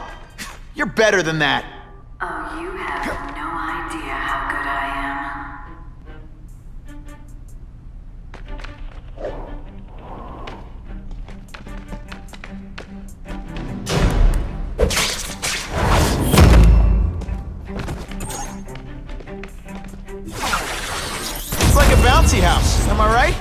You're better than that. Oh, you have no idea how good I am. It's like a bouncy house, am I right?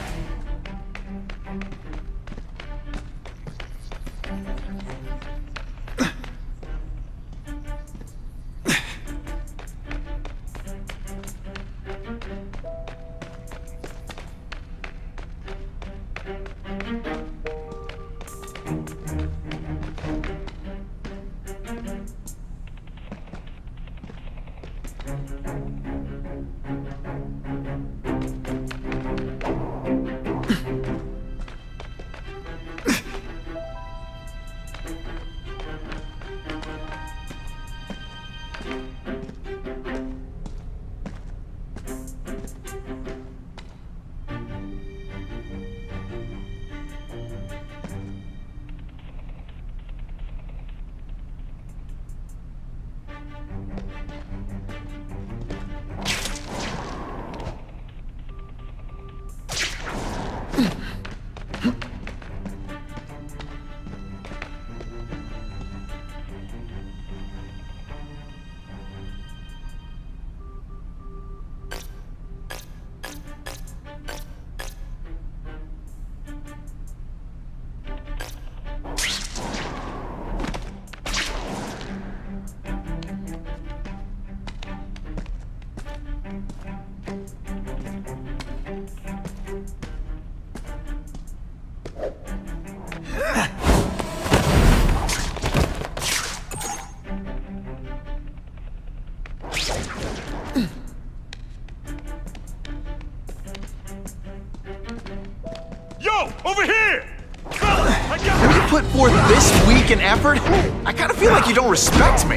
Yo, over here! When you put forth this week and effort, I kind of feel like you don't respect me.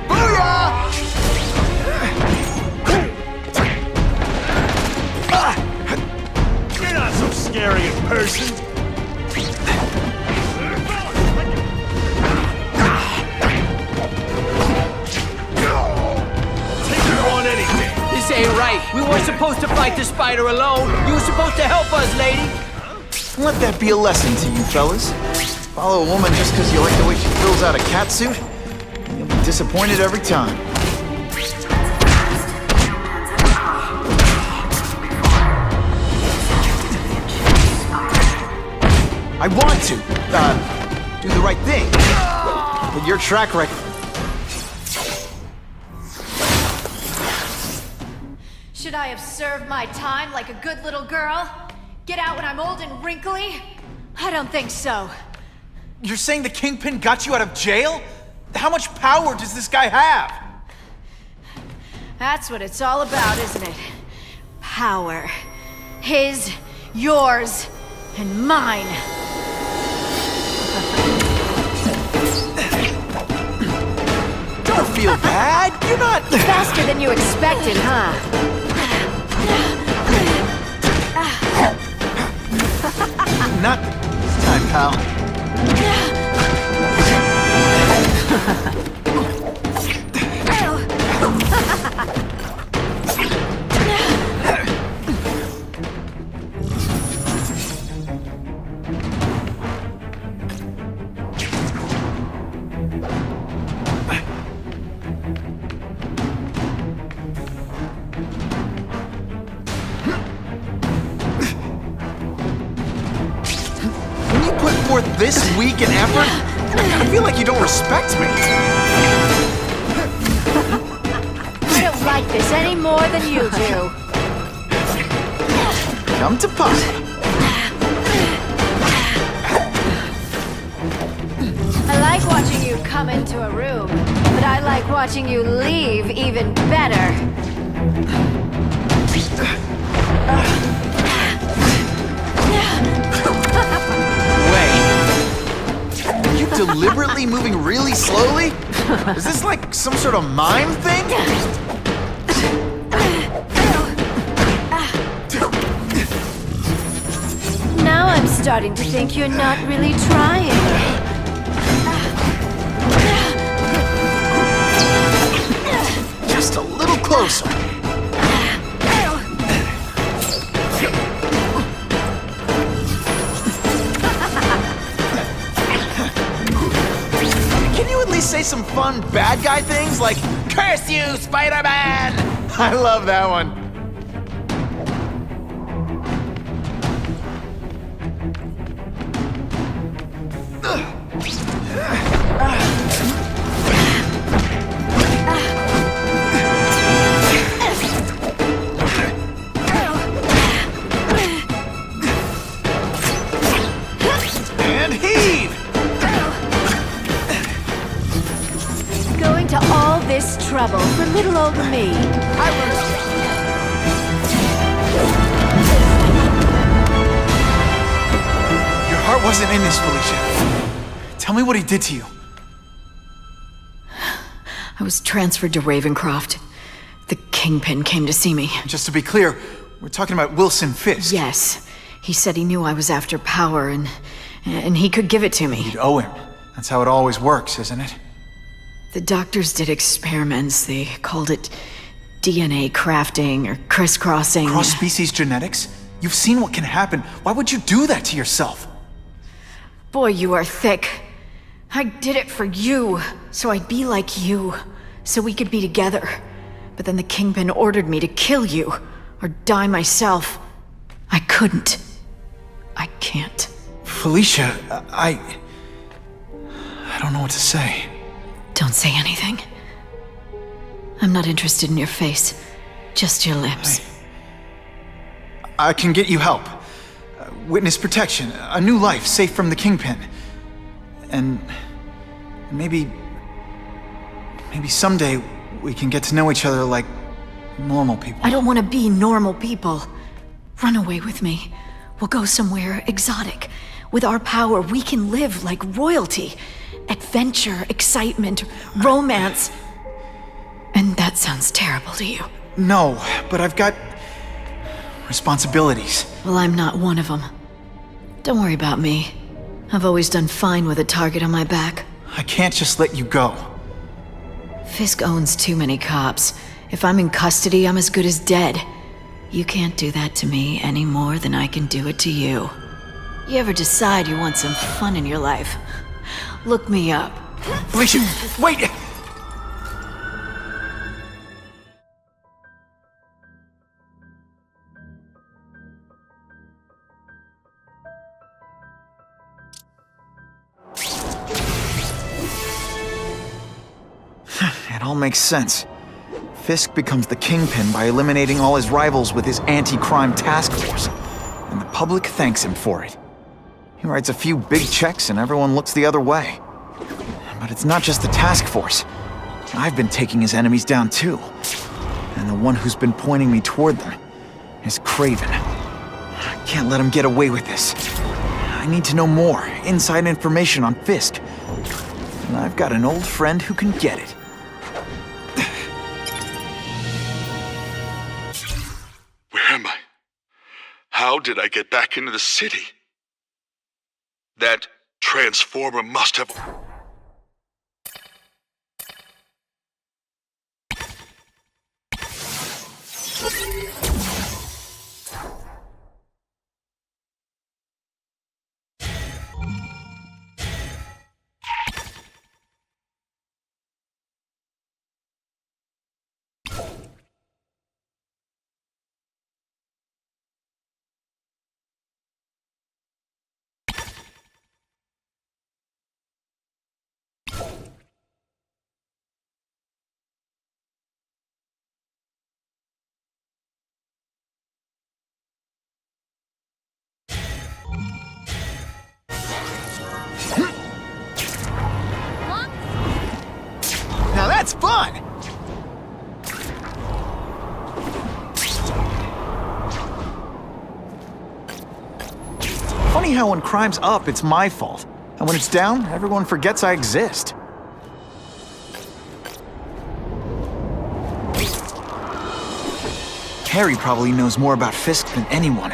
Booyah! You're not so scary in person. Take you on anything. This ain't right. We weren't supposed to fight the spider alone. You were supposed to help us, lady. Let that be a lesson to you, fellas. Follow a woman just because you like the way she fills out a catsuit, and you'll be disappointed every time. I want to, do the right thing. But your track record... Should I have served my time like a good little girl? Get out when I'm old and wrinkly? I don't think so. You're saying the Kingpin got you out of jail? How much power does this guy have? That's what it's all about, isn't it? Power. His, yours, and mine. Don't feel bad. You're not... Faster than you expected, huh? Not this time, pal. When you put forth this week and effort, I feel like you don't respect me. I don't like this any more than you do. Come to Papa. I like watching you come into a room, but I like watching you leave even better. Are you deliberately moving really slowly? Is this like some sort of mime thing? Now I'm starting to think you're not really trying. Just a little closer. Can you at least say some fun bad guy things like, "Curse you, Spider-Man"? I love that one. And heave! Going to all this trouble for little old me. Your heart wasn't in this, Felicia. Tell me what he did to you. I was transferred to Ravencroft. The Kingpin came to see me. Just to be clear, we're talking about Wilson Fisk. Yes. He said he knew I was after power and he could give it to me. You'd owe him. That's how it always works, isn't it? The doctors did experiments. They called it DNA crafting or crisscrossing. Cross-species genetics? You've seen what can happen. Why would you do that to yourself? Boy, you are thick. I did it for you, so I'd be like you, so we could be together. But then the Kingpin ordered me to kill you, or die myself. I couldn't. I can't. Felicia, I don't know what to say. Don't say anything. I'm not interested in your face, just your lips. I can get you help. Witness protection, a new life safe from the Kingpin. And maybe someday we can get to know each other like normal people. I don't want to be normal people. Run away with me. We'll go somewhere exotic. With our power, we can live like royalty. Adventure, excitement, romance. And that sounds terrible to you. No, but I've got responsibilities. Well, I'm not one of them. Don't worry about me. I've always done fine with a target on my back. I can't just let you go. Fisk owns too many cops. If I'm in custody, I'm as good as dead. You can't do that to me any more than I can do it to you. You ever decide you want some fun in your life? Look me up. Felicia, wait! all makes sense. Fisk becomes the kingpin by eliminating all his rivals with his anti-crime task force, and the public thanks him for it. He writes a few big checks and everyone looks the other way. But it's not just the task force. I've been taking his enemies down too. And the one who's been pointing me toward them is Kraven. I can't let him get away with this. I need to know more, inside information on Fisk. And I've got an old friend who can get it. Where am I? How did I get back into the city? That transformer must have... Now that's fun! Funny how when crime's up, it's my fault. And when it's down, everyone forgets I exist. Harry probably knows more about Fisk than anyone.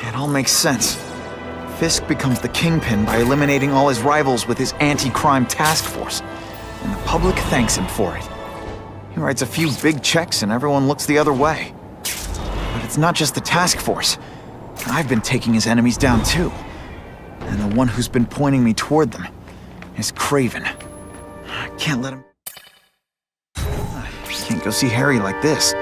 It all makes sense. Fisk becomes the kingpin by eliminating all his rivals with his anti-crime task force, and the public thanks him for it. He writes a few big checks and everyone looks the other way. But it's not just the task force. I've been taking his enemies down too. And the one who's been pointing me toward them is Kraven. I can't let him... I can't go see Harry like this.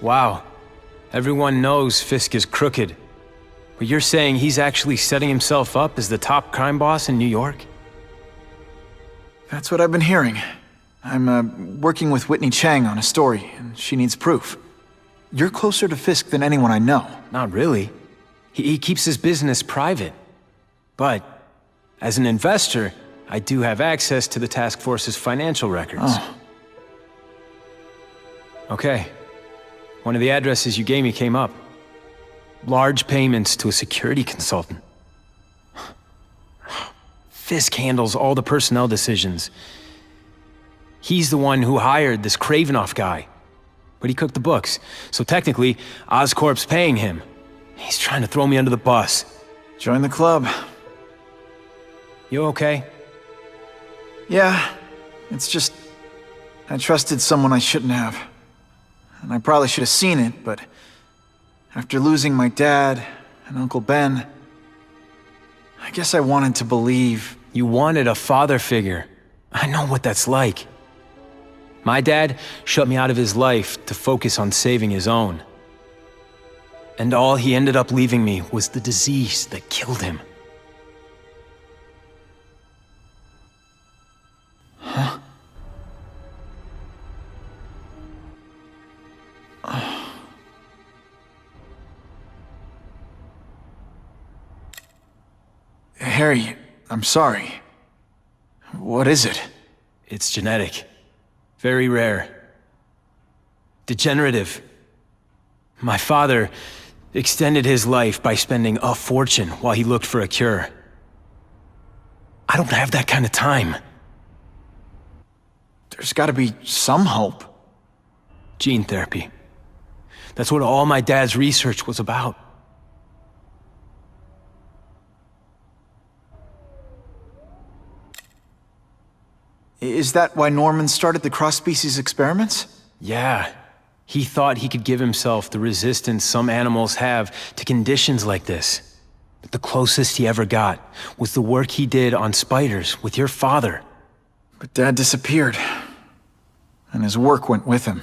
Wow. Everyone knows Fisk is crooked. But you're saying he's actually setting himself up as the top crime boss in New York? That's what I've been hearing. I'm working with Whitney Chang on a story, and she needs proof. You're closer to Fisk than anyone I know. Not really. He keeps his business private. But, as an investor, I do have access to the task force's financial records. Oh. Okay. One of the addresses you gave me came up. Large payments to a security consultant. Fisk handles all the personnel decisions. He's the one who hired this Kravinoff guy. But he cooked the books, so technically, Oscorp's paying him. He's trying to throw me under the bus. Join the club. You okay? Yeah, it's just... I trusted someone I shouldn't have. And I probably should have seen it, but... after losing my dad and Uncle Ben... I guess I wanted to believe... You wanted a father figure. I know what that's like. My dad shut me out of his life to focus on saving his own. And all he ended up leaving me was the disease that killed him. Huh? Harry, I'm sorry. What is it? It's genetic. Very rare. Degenerative. My father extended his life by spending a fortune while he looked for a cure. I don't have that kind of time. There's gotta be some hope. Gene therapy. That's what all my dad's research was about. Is that why Norman started the cross-species experiments? Yeah. He thought he could give himself the resistance some animals have to conditions like this. But the closest he ever got was the work he did on spiders with your father. But Dad disappeared. And his work went with him.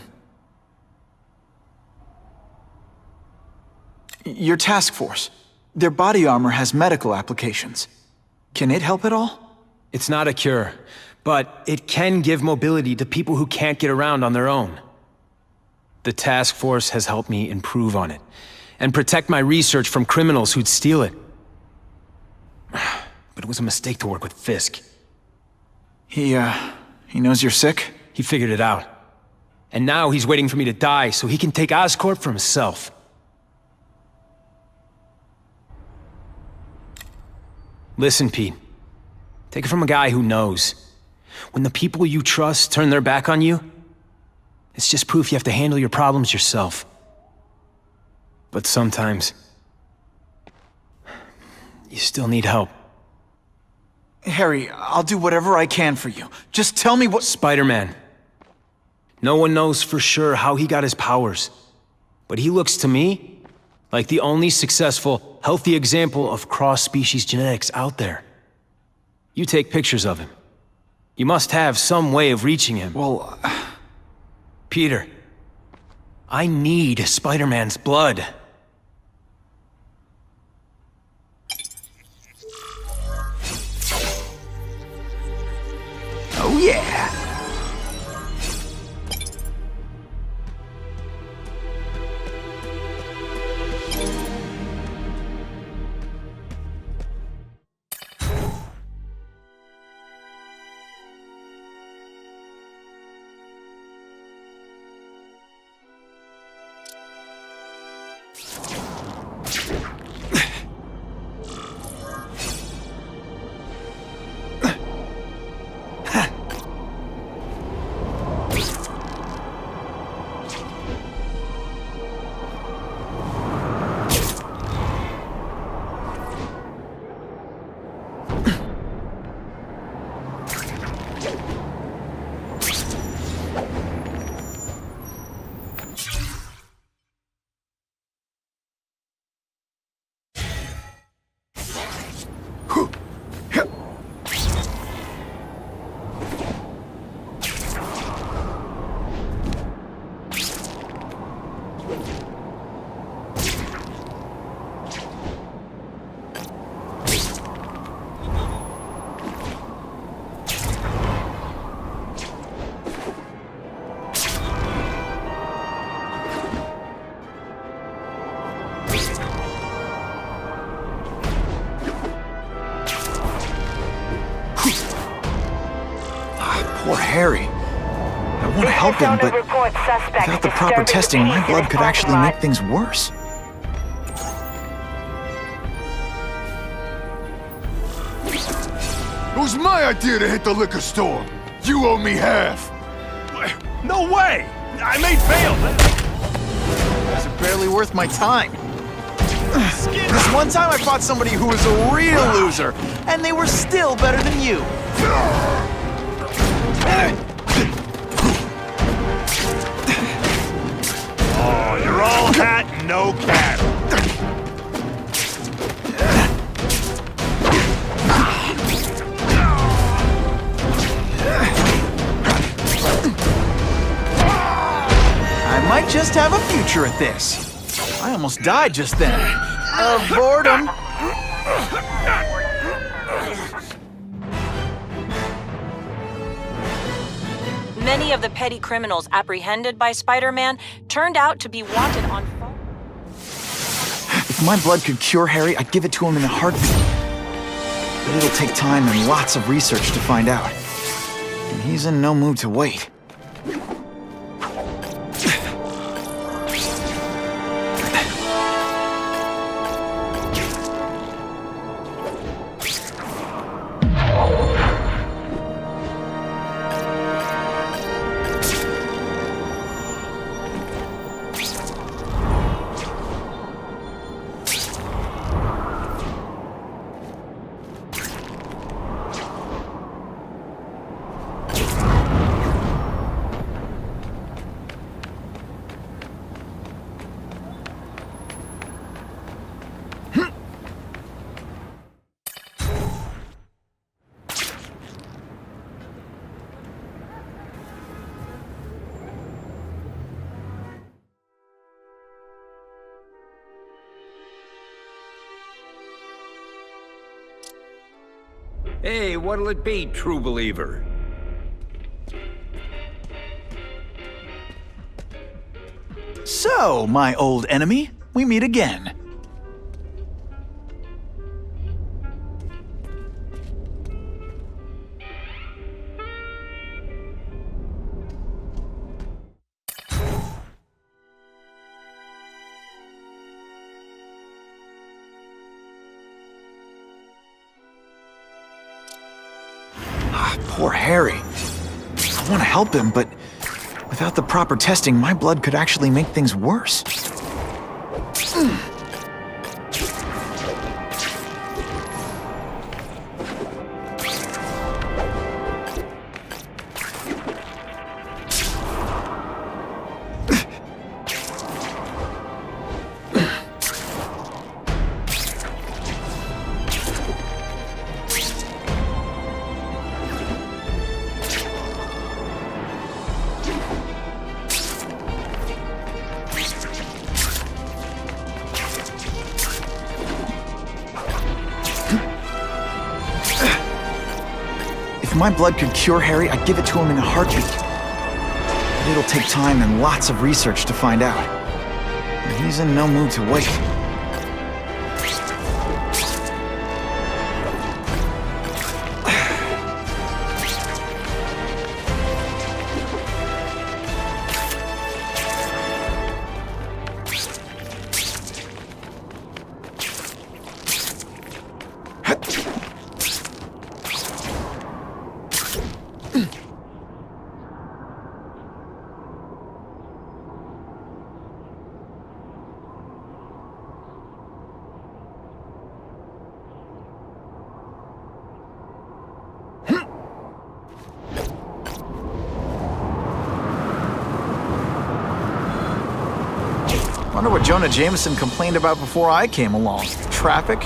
Your task force. Their body armor has medical applications. Can it help at all? It's not a cure, but it can give mobility to people who can't get around on their own. The task force has helped me improve on it, and protect my research from criminals who'd steal it. But it was a mistake to work with Fisk. He knows you're sick? He figured it out. And now he's waiting for me to die so he can take Oscorp for himself. Listen, Pete. Take it from a guy who knows. When the people you trust turn their back on you, it's just proof you have to handle your problems yourself. But sometimes, you still need help. Harry, I'll do whatever I can for you. Just tell me what— Spider-Man. No one knows for sure how he got his powers. But he looks to me like the only successful, healthy example of cross-species genetics out there. You take pictures of him. You must have some way of reaching him. Well, Peter, I need Spider-Man's blood. Oh yeah! Poor Harry. I want to help him, but without the proper testing, my blood could actually make things worse. It was my idea to hit the liquor store. You owe me half. No way! I made bail! It's barely worth my time. This one time I fought somebody who was a real loser, and they were still better than you. Oh, you're all hat, no cattle. I might just have a future at this. I almost died just then. Of boredom. Many of the petty criminals apprehended by Spider-Man turned out to be wanted on phone. If my blood could cure Harry, I'd give it to him in a heartbeat. But it'll take time and lots of research to find out. And he's in no mood to wait. Hey, what'll it be, true believer? So, my old enemy, we meet again. Poor Harry. I want to help him, but without the proper testing, my blood could actually make things worse. If my blood could cure Harry, I'd give it to him in a heartbeat. But it'll take time and lots of research to find out. And he's in no mood to wait. Wonder what Jonah Jameson complained about before I came along. Traffic?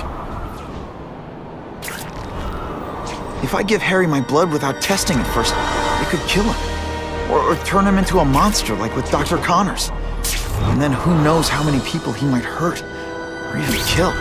If I give Harry my blood without testing it first, it could kill him. Or turn him into a monster like with Dr. Connors. And then who knows how many people he might hurt, or even kill.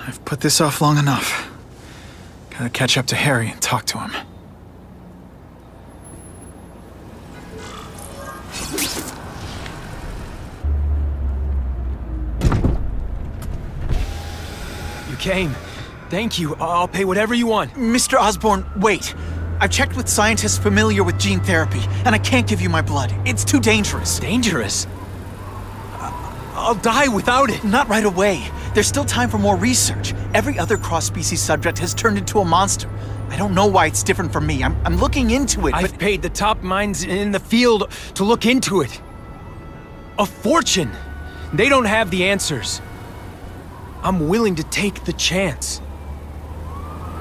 I've put this off long enough. Gotta catch up to Harry and talk to him. You came. Thank you. I'll pay whatever you want. Mr. Osborn, wait. I've checked with scientists familiar with gene therapy, and I can't give you my blood. It's too dangerous. Dangerous? I'll die without it. Not right away. There's still time for more research. Every other cross-species subject has turned into a monster. I don't know why it's different from me. I'm looking into it, I've paid the top minds in the field to look into it. A fortune. They don't have the answers. I'm willing to take the chance.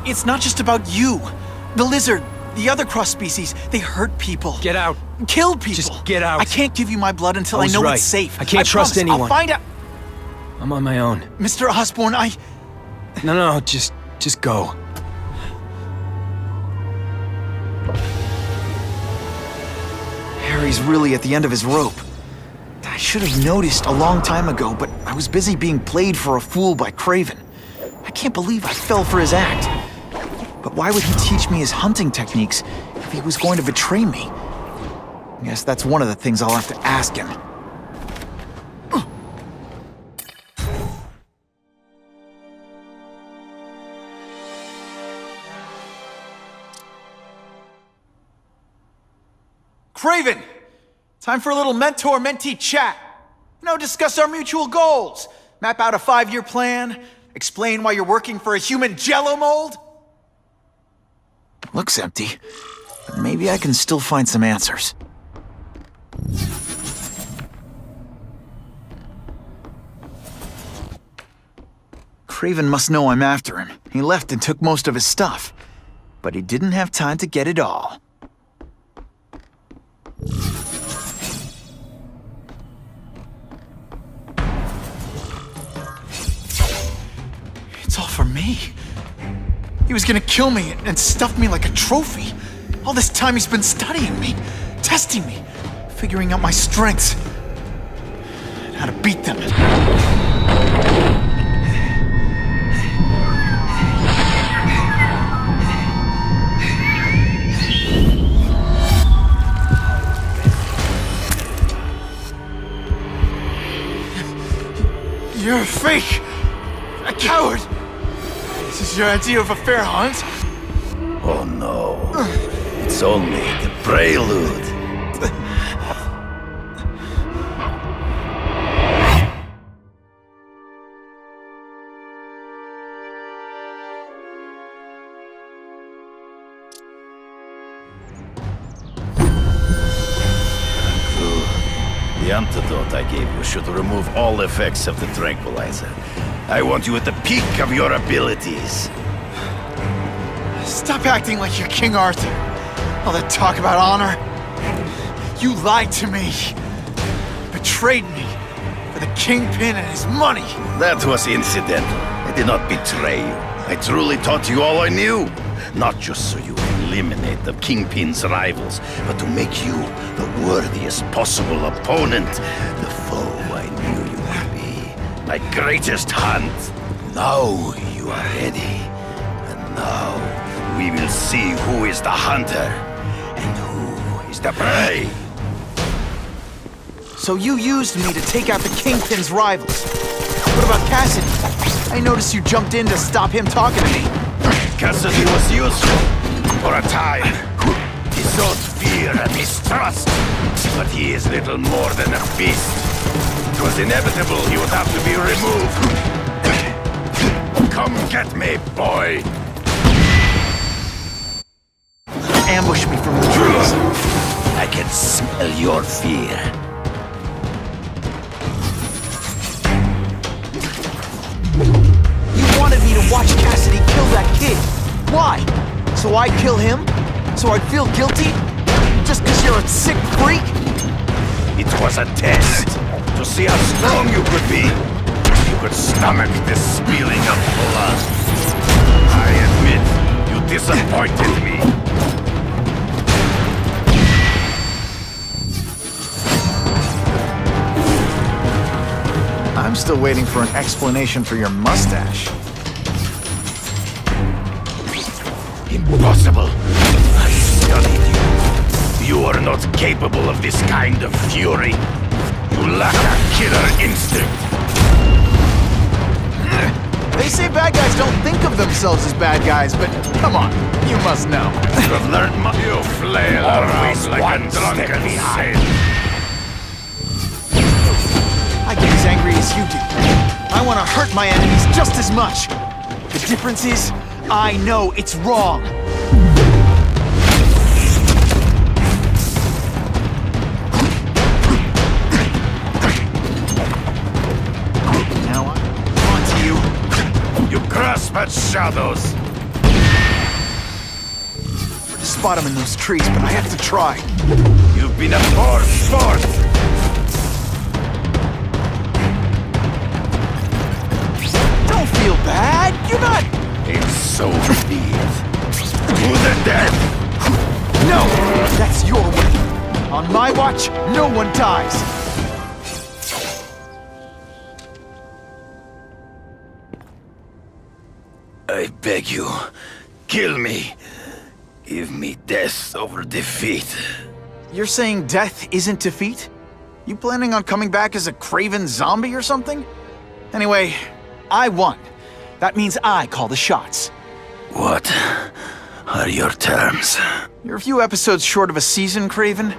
It's not just about you. The lizard, the other cross-species, they hurt people. Get out. Kill people. Just get out. I can't give you my blood until I know right. it's safe. I can't trust promise. anyone. I'll find out. I'm on my own. Mr. Osborn, No, just go. Harry's really at the end of his rope. I should have noticed a long time ago, but I was busy being played for a fool by Craven. I can't believe I fell for his act. But why would he teach me his hunting techniques if he was going to betray me? I guess that's one of the things I'll have to ask him. Craven! Time for a little mentor-mentee chat. Discuss our mutual goals. Map out a 5-year plan. Explain why you're working for a human jello mold. Looks empty, but maybe I can still find some answers. Craven must know I'm after him. He left and took most of his stuff. But he didn't have time to get it all. It's all for me. He was gonna kill me and stuff me like a trophy. All this time he's been studying me, testing me, figuring out my strengths, and how to beat them. You're a fake! A coward! This is your idea of a fair hunt? Oh no. It's only the prelude. The antidote I gave you should remove all effects of the tranquilizer. I want you at the peak of your abilities. Stop acting like you're King Arthur. All that talk about honor. You lied to me. Betrayed me for the Kingpin and his money. That was incidental. I did not betray you. I truly taught you all I knew. Not just so you eliminate the Kingpin's rivals, but to make you the worthiest possible opponent. The foe I knew you would be. My greatest hunt. Now you are ready. And now we will see who is the hunter and who is the prey. So you used me to take out the Kingpin's rivals. What about Cassidy? I noticed you jumped in to stop him talking to me. Cassidy was useful for a time. He sowed fear and mistrust, but he is little more than a beast. It was inevitable he would have to be removed. Come get me, boy. Ambush me from the trees. I can smell your fear. You wanted me to watch Cassidy kill that kid. Why? So I'd kill him? So I'd feel guilty? Just because you're a sick freak? It was a test to see how strong you could be. You could stomach the spilling of blood. I admit, you disappointed me. I'm still waiting for an explanation for your mustache. possible. I studied you. You are not capable of this kind of fury. You lack a killer instinct. They say bad guys don't think of themselves as bad guys, but come on, you must know. You've learned you flail around like a drunken saint. I get as angry as you do. I want to hurt my enemies just as much. The difference is, I know it's wrong. Now I'm onto you. You grasp at shadows. To spot them in those trees, but I have to try. You've been a poor sport. Don't feel bad. You're not. It's so be it. To the death. No, that's your way. On my watch, no one dies. I beg you, kill me. Give me death over defeat. You're saying death isn't defeat? You planning on coming back as a craven zombie or something? Anyway, I won. That means I call the shots. What are your terms? You're a few episodes short of a season, Craven,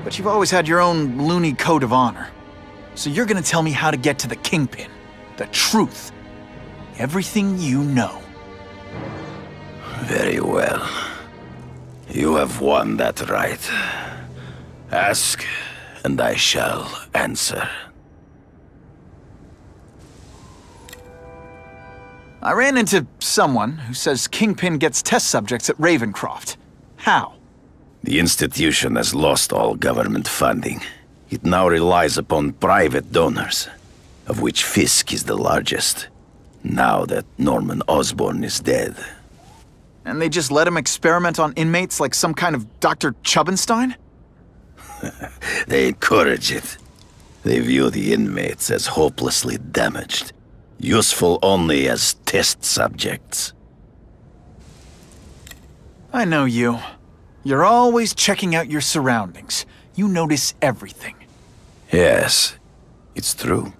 but you've always had your own loony code of honor. So you're gonna tell me how to get to the Kingpin. The truth. Everything you know. Very well. You have won that right. Ask, and I shall answer. I ran into someone who says Kingpin gets test subjects at Ravencroft. How? The institution has lost all government funding. It now relies upon private donors, of which Fisk is the largest, now that Norman Osborn is dead. And they just let him experiment on inmates like some kind of Dr. Chubbenstein? They encourage it. They view the inmates as hopelessly damaged, useful only as test subjects. I know you. You're always checking out your surroundings. You notice everything. Yes, it's true.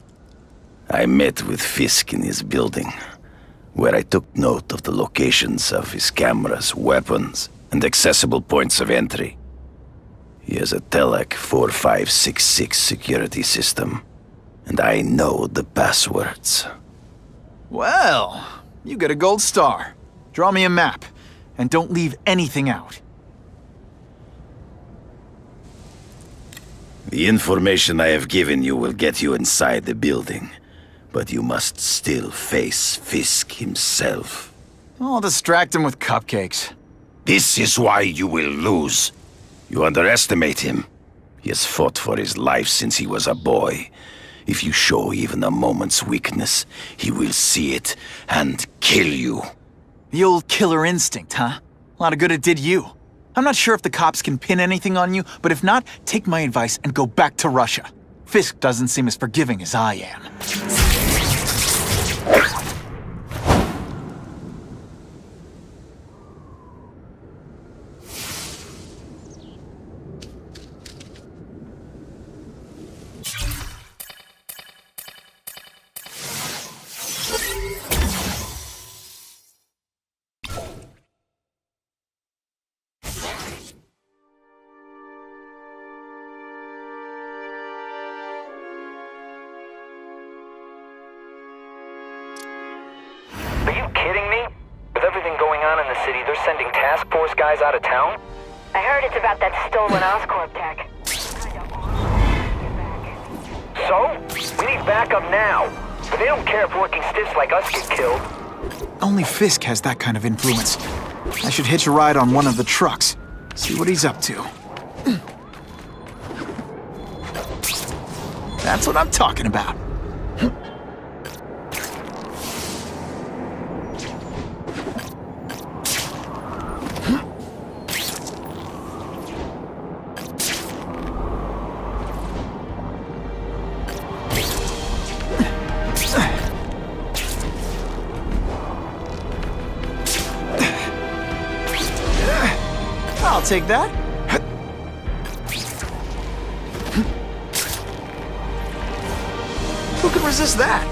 I met with Fisk in his building, where I took note of the locations of his cameras, weapons, and accessible points of entry. He has a Telec 4566 security system, and I know the passwords. Well, you get a gold star. Draw me a map, and don't leave anything out. The information I have given you will get you inside the building, but you must still face Fisk himself. I'll distract him with cupcakes. This is why you will lose. You underestimate him. He has fought for his life since he was a boy. If you show even a moment's weakness, he will see it and kill you. The old killer instinct, huh? A lot of good it did you. I'm not sure if the cops can pin anything on you, but if not, take my advice and go back to Russia. Fisk doesn't seem as forgiving as I am. Are you kidding me? With everything going on in the city, they're sending task force guys out of town? I heard it's about that stolen Oscorp tech. So? We need backup now. But they don't care if working stiffs like us get killed. Only Fisk has that kind of influence. I should hitch a ride on one of the trucks. See what he's up to. That's what I'm talking about. take that. Who can resist that?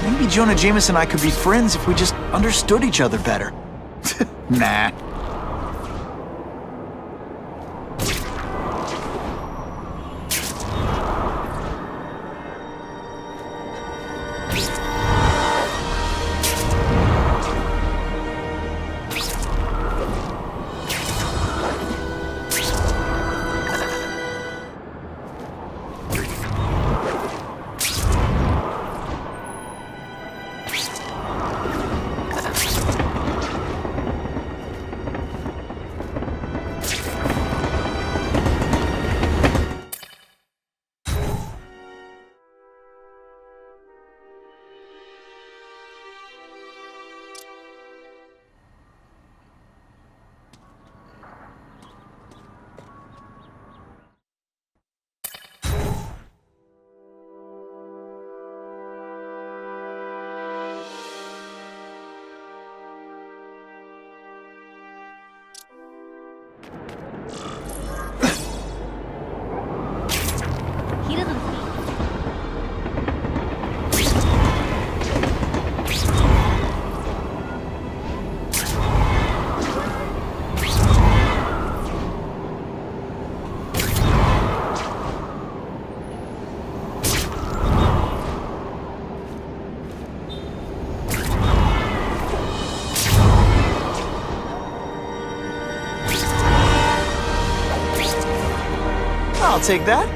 Maybe Jonah Jameson and I could be friends if we just understood each other better. Nah. I'll take that.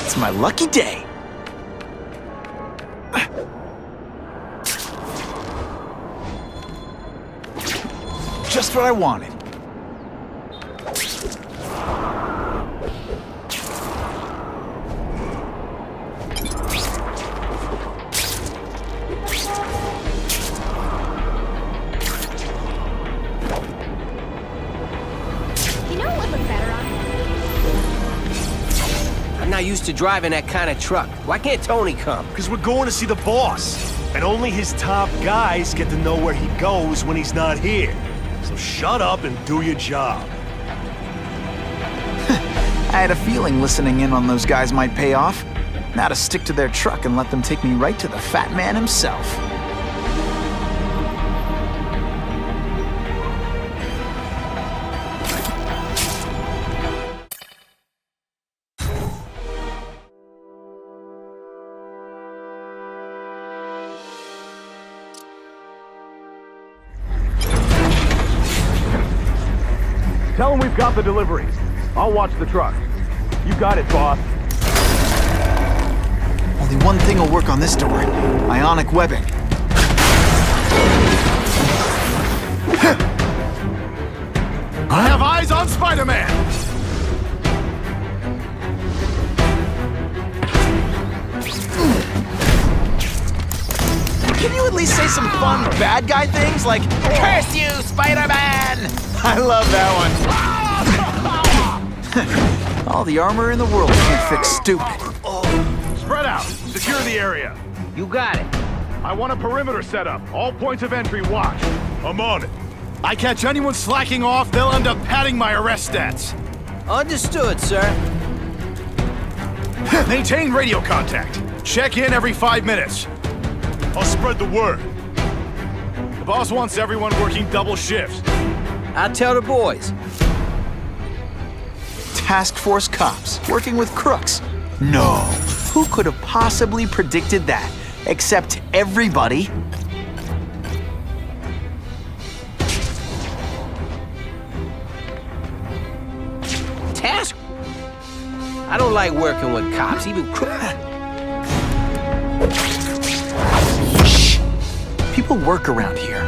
It's my lucky day. Just what I wanted. I'm not used to driving that kind of truck. Why can't Tony come? Because we're going to see the boss. And only his top guys get to know where he goes when he's not here. So shut up and do your job. I had a feeling listening in on those guys might pay off. Now to stick to their truck and let them take me right to the fat man himself. Tell him we've got the deliveries. I'll watch the truck. You got it, boss. Only one thing will work on this door. Ionic webbing. I have eyes on Spider-Man! Can you at least say some fun bad guy things like, "Curse you, Spider-Man"? I love that one. All the armor in the world can't fix stupid. Spread out. Secure the area. You got it. I want a perimeter set up. All points of entry watched. I'm on it. I catch anyone slacking off, they'll end up padding my arrest stats. Understood, sir. Maintain radio contact. Check in every 5 minutes. I'll spread the word. boss wants everyone working double shifts. I'll tell the boys. Task Force cops working with crooks. No. Who could have possibly predicted that? Except everybody. Task? I don't like working with cops, even crooks. Shh. People work around here.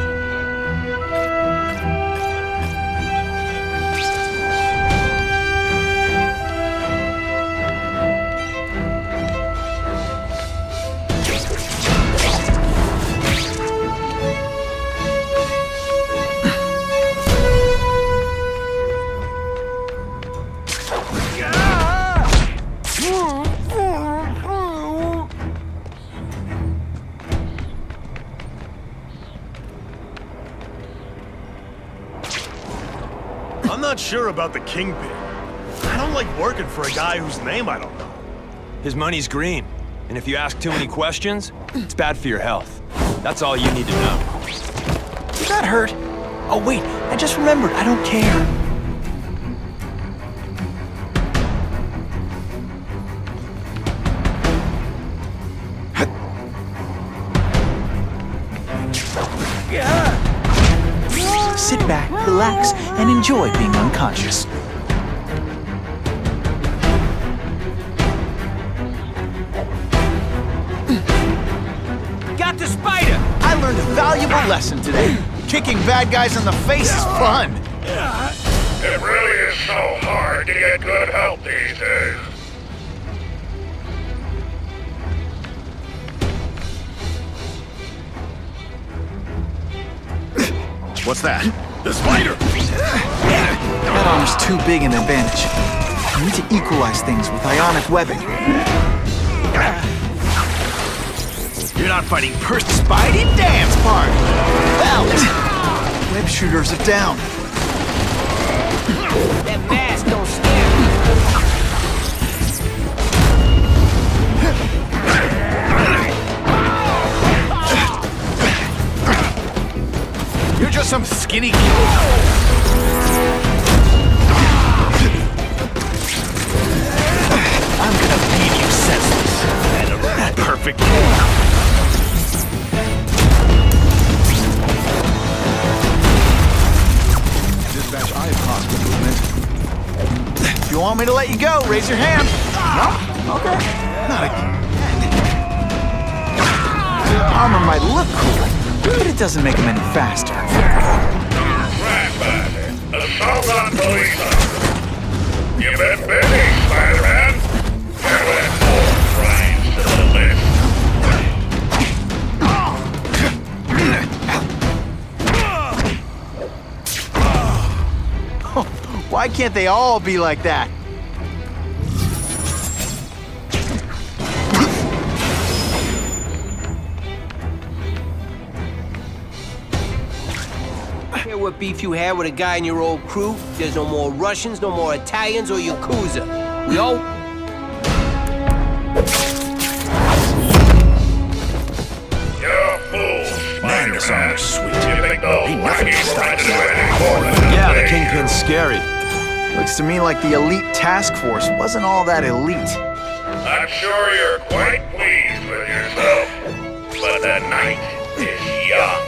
I'm not sure about the Kingpin. I don't like working for a guy whose name I don't know. His money's green, and if you ask too many questions, it's bad for your health. That's all you need to know. Did that hurt? Oh wait, I just remembered, I don't care. Sit back, relax, and enjoy being unconscious. Got the spider! I learned a valuable lesson today. Kicking bad guys in the face is fun. It really is so hard to get good help these days. What's that? The spider! That armor's too big an advantage. I need to equalize things with ionic webbing. You're not fighting Spidey dance part! Out! Web shooters are down. That mask don't scare me. You're just some skinny kid. I'm gonna beat you senseless. And a perfect Dispatch, I have crossed movement. If you want me to let you go, raise your hand. No? Okay. Not again. Armor might look cool, but it doesn't make them any faster. Assault on police officers. You've been busy, Spider-Man. You'll add more crimes to the list. Why can't they all be like that? Care what beef you had with a guy in your old crew? There's no more Russians, no more Italians or Yakuza. We all... You're fools, Man, this armor's sweet. You think those Ain't nothing wacky stops friends are any more than Yeah, the they- Kingpin's scary. Looks to me like the elite task force wasn't all that elite. I'm sure you're quite pleased with yourself, but the night is young.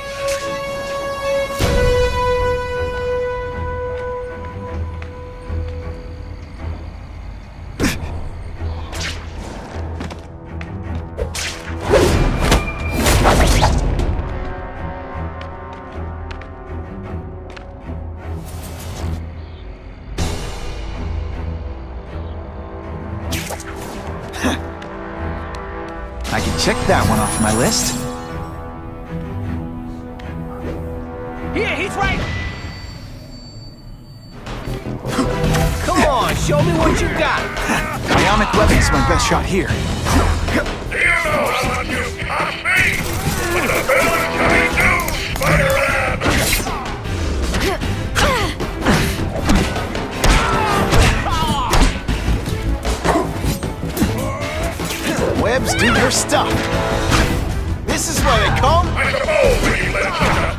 I can check that one off my list. Here, he's right! Come on, show me what you got! Ionic webbing's my best shot here. Do you know how much you cost me? With the villain coming to Spider-Man! Webs, do your stuff. This is where they come. I suppose when you live such a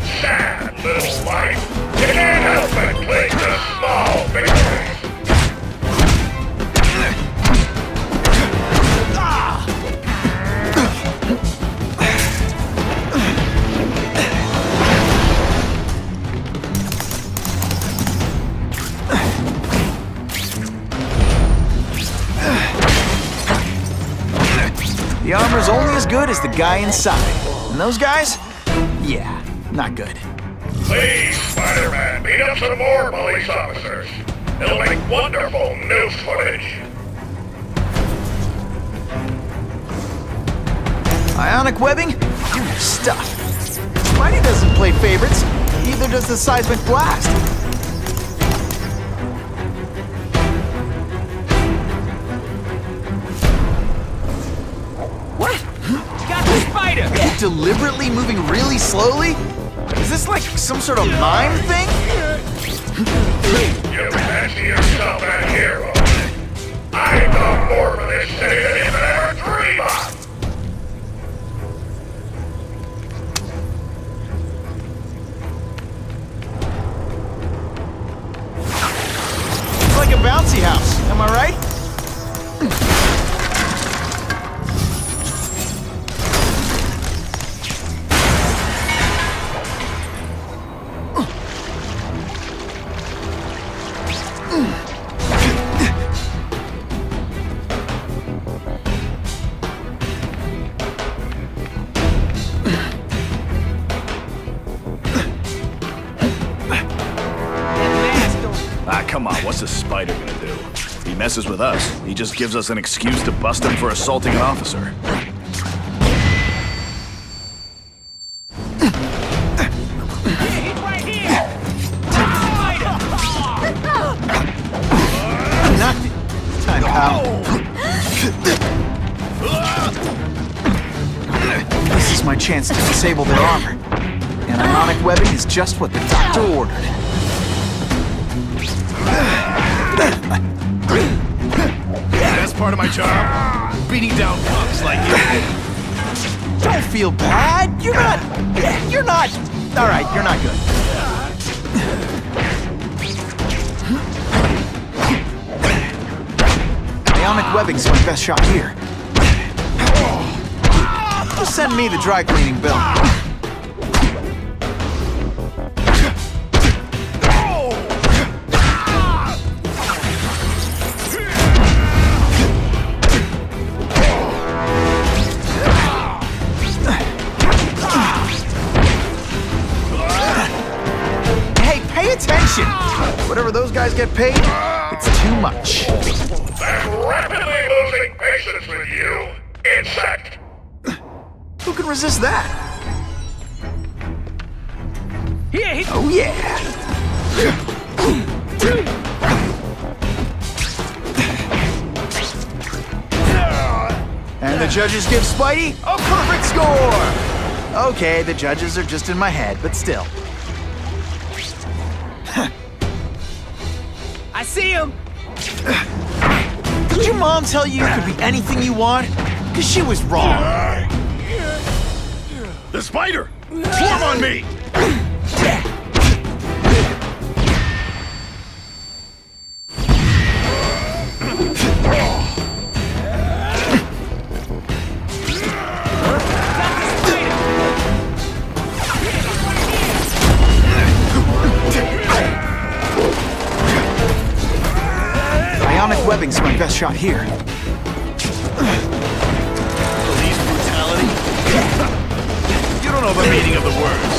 armor's only as good as the guy inside. And those guys? Yeah, not good. Please, Spider-Man, beat up some more police officers. It'll make wonderful news footage. Ionic webbing? You're your stuff. Spidey doesn't play favorites. Neither does the seismic blast. What? Got the spider! You're deliberately moving really slowly? Is this like some sort of mime thing? You fancy yourself a hero. I know more for this city than you could ever dream of. It's like a bouncy house, am I right? Come on, what's a spider gonna do? If he messes with us, he just gives us an excuse to bust him for assaulting an officer. Knocked it. Time, pal. This is my chance to disable their armor. And ionic webbing is just what the doctor ordered. That's part of my job. Beating down punks like you. Don't feel bad. You're not. All right, you're not good. Ionic webbing's my best shot here. Just send me the dry cleaning bill. Attention! Whatever those guys get paid, it's too much. I'm rapidly losing patience with you, insect! Who can resist that? Here, oh yeah! And the judges give Spidey a perfect score! Okay, the judges are just in my head, but still. I see him! Did your mom tell you you could be anything you want? Because she was wrong. The spider! Swarm on me! Ionic webbing's my best shot here. Police brutality? You don't know the meaning of the words.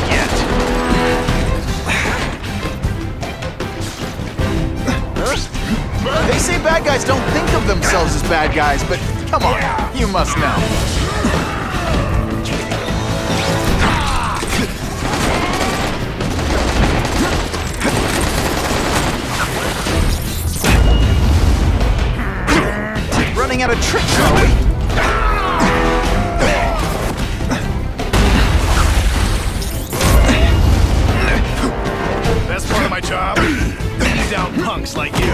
Yet. They say bad guys don't think of themselves as bad guys, but come on, you must know. Running out of tricks, are we? Best part of my job? Beating down punks like you.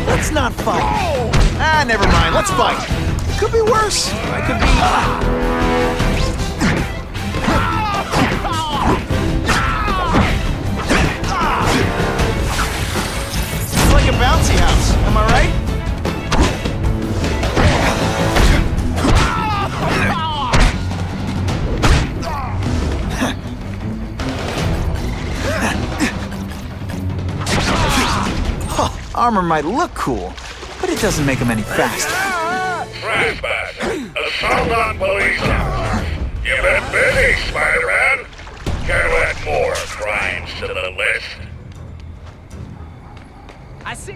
Let's not fight. Ah, never mind. Let's fight. Could be worse. I could be... a bouncy house, am I right? Armor might look cool, but it it doesn't make him any faster. Right back. Assault on police. You've been busy, Spider-Man. Care to add more crimes to the list? I see.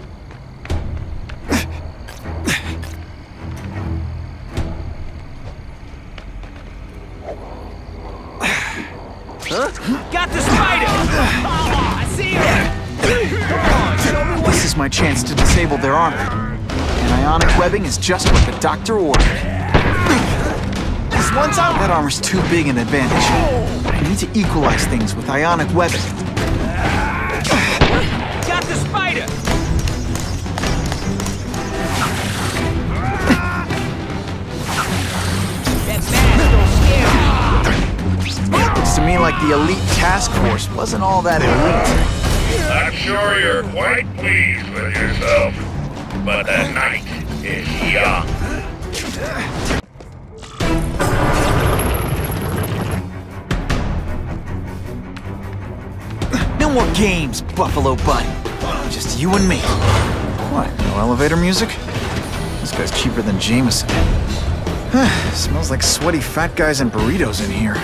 Huh? Got the spider! Oh, I see him! Come on, show me what... This is my chance to disable their armor. And ionic webbing is just what the doctor ordered. This one time, that armor's too big an advantage. I need to equalize things with ionic webbing. Got the spider! That mask don't scare me. Looks to me like the elite task force wasn't all that elite. I'm sure you're quite pleased with yourself, but the night is young. No more games, Buffalo Butt. Just you and me. What, no elevator music? This guy's cheaper than Jameson. Smells like sweaty fat guys and burritos in here.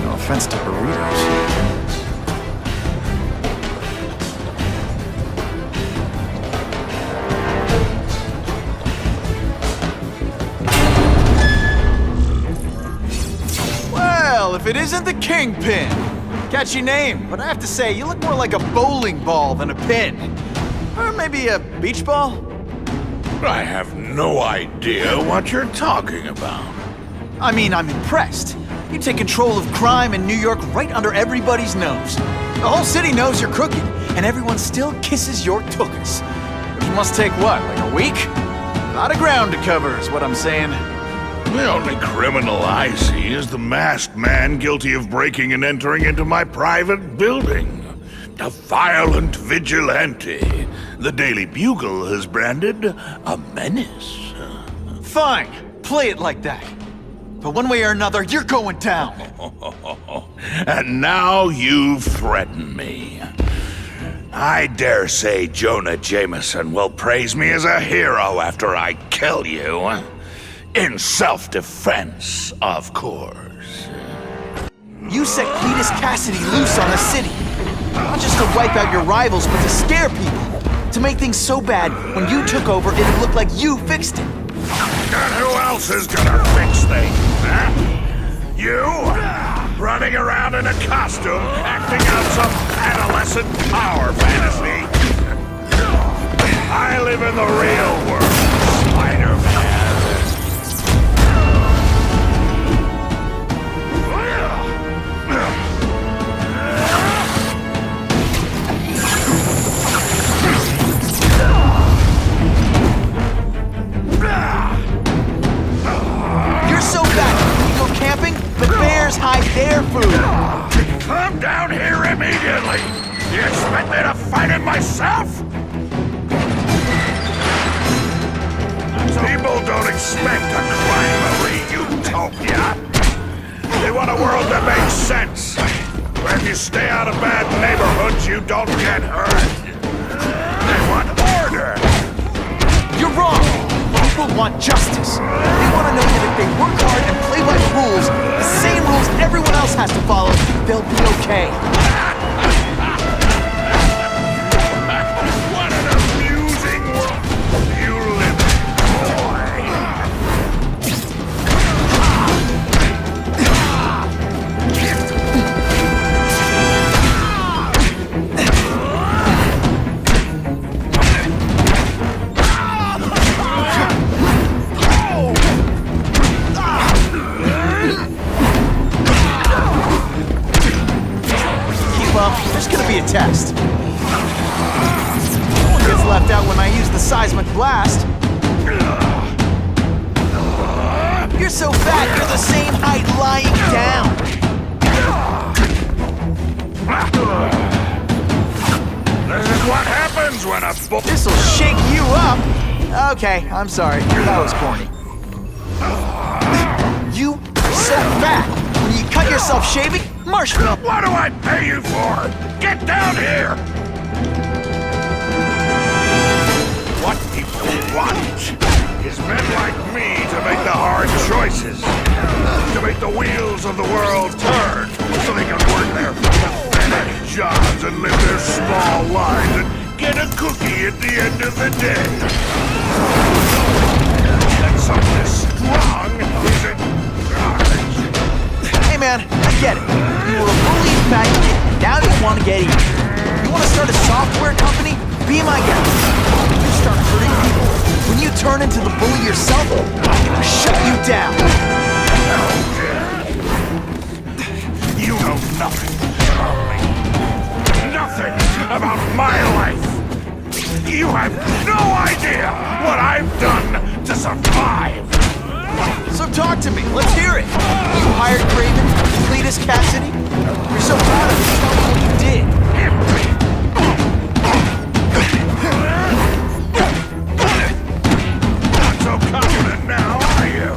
No offense to burritos. Well, if it isn't the Kingpin! Catchy name, but I have to say, you look more like a bowling ball than a pin. Or maybe a beach ball? I have no idea what you're talking about. I mean, I'm impressed. You take control of crime in New York right under everybody's nose. The whole city knows you're crooked, and everyone still kisses your tuchus. Which must take what, like a week? A lot of ground to cover is what I'm saying. The only criminal I see is the masked man guilty of breaking and entering into my private building. A violent vigilante. The Daily Bugle has branded a menace. Fine, play it like that. But one way or another, you're going down. And now you threaten me. I dare say Jonah Jameson will praise me as a hero after I kill you. In self-defense, of course. You set Cletus Cassidy loose on the city. Not just to wipe out your rivals, but to scare people. To make things so bad, when you took over, it'd look like you fixed it. And who else is gonna fix things, huh? You? Running around in a costume, acting out some adolescent power fantasy. I live in the real world, Spider-Man. You're so bad, you go camping, but bears hide their food. Come down here immediately! You expect me to fight it myself? People don't expect a crime-free utopia. They want a world that makes sense, where if you stay out of bad neighborhoods, you don't get hurt. They want order. You're wrong. People want justice. They want to know that if they work hard and play by the rules, the same rules everyone else has to follow, they'll be okay. What an amusing world you live in, boy. There's gonna be a test. No one gets left out when I use the seismic blast. You're so fat, you're the same height lying down. This is what happens when a This'll shake you up. Okay, I'm sorry. That was corny. You are so fat. When you cut yourself shaving, marshmallow. What do I pay you for? Get down here! What people want pieces to make the wheels of the world turn so they can work their pathetic jobs and live their small lives and get a cookie at the end of the day. That something as strong isn't garbage. Hey man, I get it. You were a bully in faggot, now you want to get even. You want to start a software company? Be my guest. When you start hurting people, when you turn into the bully yourself, I'll shut you down. You know nothing about me. Nothing about my life. You have no idea what I've done to survive. So talk to me, let's hear it. You hired Craven, Cletus Cassidy? You're so proud of me, tell me what you did. Not so confident now, are you?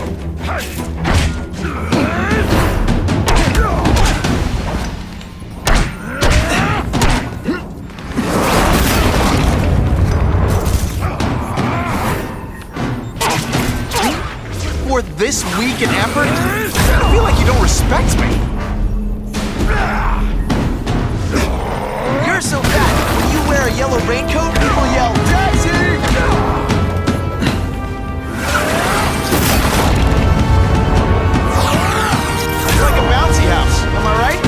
For this weak and effort? I feel like you don't respect me. You're so fat, when you wear a yellow raincoat, people yell, Taxi! It's like a bouncy house, am I right?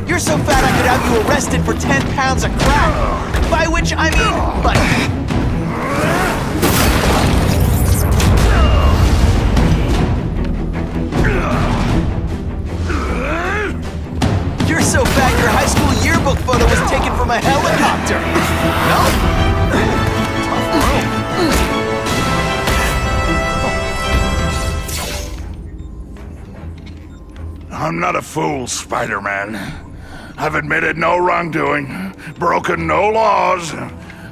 You're so fat I could have you arrested for 10 pounds of crack. By which I mean, butt. You're so fat your high school yearbook photo was taken from a helicopter. No? I'm not a fool, Spider-Man. I've admitted no wrongdoing, broken no laws.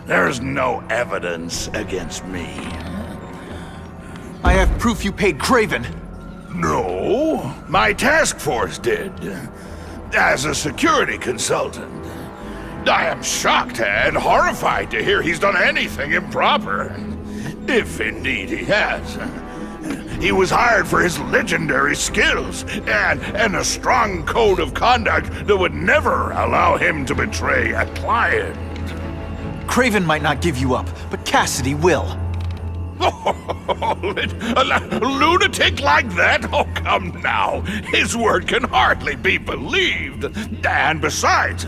There's no evidence against me. I have proof you paid Craven. No, my task force did. As a security consultant. I am shocked and horrified to hear he's done anything improper. If indeed he has. He was hired for his legendary skills and a strong code of conduct that would never allow him to betray a client. Craven might not give you up, but Cassidy will. A lunatic like that? Oh, come now. His word can hardly be believed. And besides,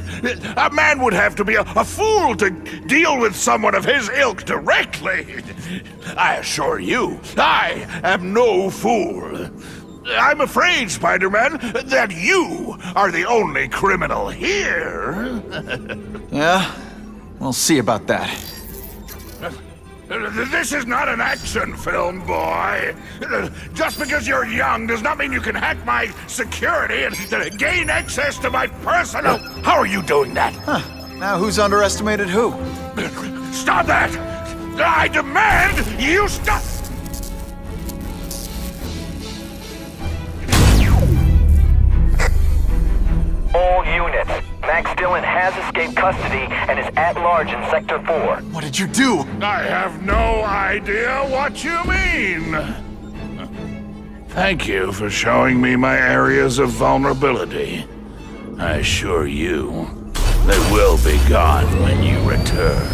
a man would have to be a fool to deal with someone of his ilk directly. I assure you, I am no fool. I'm afraid, Spider-Man, that you are the only criminal here. Yeah? We'll see about that. This is not an action film, boy. Just because you're young does not mean you can hack my security and gain access to my personal... How are you doing that? Huh. Now who's underestimated who? Stop that! I demand you stop! All units. Max Dillon has escaped custody and is at large in Sector 4. What did you do? I have no idea what you mean. Thank you for showing me my areas of vulnerability. I assure you, they will be gone when you return.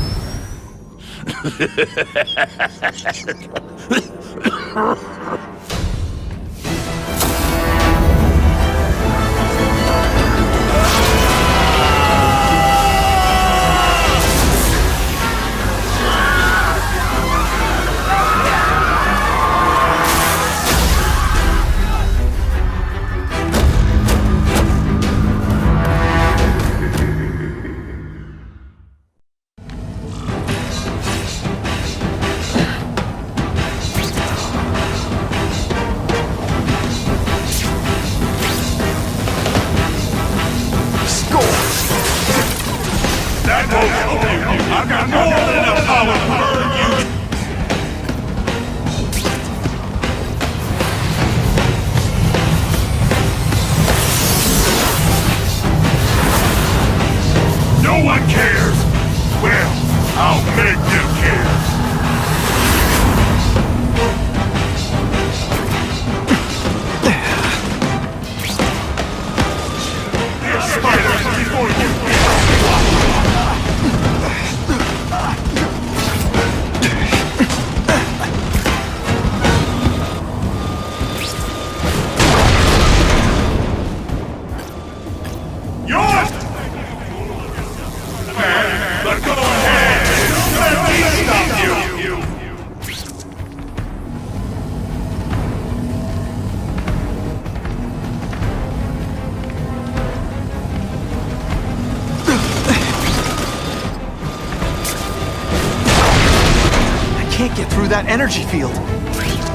through that energy field.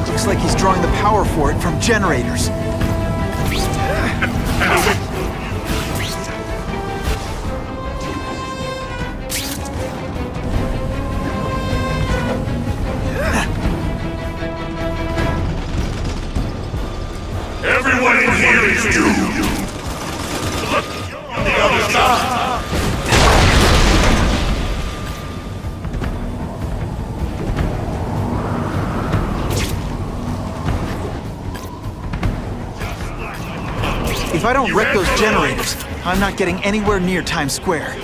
Looks like he's drawing the power for it from generators. Everyone in here is doomed. Look on the other side. If I don't wreck those generators, I'm not getting anywhere near Times Square.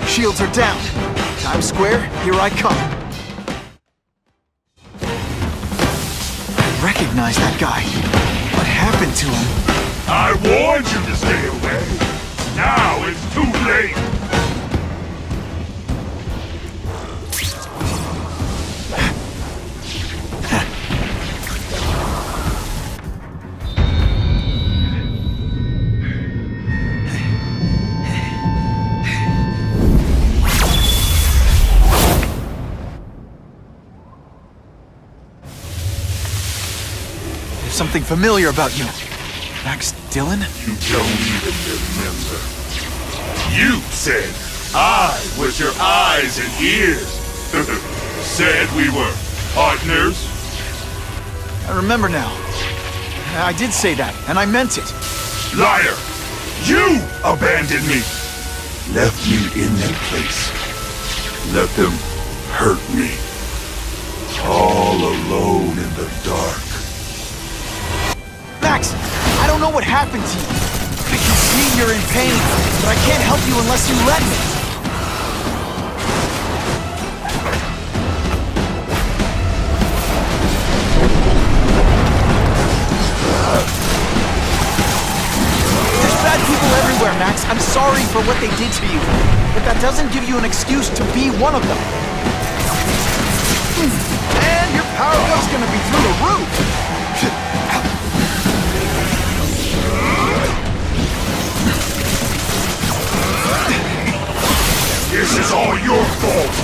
Shields are down. Times Square, here I come. I recognize that guy. What happened to him? I warned you to stay away. Now it's too late. There's something familiar about you. Max Dillon? You don't even remember. You said I was your eyes and ears. Said we were partners. I remember now. I did say that, and I meant it. Liar! You abandoned me! Left me in that place. Let them hurt me. All alone in the dark. Max, I don't know what happened to you. I can see you're in pain, but I can't help you unless you let me. There's bad people everywhere, Max. I'm sorry for what they did to you, but that doesn't give you an excuse to be one of them. And your power bill's gonna be through the roof. This is all your fault!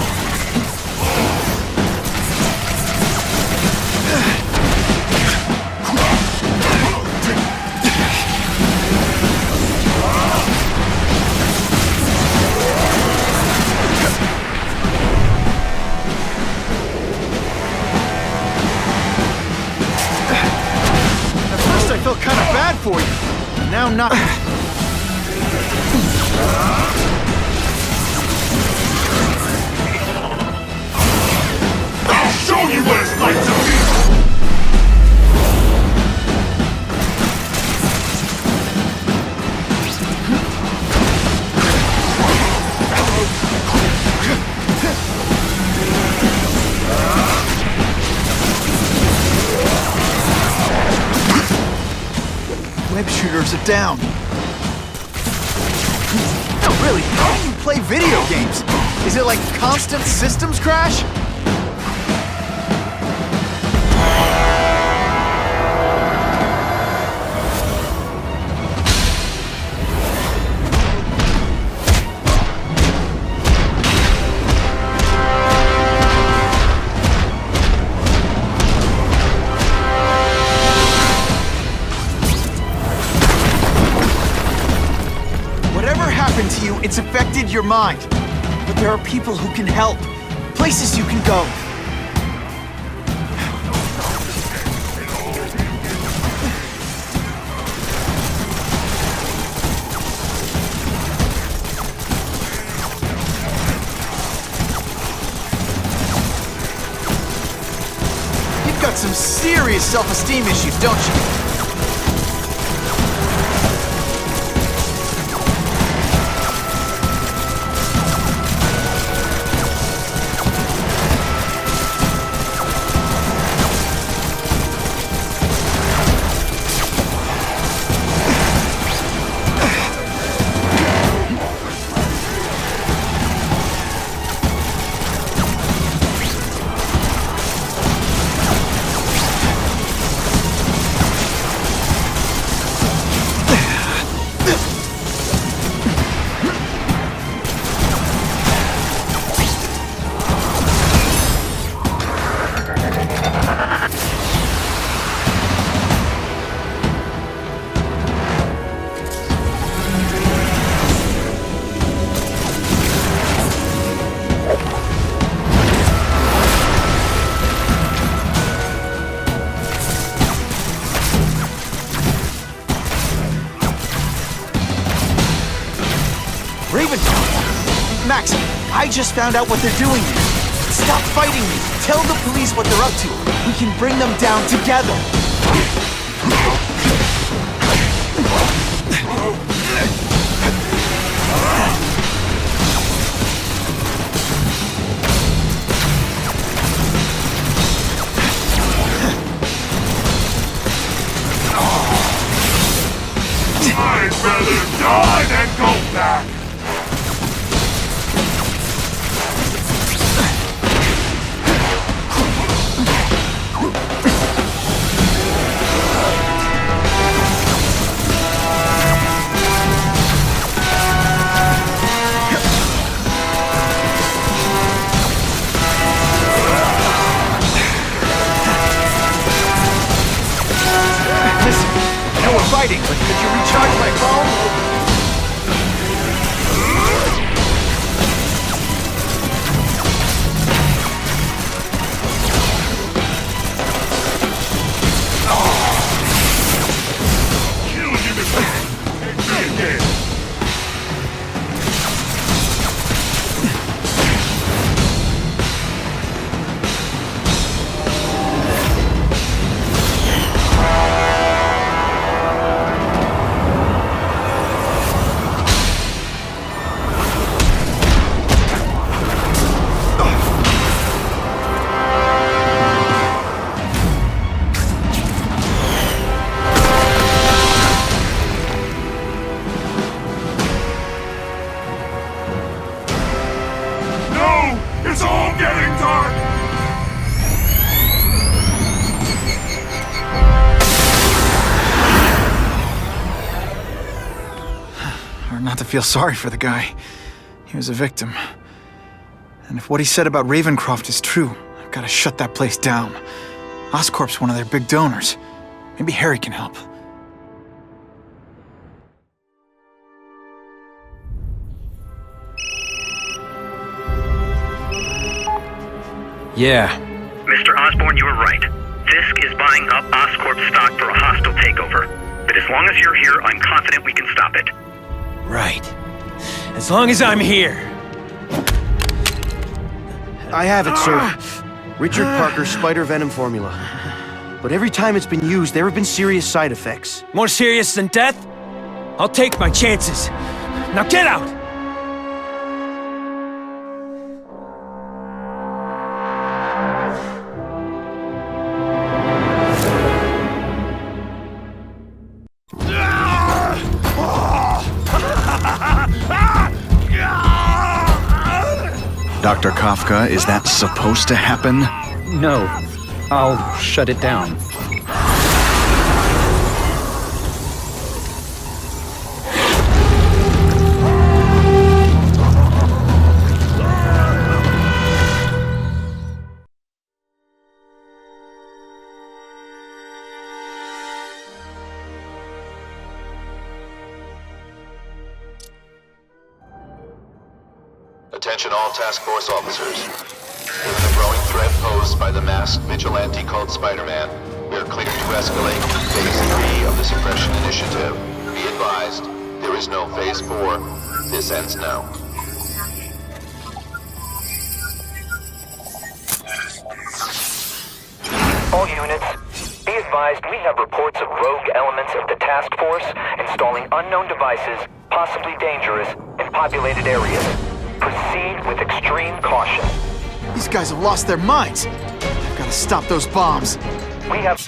At first I felt kind of bad for you. Now not. Show you what it's like to be! Web shooters are down. No, really, how do you play video games? Is it like constant systems crash? To you, it's affected your mind. But there are people who can help. Places you can go. some serious self-esteem issues, don't you? Max, I just found out what they're doing here. Stop fighting me. Tell the police what they're up to. We can bring them down together. I'd rather die than go back! Fighting, but could you recharge my phone? It's all getting dark! Hard not to feel sorry for the guy. He was a victim. And if what he said about Ravencroft is true, I've got to shut that place down. Oscorp's one of their big donors. Maybe Harry can help. Yeah. Mr. Osborn, you were right. Fisk is buying up Oscorp stock for a hostile takeover. But as long as you're here, I'm confident we can stop it. Right. As long as I'm here. I have it, sir. Richard Parker's spider venom formula. But every time it's been used, there have been serious side effects. More serious than death? I'll take my chances. Now get out! Dr. Kafka, is that supposed to happen? No. I'll shut it down. Attention all task force officers. Given the growing threat posed by the masked vigilante called Spider-Man, we are cleared to escalate to Phase 3 of the Suppression Initiative. Be advised, there is no Phase 4. This ends now. All units, advised, we have reports of rogue elements of the task force installing unknown devices, possibly dangerous, in populated areas. Proceed with extreme caution. These guys have lost their minds. I've got to stop those bombs. We have...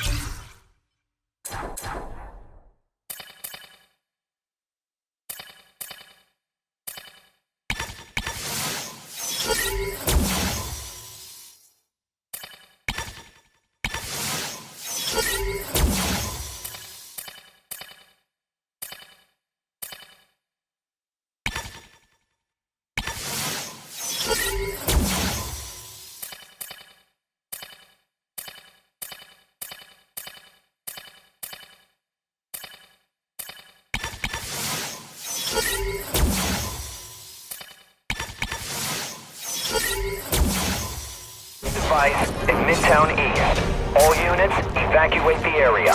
Device in Midtown East. All units, evacuate the area.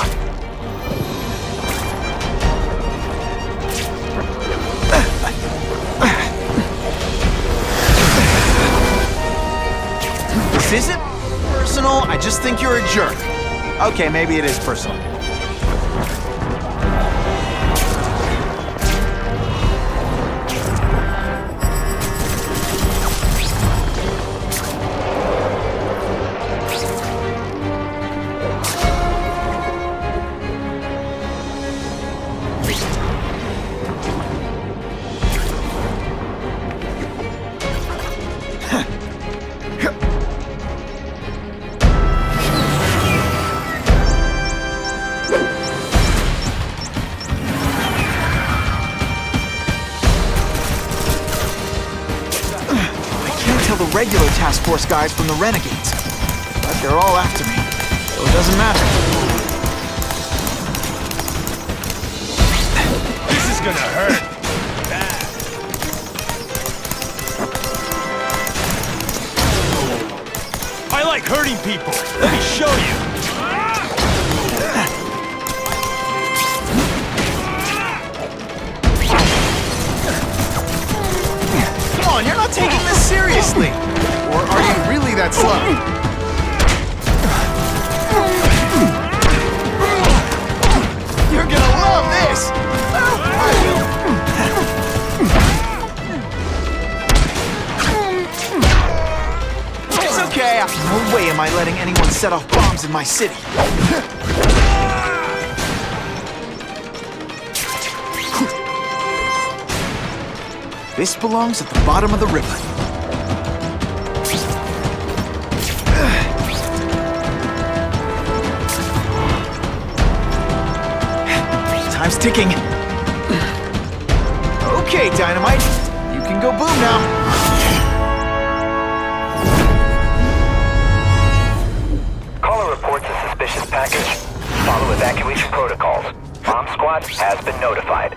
This isn't personal, I just think you're a jerk. Okay, maybe it is personal. The regular task force guys from the Renegades. But they're all after me, so it doesn't matter. This is gonna hurt. Bad. I like hurting people. Let me show you. Come on, you're not taking this seriously! Or are you really that slow? You're gonna love this! It's okay, no way am I letting anyone set off bombs in my city. This belongs at the bottom of the river. Time's ticking. Okay, Dynamite. You can go boom now. Caller reports a suspicious package. Follow evacuation protocols. Bomb squad has been notified.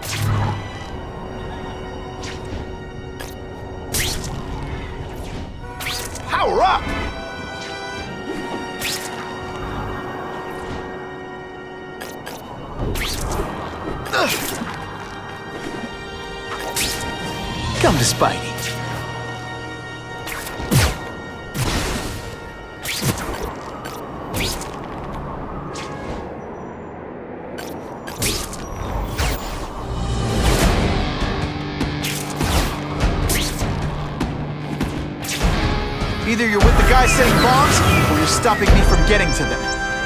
Power up! Come to Spidey. Either you're with the guys setting bombs, or you're stopping me from getting to them.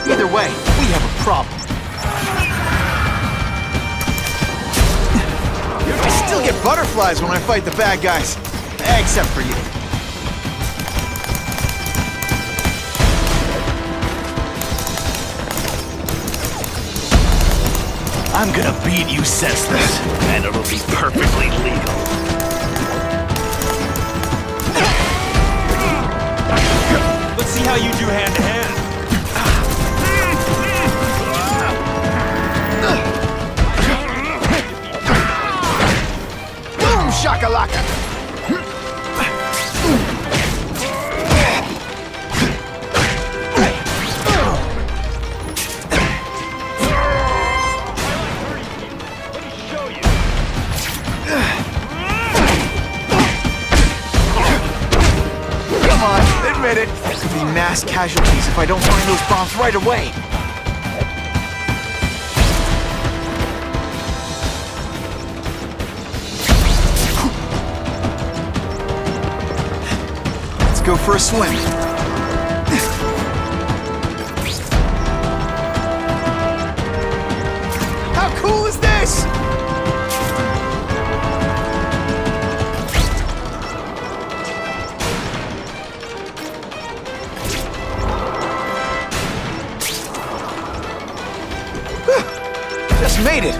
Either way, we have a problem. I still get butterflies when I fight the bad guys. Except for you. I'm gonna beat you senseless, and it'll be perfectly legal. Let's see how you do hand-to-hand. Boom, shakalaka! There could be mass casualties if I don't find those bombs right away. go for a swim. How cool is this? Just made it.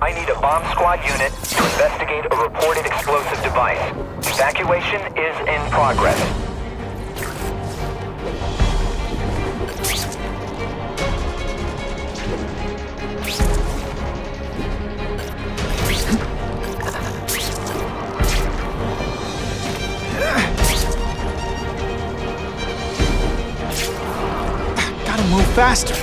I need a bomb squad unit to investigate a reported explosive device. Evacuation is in progress. Gotta move faster.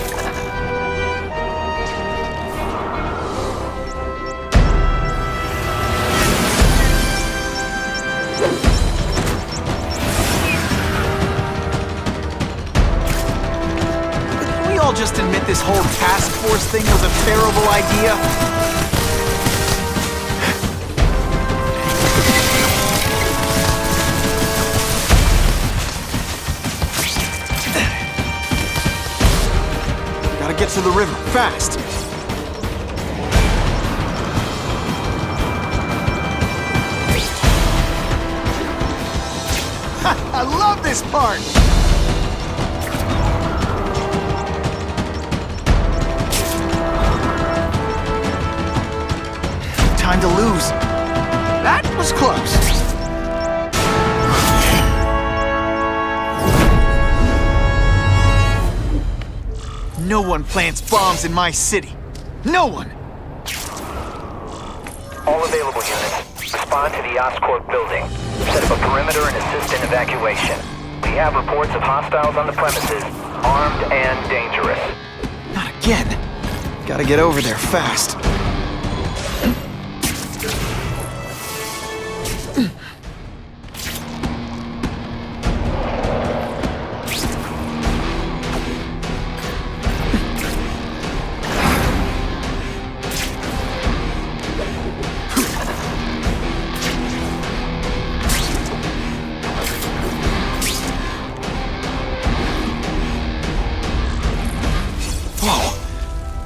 Can we all just admit this whole task force thing was a terrible idea? Gotta get to the river, fast! I love this part! Time to lose. That was close. No one plants bombs in my city. No one! All available units, respond to the Oscorp building. Set up a perimeter and assist in evacuation. We have reports of hostiles on the premises, armed and dangerous. Not again. Gotta get over there fast.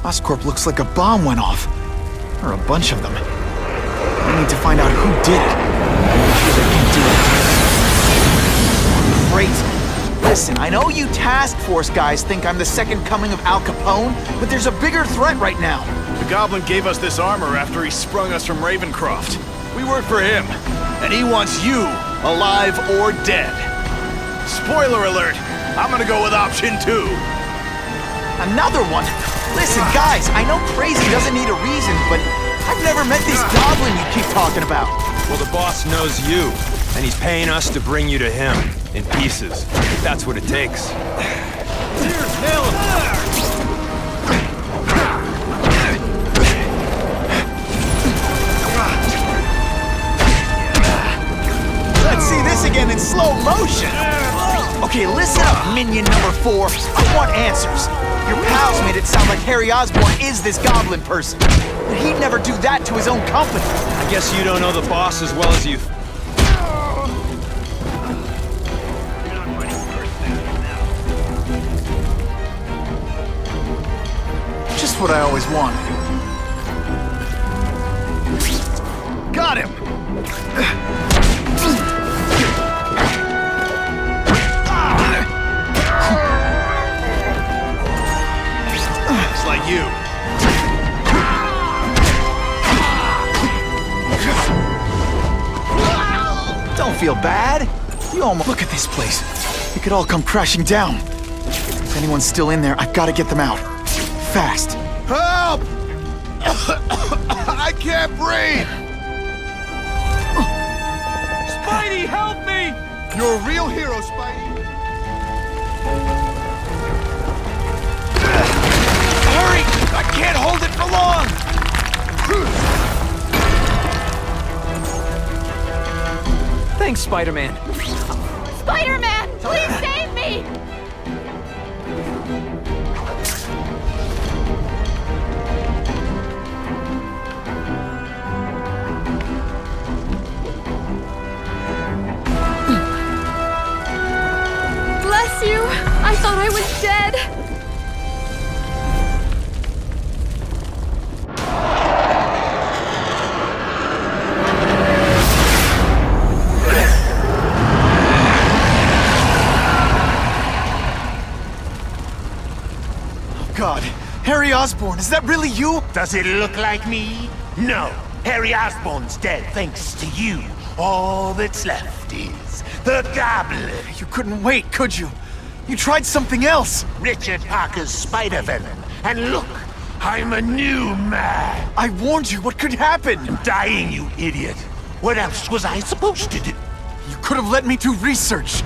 Oscorp looks like a bomb went off. Or a bunch of them. I need to find out who did it. I'm sure they can do it. Great. Listen, I know you task force guys think I'm the second coming of Al Capone, but there's a bigger threat right now. The Goblin gave us this armor after he sprung us from Ravencroft. We work for him, and he wants you alive or dead. Spoiler alert, I'm gonna go with option 2. Another one? Listen, guys, I know crazy doesn't need a reason, but I've never met this goblin you keep talking about. Well, the boss knows you, and he's paying us to bring you to him, in pieces. That's what it takes. Here's hell! Let's see this again in slow motion. Okay, listen up, minion number 4. I want answers. Your pals made it sound like Harry Osborn is this goblin person. But he'd never do that to his own company. I guess you don't know the boss as well as you... Just what I always wanted. Got him! Just like you. Don't feel bad. You almost... Look at this place. It could all come crashing down. If anyone's still in there, I've got to get them out. Fast. Help! I can't breathe! Spidey, help me! You're a real hero, Spidey. Hurry! I can't hold it for long! Thanks, Spider-Man. Spider-Man! Please save me! He's dead! God, Harry Osborn, is that really you? Does it look like me? No. Harry Osborn's dead thanks to you. All that's left is the Goblin. You couldn't wait, could you? You tried something else. Richard Parker's spider venom. And look, I'm a new man. I warned you, what could happen? I'm dying, you idiot. What else was I supposed to do? You could have let me do research.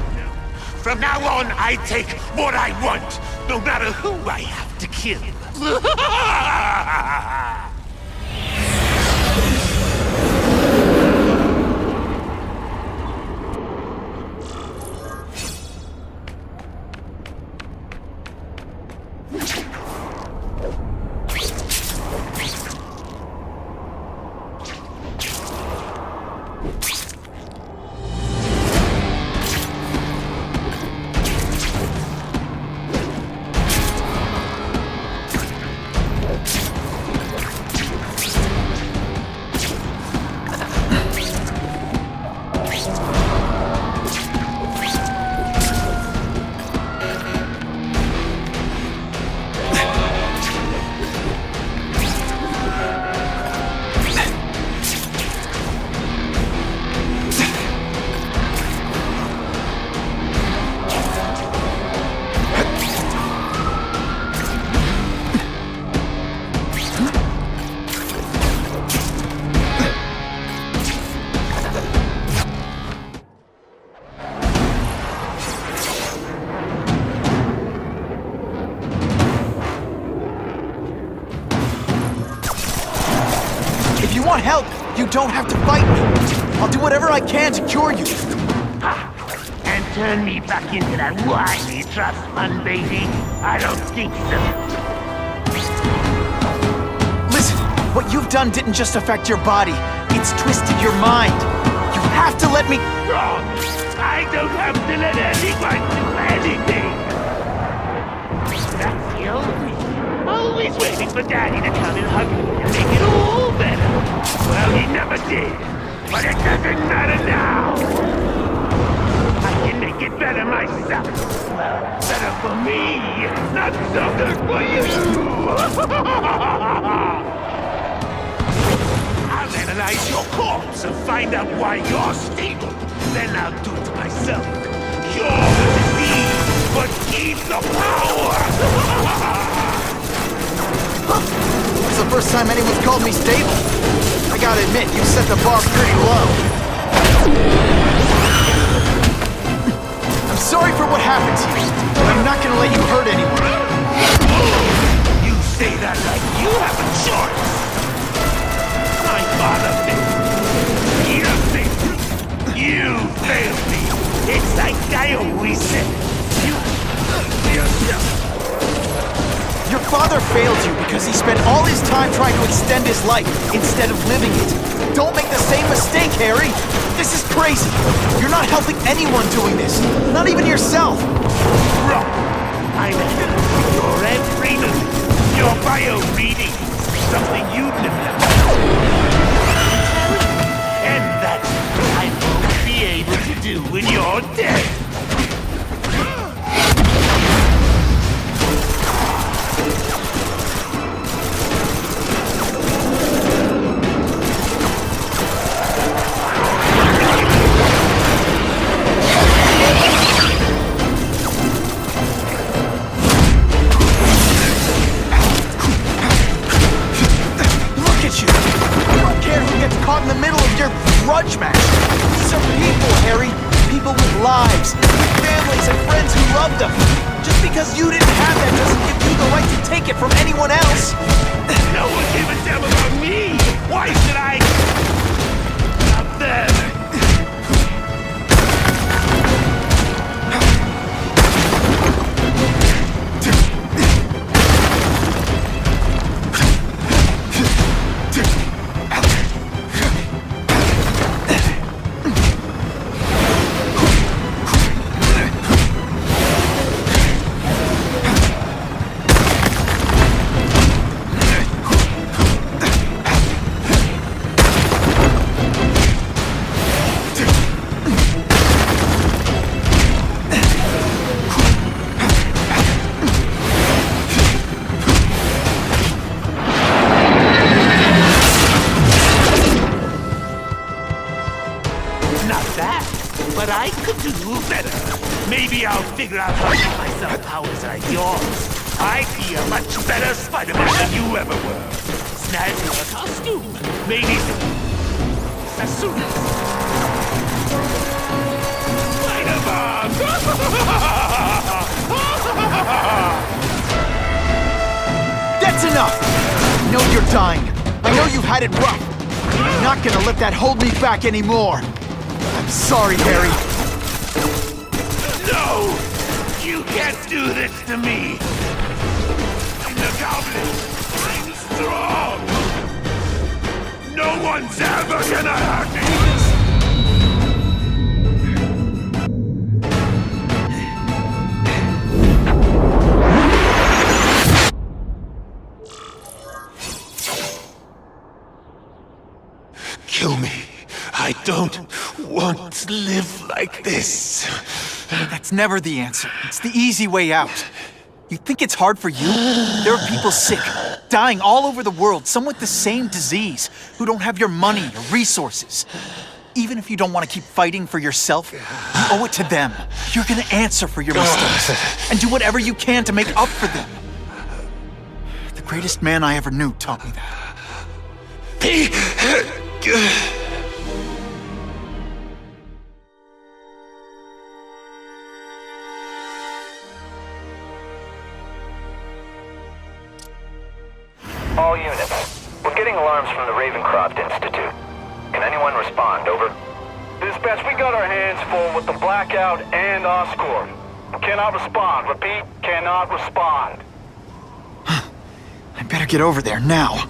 From now on, I take what I want, no matter who I have to kill. If you want help, you don't have to fight me. I'll do whatever I can to cure you. And turn me back into that whiny trust fund baby? I don't think so. Listen, what you've done didn't just affect your body. It's twisted your mind. You have to let me... Wrong! I don't have to let anyone do anything! That's the old me. Always waiting for Daddy to come and hug me and make it all better. Well, he never did. But it doesn't matter now. I can make it better myself. Well, better for me, not so good for you. I'll analyze your corpse and find out why you're stable. Then I'll do it myself. Cure the disease, but keep the power. It's the first time anyone's called me stable. I gotta admit, you set the bar pretty low. I'm sorry for what happened to you, but I'm not gonna let you hurt anyone. You say that like you have a choice. My father failed me. You failed me. It's like I always said. Your father failed you because he spent all his time trying to extend his life instead of living it. Don't make the same mistake, Harry! This is crazy! You're not helping anyone doing this, not even yourself! Wrong! I'm helping your every move. Your bio reading is something you've developed. And that I won't be able to do when you're dead. Caught in the middle of your grudge match. These are people, Harry. People with lives, families and friends who love them. Just because you didn't have that doesn't give you the right to take it from anyone else. No one gave a damn about me. Why should I? Not them. better. Maybe I'll figure out how to give myself powers like yours. I'd be a much better Spider-Man than you ever were. Snag you a costume. Maybe a suit. Spider-Man! That's enough! I know you're dying. I know you've had it rough. I'm not gonna let that hold me back anymore. I'm sorry, Harry. No! You can't do this to me! I'm the Goblin! I'm strong! No one's ever gonna hurt me! Kill me. I don't want to live like this. That's never the answer. It's the easy way out. You think it's hard for you? There are people sick, dying all over the world, some with the same disease, who don't have your money or resources. Even if you don't want to keep fighting for yourself, you owe it to them. You're gonna answer for your mistakes, and do whatever you can to make up for them. The greatest man I ever knew taught me that. All units. We're getting alarms from the Ravencroft Institute. Can anyone respond? Over. Dispatch, we got our hands full with the Blackout and Oscorp. Cannot respond. Repeat, cannot respond. I better get over there now.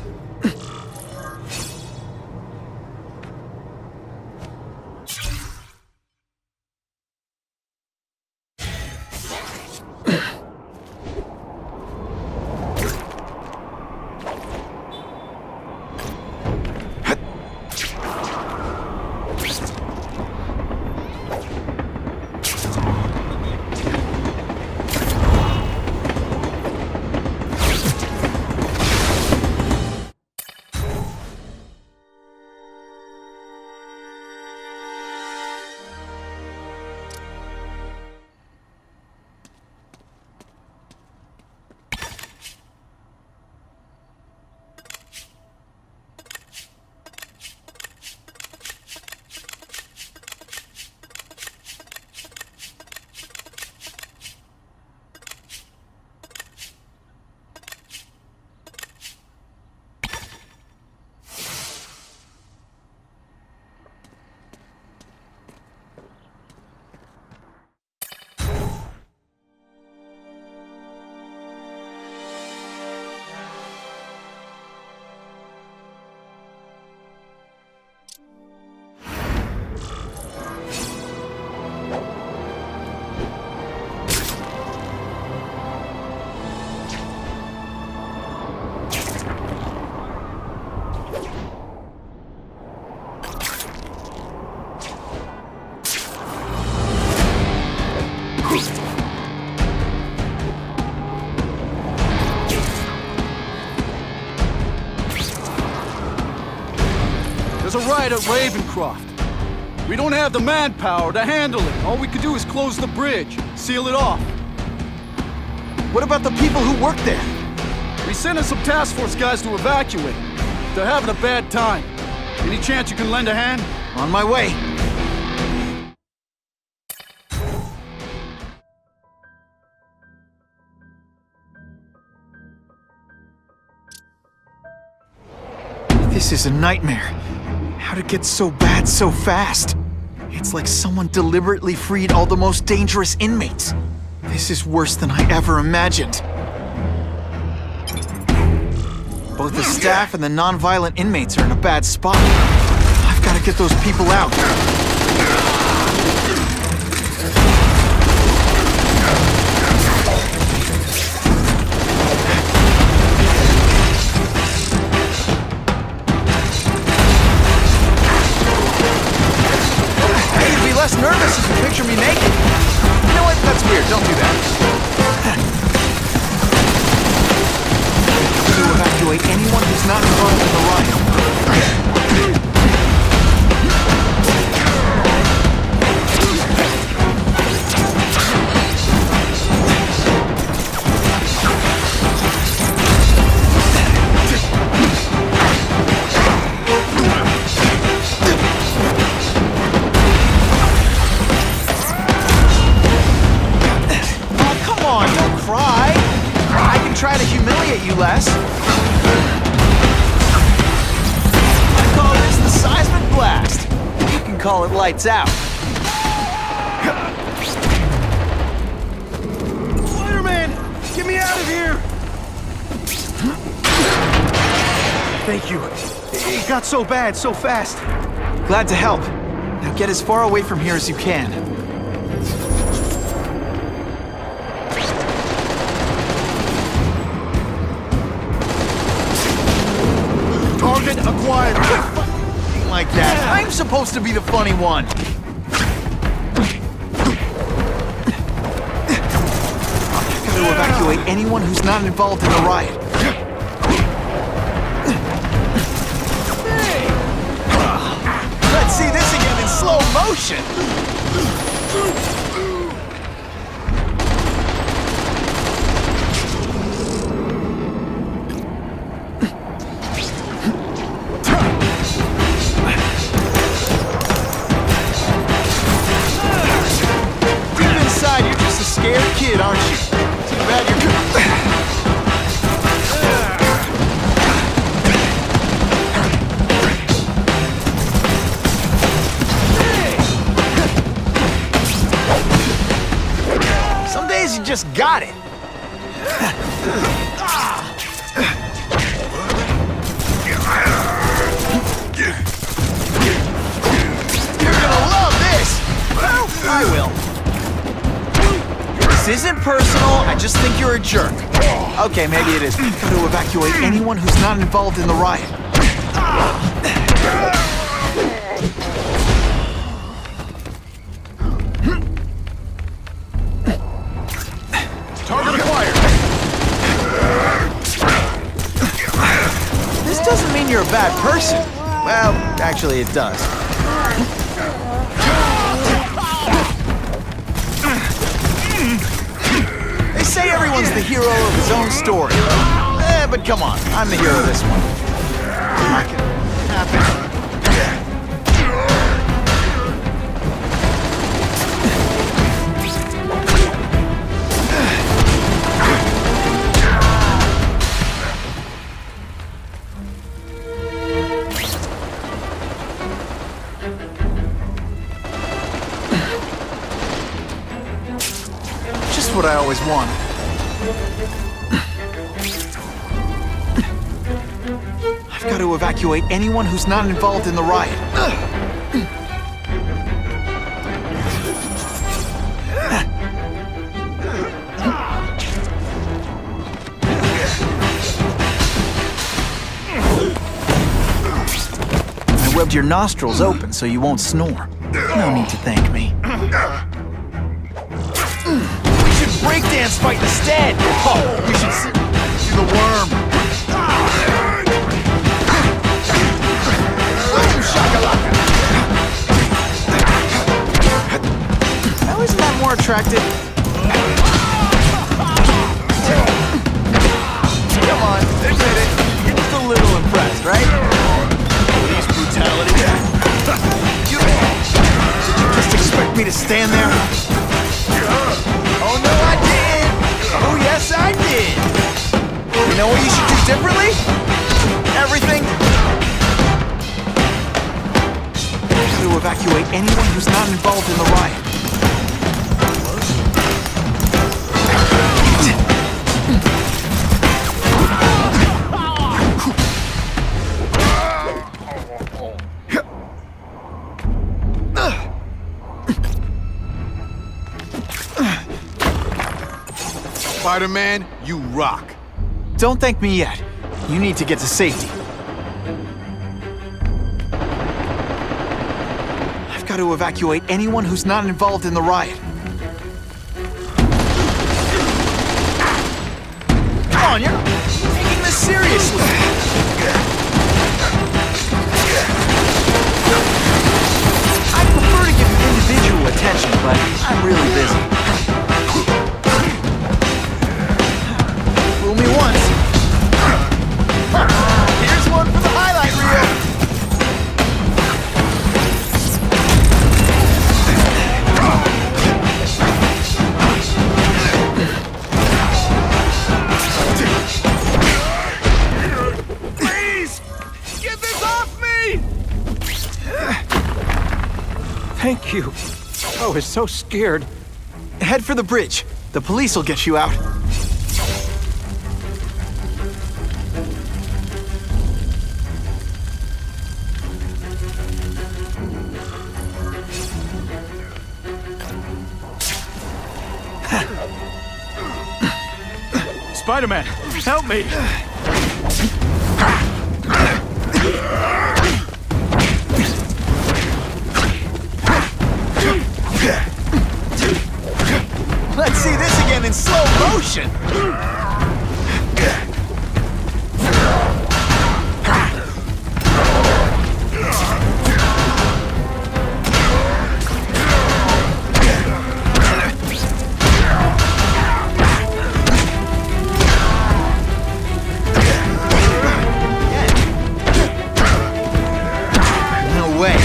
There's a riot at Ravencroft. We don't have the manpower to handle it. All we could do is close the bridge, seal it off. What about the people who work there? We sent in some task force guys to evacuate. They're having a bad time. Any chance you can lend a hand? On my way. This is a nightmare. How'd it get so bad so fast? It's like someone deliberately freed all the most dangerous inmates. This is worse than I ever imagined. Both the staff and the non-violent inmates are in a bad spot. I've got to get those people out. Less nervous if you picture me naked. You know what? That's weird. Don't do that. To evacuate anyone who's not involved in the riot. to humiliate you, Les. I call this the seismic blast. You can call it lights out. Spider-Man! Get me out of here! Thank you. It got so bad, so fast. Glad to help. Now get as far away from here as you can. Target acquired. Like that. I'm supposed to be the funny one. I've got to evacuate anyone who's not involved in the riot. Let's see this again in slow motion. Deep inside, you're just a scared kid, aren't you? Too bad you're good. Some days you just got it. You're gonna love this! Well, I will. This isn't personal, I just think you're a jerk. Okay, maybe it is. I've got to evacuate anyone who's not involved in the riot. Target acquired. This doesn't mean you're a bad person. Well, actually it does. They say everyone's the hero of his own story. But come on, I'm the hero of this one. Not gonna happen. Just what I always wanted. I've got to evacuate anyone who's not involved in the riot. I webbed your nostrils open so you won't snore. No need to thank me. We should breakdance fight instead. Oh, we should see the worm. Shakalaka. Now isn't that more attractive? Come on, admit it. You're just a little impressed, right? Police brutality. Did you just expect me to stand there? Oh no, I did. Oh yes, I did. You know what you should do differently? Everything. To evacuate anyone who's not involved in the riot. Spider-Man, you rock. Don't thank me yet. You need to get to safety. I've got to evacuate anyone who's not involved in the riot. Come on, you're taking this seriously. I prefer to give you individual attention, but I'm really busy. Fool me once. Here's one for the highlight reel. you. I was so scared. Head for the bridge. The police will get you out. Spider-Man, help me! Let's see this again in slow motion! No way.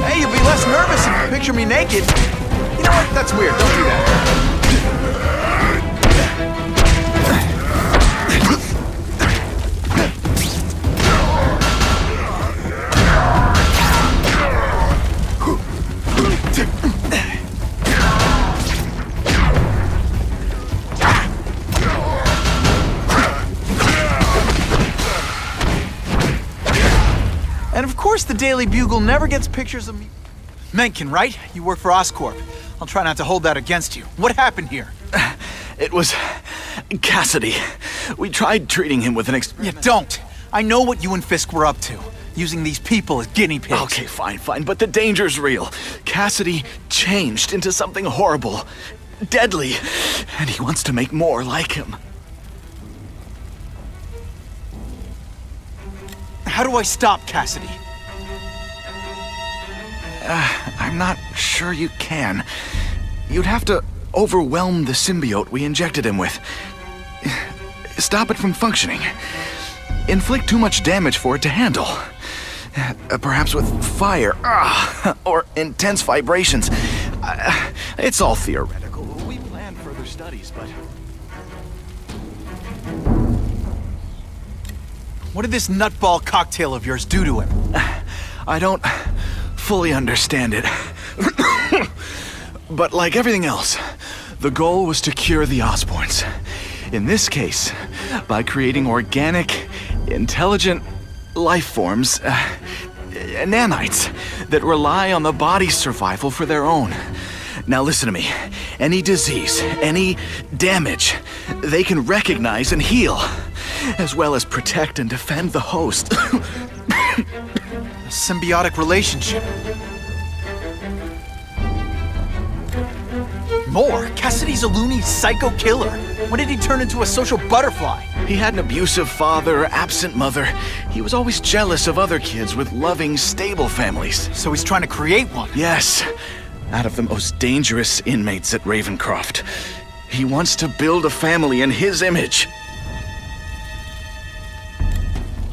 Hey, you'll be less nervous if you picture me naked. You know what? That's weird. Don't do that. And of course the Daily Bugle never gets pictures of me. Mencken, right? You work for Oscorp. I'll try not to hold that against you. What happened here? It was Cassidy. We tried treating him with an You don't. I know what you and Fisk were up to. Using these people as guinea pigs. Okay, fine, but the danger's real. Cassidy changed into something horrible, deadly, and he wants to make more like him. How do I stop Cassidy? I'm not sure you can. You'd have to overwhelm the symbiote we injected him with. Stop it from functioning. Inflict too much damage for it to handle. Perhaps with fire, or intense vibrations. It's all theoretical. We planned further studies, but... What did this nutball cocktail of yours do to him? I don't fully understand it. But like everything else, the goal was to cure the Osborns. In this case, by creating organic, intelligent life forms, nanites, that rely on the body's survival for their own. Now listen to me. Any disease, any damage, they can recognize and heal, as well as protect and defend the host. A symbiotic relationship. More? Cassidy's a loony psycho killer. When did he turn into a social butterfly? He had an abusive father, absent mother. He was always jealous of other kids with loving, stable families. So he's trying to create one? Yes. Out of the most dangerous inmates at Ravencroft. He wants to build a family in his image.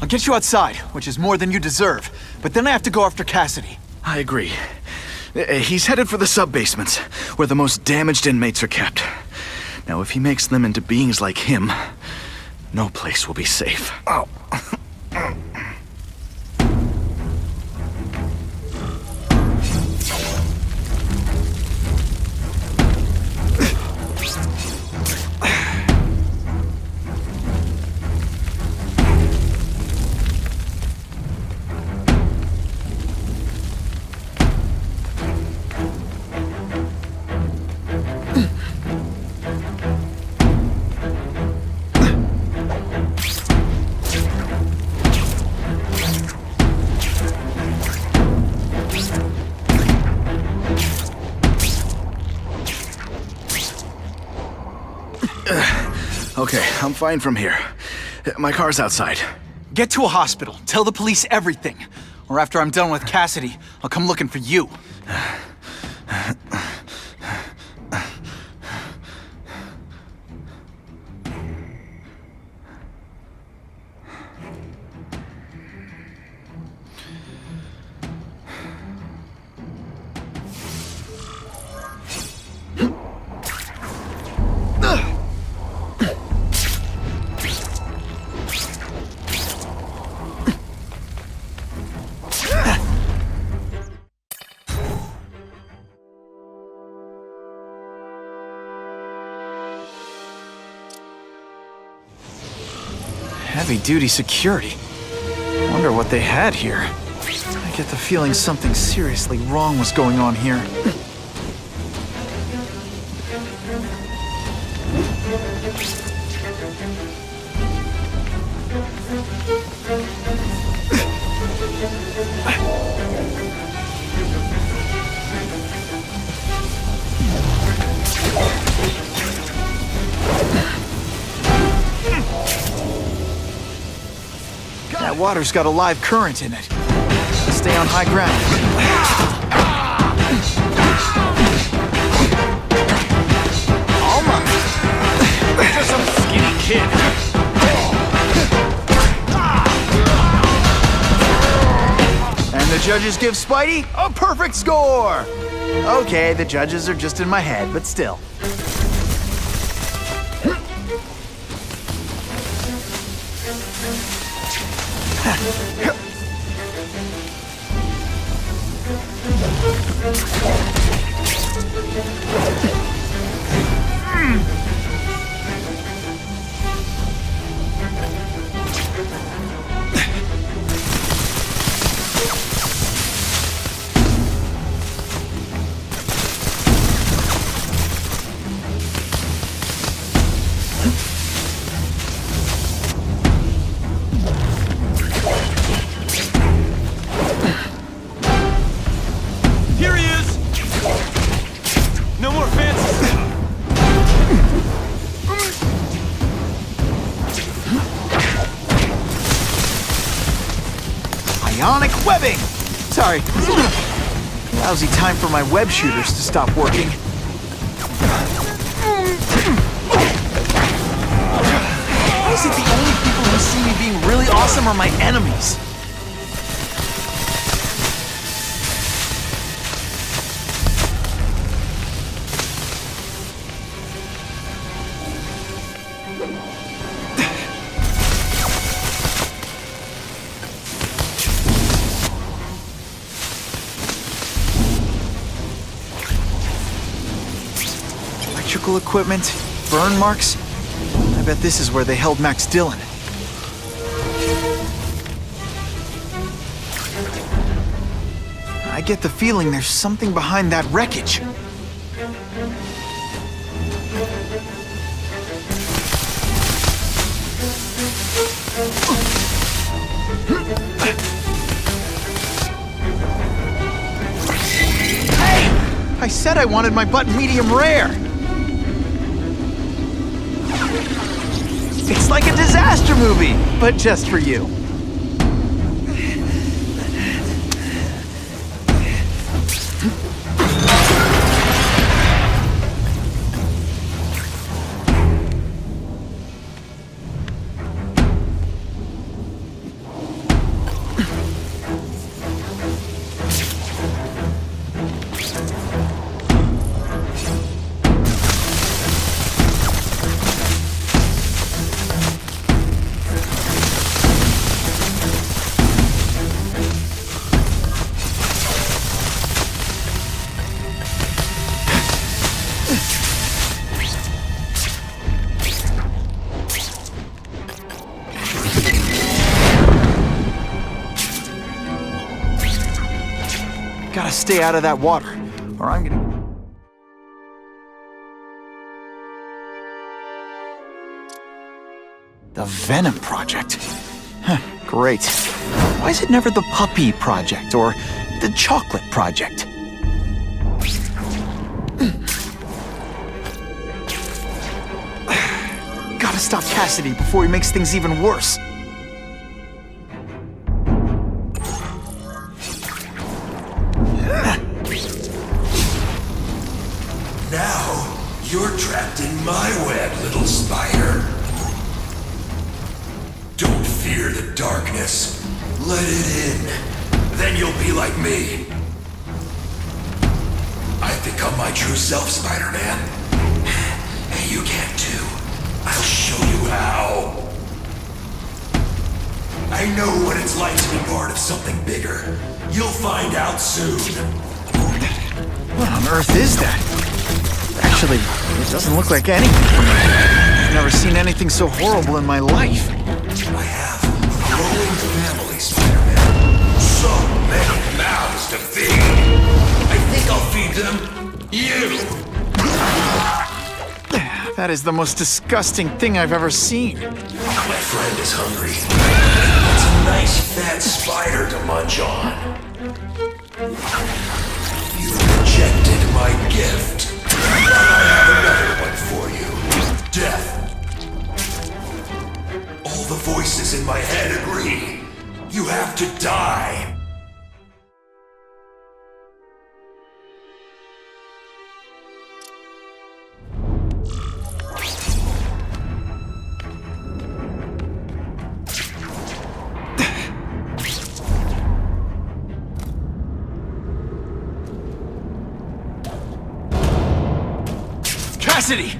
I'll get you outside, which is more than you deserve. But then I have to go after Cassidy. I agree. He's headed for the sub-basements, where the most damaged inmates are kept. Now, if he makes them into beings like him, no place will be safe. Oh. Okay, I'm fine from here. My car's outside. Get to a hospital. Tell the police everything. Or after I'm done with Cassidy, I'll come looking for you. Heavy-duty security. Wonder what they had here. I get the feeling something seriously wrong was going on here. That water's got a live current in it. Stay on high ground. Almost. Just some skinny kid. And the judges give Spidey a perfect score! Okay, the judges are just in my head, but still. Here he is! No more fancy stuff. Ionic webbing! Sorry. Lousy time for my web shooters to stop working. Why is it the only people who see me being really awesome are my enemies? Electrical equipment, burn marks. I bet this is where they held Max Dillon. I get the feeling there's something behind that wreckage. Hey! I said I wanted my butt medium rare. It's like a disaster movie, but just for you. Gotta stay out of that water, or I'm gonna... The Venom Project. Huh, great. Why is it never the Puppy Project, or the Chocolate Project? Gotta stop Cassidy before he makes things even worse. Now, you're trapped in my web, little spider. Don't fear the darkness. Let it in. Then you'll be like me. I've become my true self, Spider-Man. And you can too. I'll show you how. I know what it's like to be part of something bigger. You'll find out soon. What on earth is that? Actually, it doesn't look like anything. I've never seen anything so horrible in my life. I have a growing family, Spider-Man. So many mouths to feed. I think I'll feed them you. That is the most disgusting thing I've ever seen. My friend is hungry. It's a nice fat spider to munch on. You rejected my gift. But I have another one for you. Death. All the voices in my head agree. You have to die. Cassidy!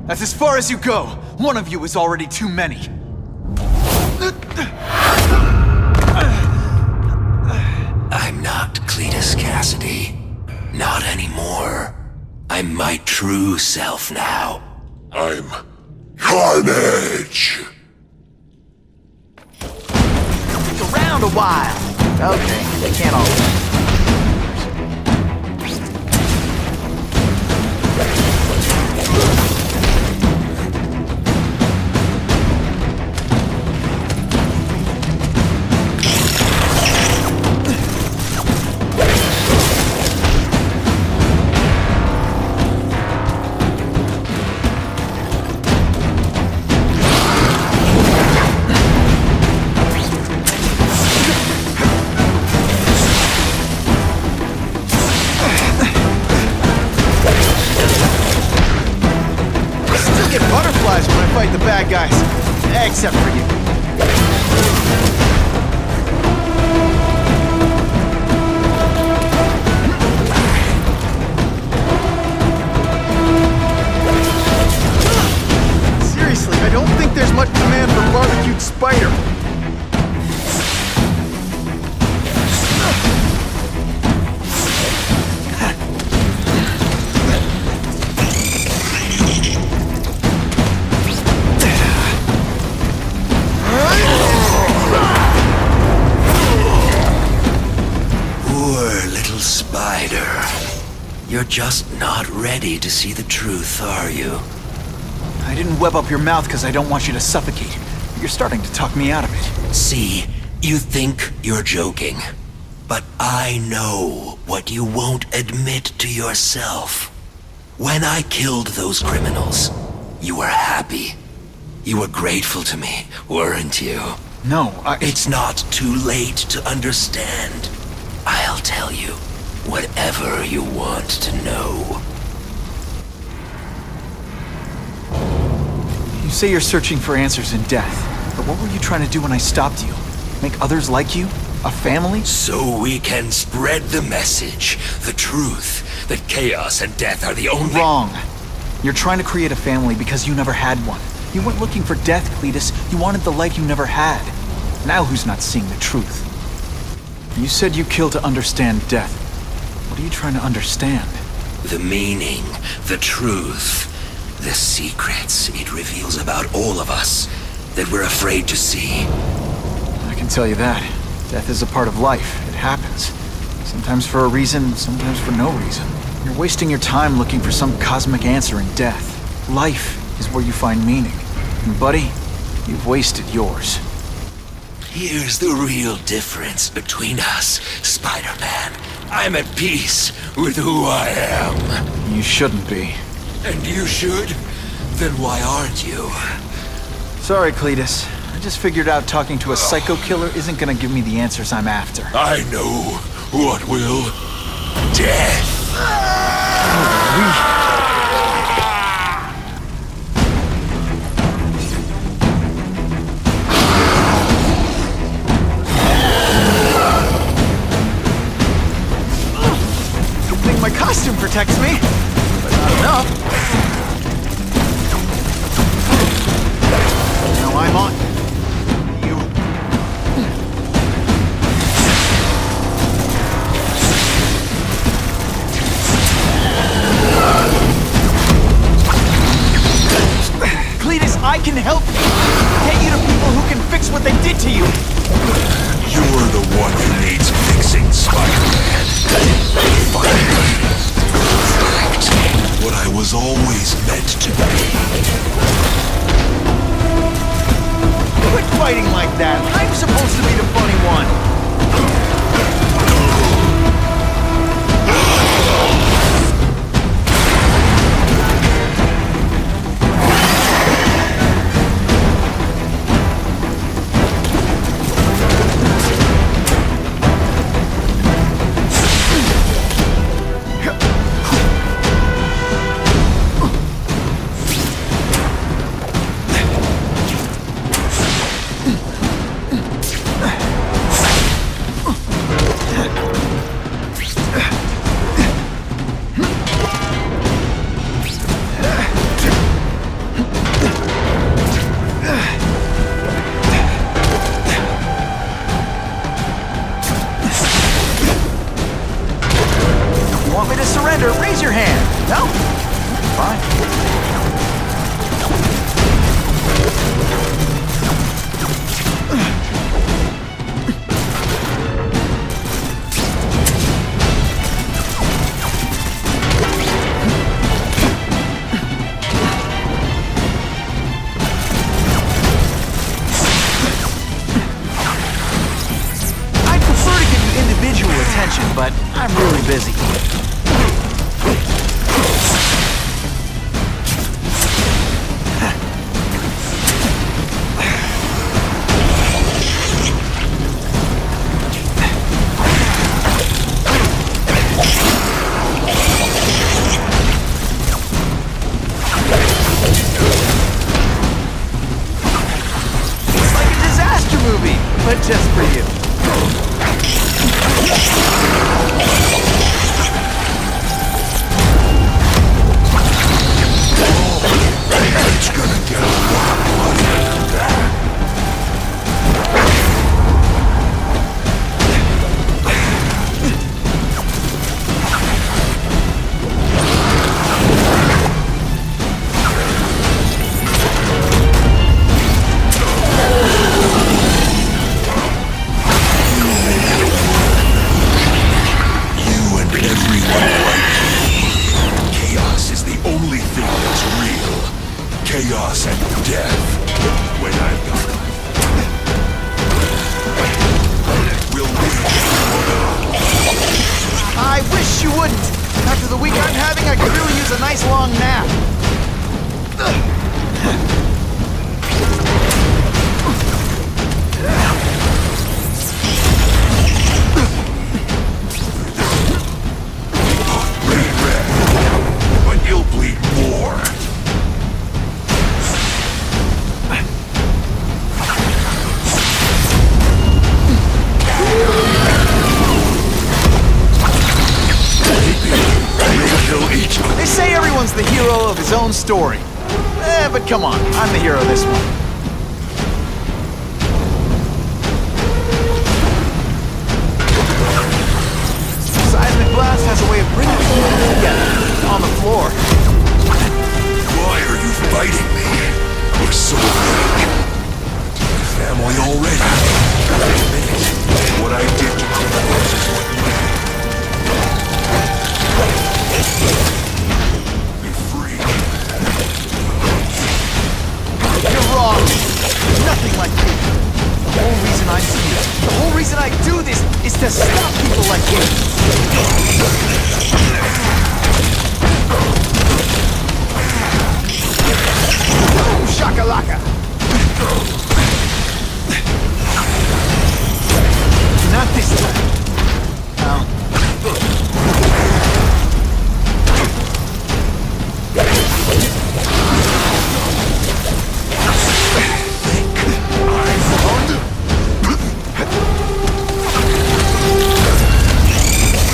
That's as far as you go. One of you is already too many. I'm not Cletus Cassidy. Not anymore. I'm my true self now. I'm Carnage! It's around a while. Okay, they can't all... fight the bad guys. Except for you. Seriously, I don't think there's much demand for barbecued spider. You're just not ready to see the truth, are you? I didn't web up your mouth because I don't want you to suffocate. You're starting to talk me out of it. See, you think you're joking. But I know what you won't admit to yourself. When I killed those criminals, you were happy. You were grateful to me, weren't you? No, It's not too late to understand. I'll tell you. Whatever you want to know. You say you're searching for answers in death, but what were you trying to do when I stopped you? Make others like you? A family? So we can spread the message, the truth, that chaos and death are the only— Wrong. You're trying to create a family because you never had one. You weren't looking for death, Cletus. You wanted the life you never had. Now who's not seeing the truth? You said you killed to understand death. What are you trying to understand? The meaning, the truth, the secrets it reveals about all of us that we're afraid to see. I can tell you that. Death is a part of life. It happens. Sometimes for a reason, sometimes for no reason. You're wasting your time looking for some cosmic answer in death. Life is where you find meaning. And buddy, you've wasted yours. Here's the real difference between us, Spider-Man. I'm at peace with who I am. You shouldn't be. And you should? Then why aren't you? Sorry, Cletus. I just figured out talking to a psycho killer isn't gonna give me the answers I'm after. I know what will. Death. My costume protects me, but not enough. Now I'm on you. Cletus, I can help you. Get you to people who can fix what they did to you. You're the one who needs fixing, Spider-Man. Finally. Perfect. What I was always meant to be. Quit fighting like that. I'm supposed to be the funny one. Raise your hand. No? Fine. I'd prefer to give you individual attention, but I'm really busy. But just for you. It's gonna get a lot bloodier than that. Chaos and death. When I've got we'll I wish you wouldn't. After the week I'm having, I could really use a nice long nap. bleed red, but you'll bleed more. They say everyone's the hero of his own story. But come on, I'm the hero of this one. Seismic blast has a way of bringing people together on the floor. Why are you fighting me? You're so weak. My family already. Admit it. What I did to criminals is what you did. Be free. You're wrong. Nothing like you. The whole reason I'm here, the whole reason I do this, is to stop people like you. Boom shakalaka. Not this time. No.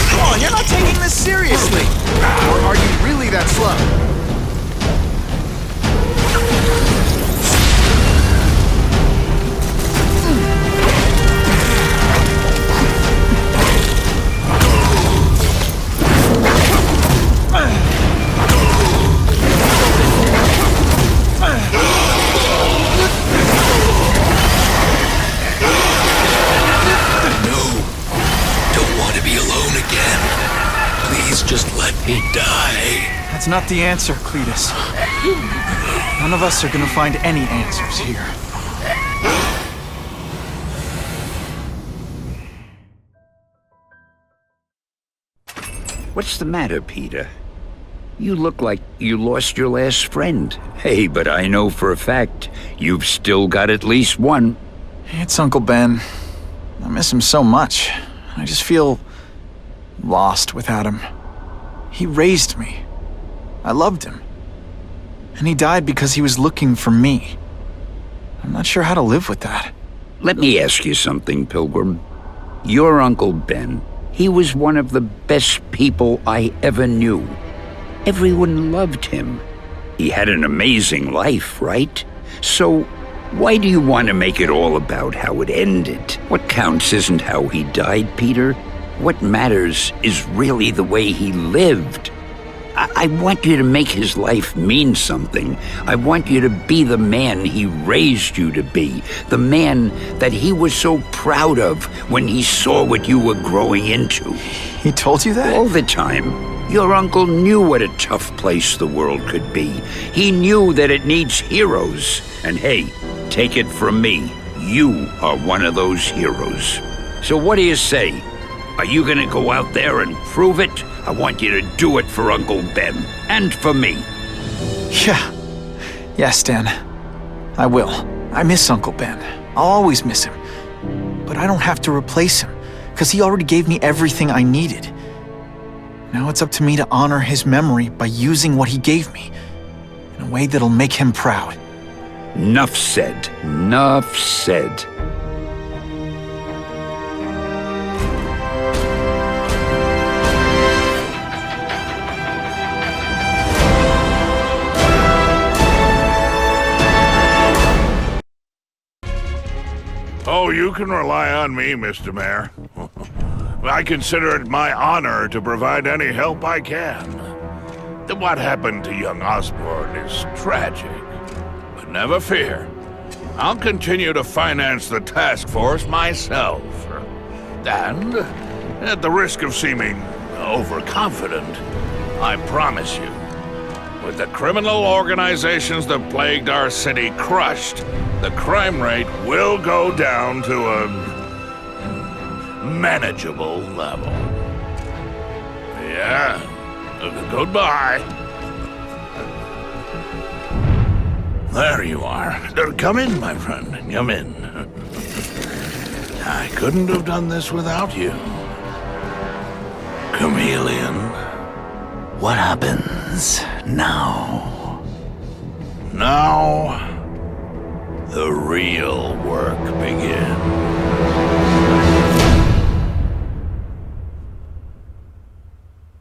Come on, you're not taking this seriously. Or are you really that slow? It's not the answer, Cletus. None of us are gonna find any answers here. What's the matter, Peter? You look like you lost your last friend. Hey, but I know for a fact you've still got at least one. It's Uncle Ben. I miss him so much. I just feel lost without him. He raised me. I loved him. And he died because he was looking for me. I'm not sure how to live with that. Let me ask you something, Pilgrim. Your Uncle Ben, he was one of the best people I ever knew. Everyone loved him. He had an amazing life, right? So, why do you want to make it all about how it ended? What counts isn't how he died, Peter. What matters is really the way he lived. I want you to make his life mean something. I want you to be the man he raised you to be. The man that he was so proud of when he saw what you were growing into. He told you that? All the time. Your uncle knew what a tough place the world could be. He knew that it needs heroes. And hey, take it from me, you are one of those heroes. So what do you say? Are you gonna go out there and prove it? I want you to do it for Uncle Ben, and for me. Yeah. Yes, Dan. I will. I miss Uncle Ben. I'll always miss him. But I don't have to replace him, because he already gave me everything I needed. Now it's up to me to honor his memory by using what he gave me, in a way that'll make him proud. Nuff said. Nuff said. Oh, you can rely on me, Mr. Mayor. I consider it my honor to provide any help I can. What happened to young Osborn is tragic, but never fear. I'll continue to finance the task force myself. And, at the risk of seeming overconfident, I promise you, with the criminal organizations that plagued our city crushed, the crime rate will go down to a manageable level. Yeah, goodbye. There you are. Come in, my friend. Come in. I couldn't have done this without you. Chameleon. What happens now? Now, the real work begins.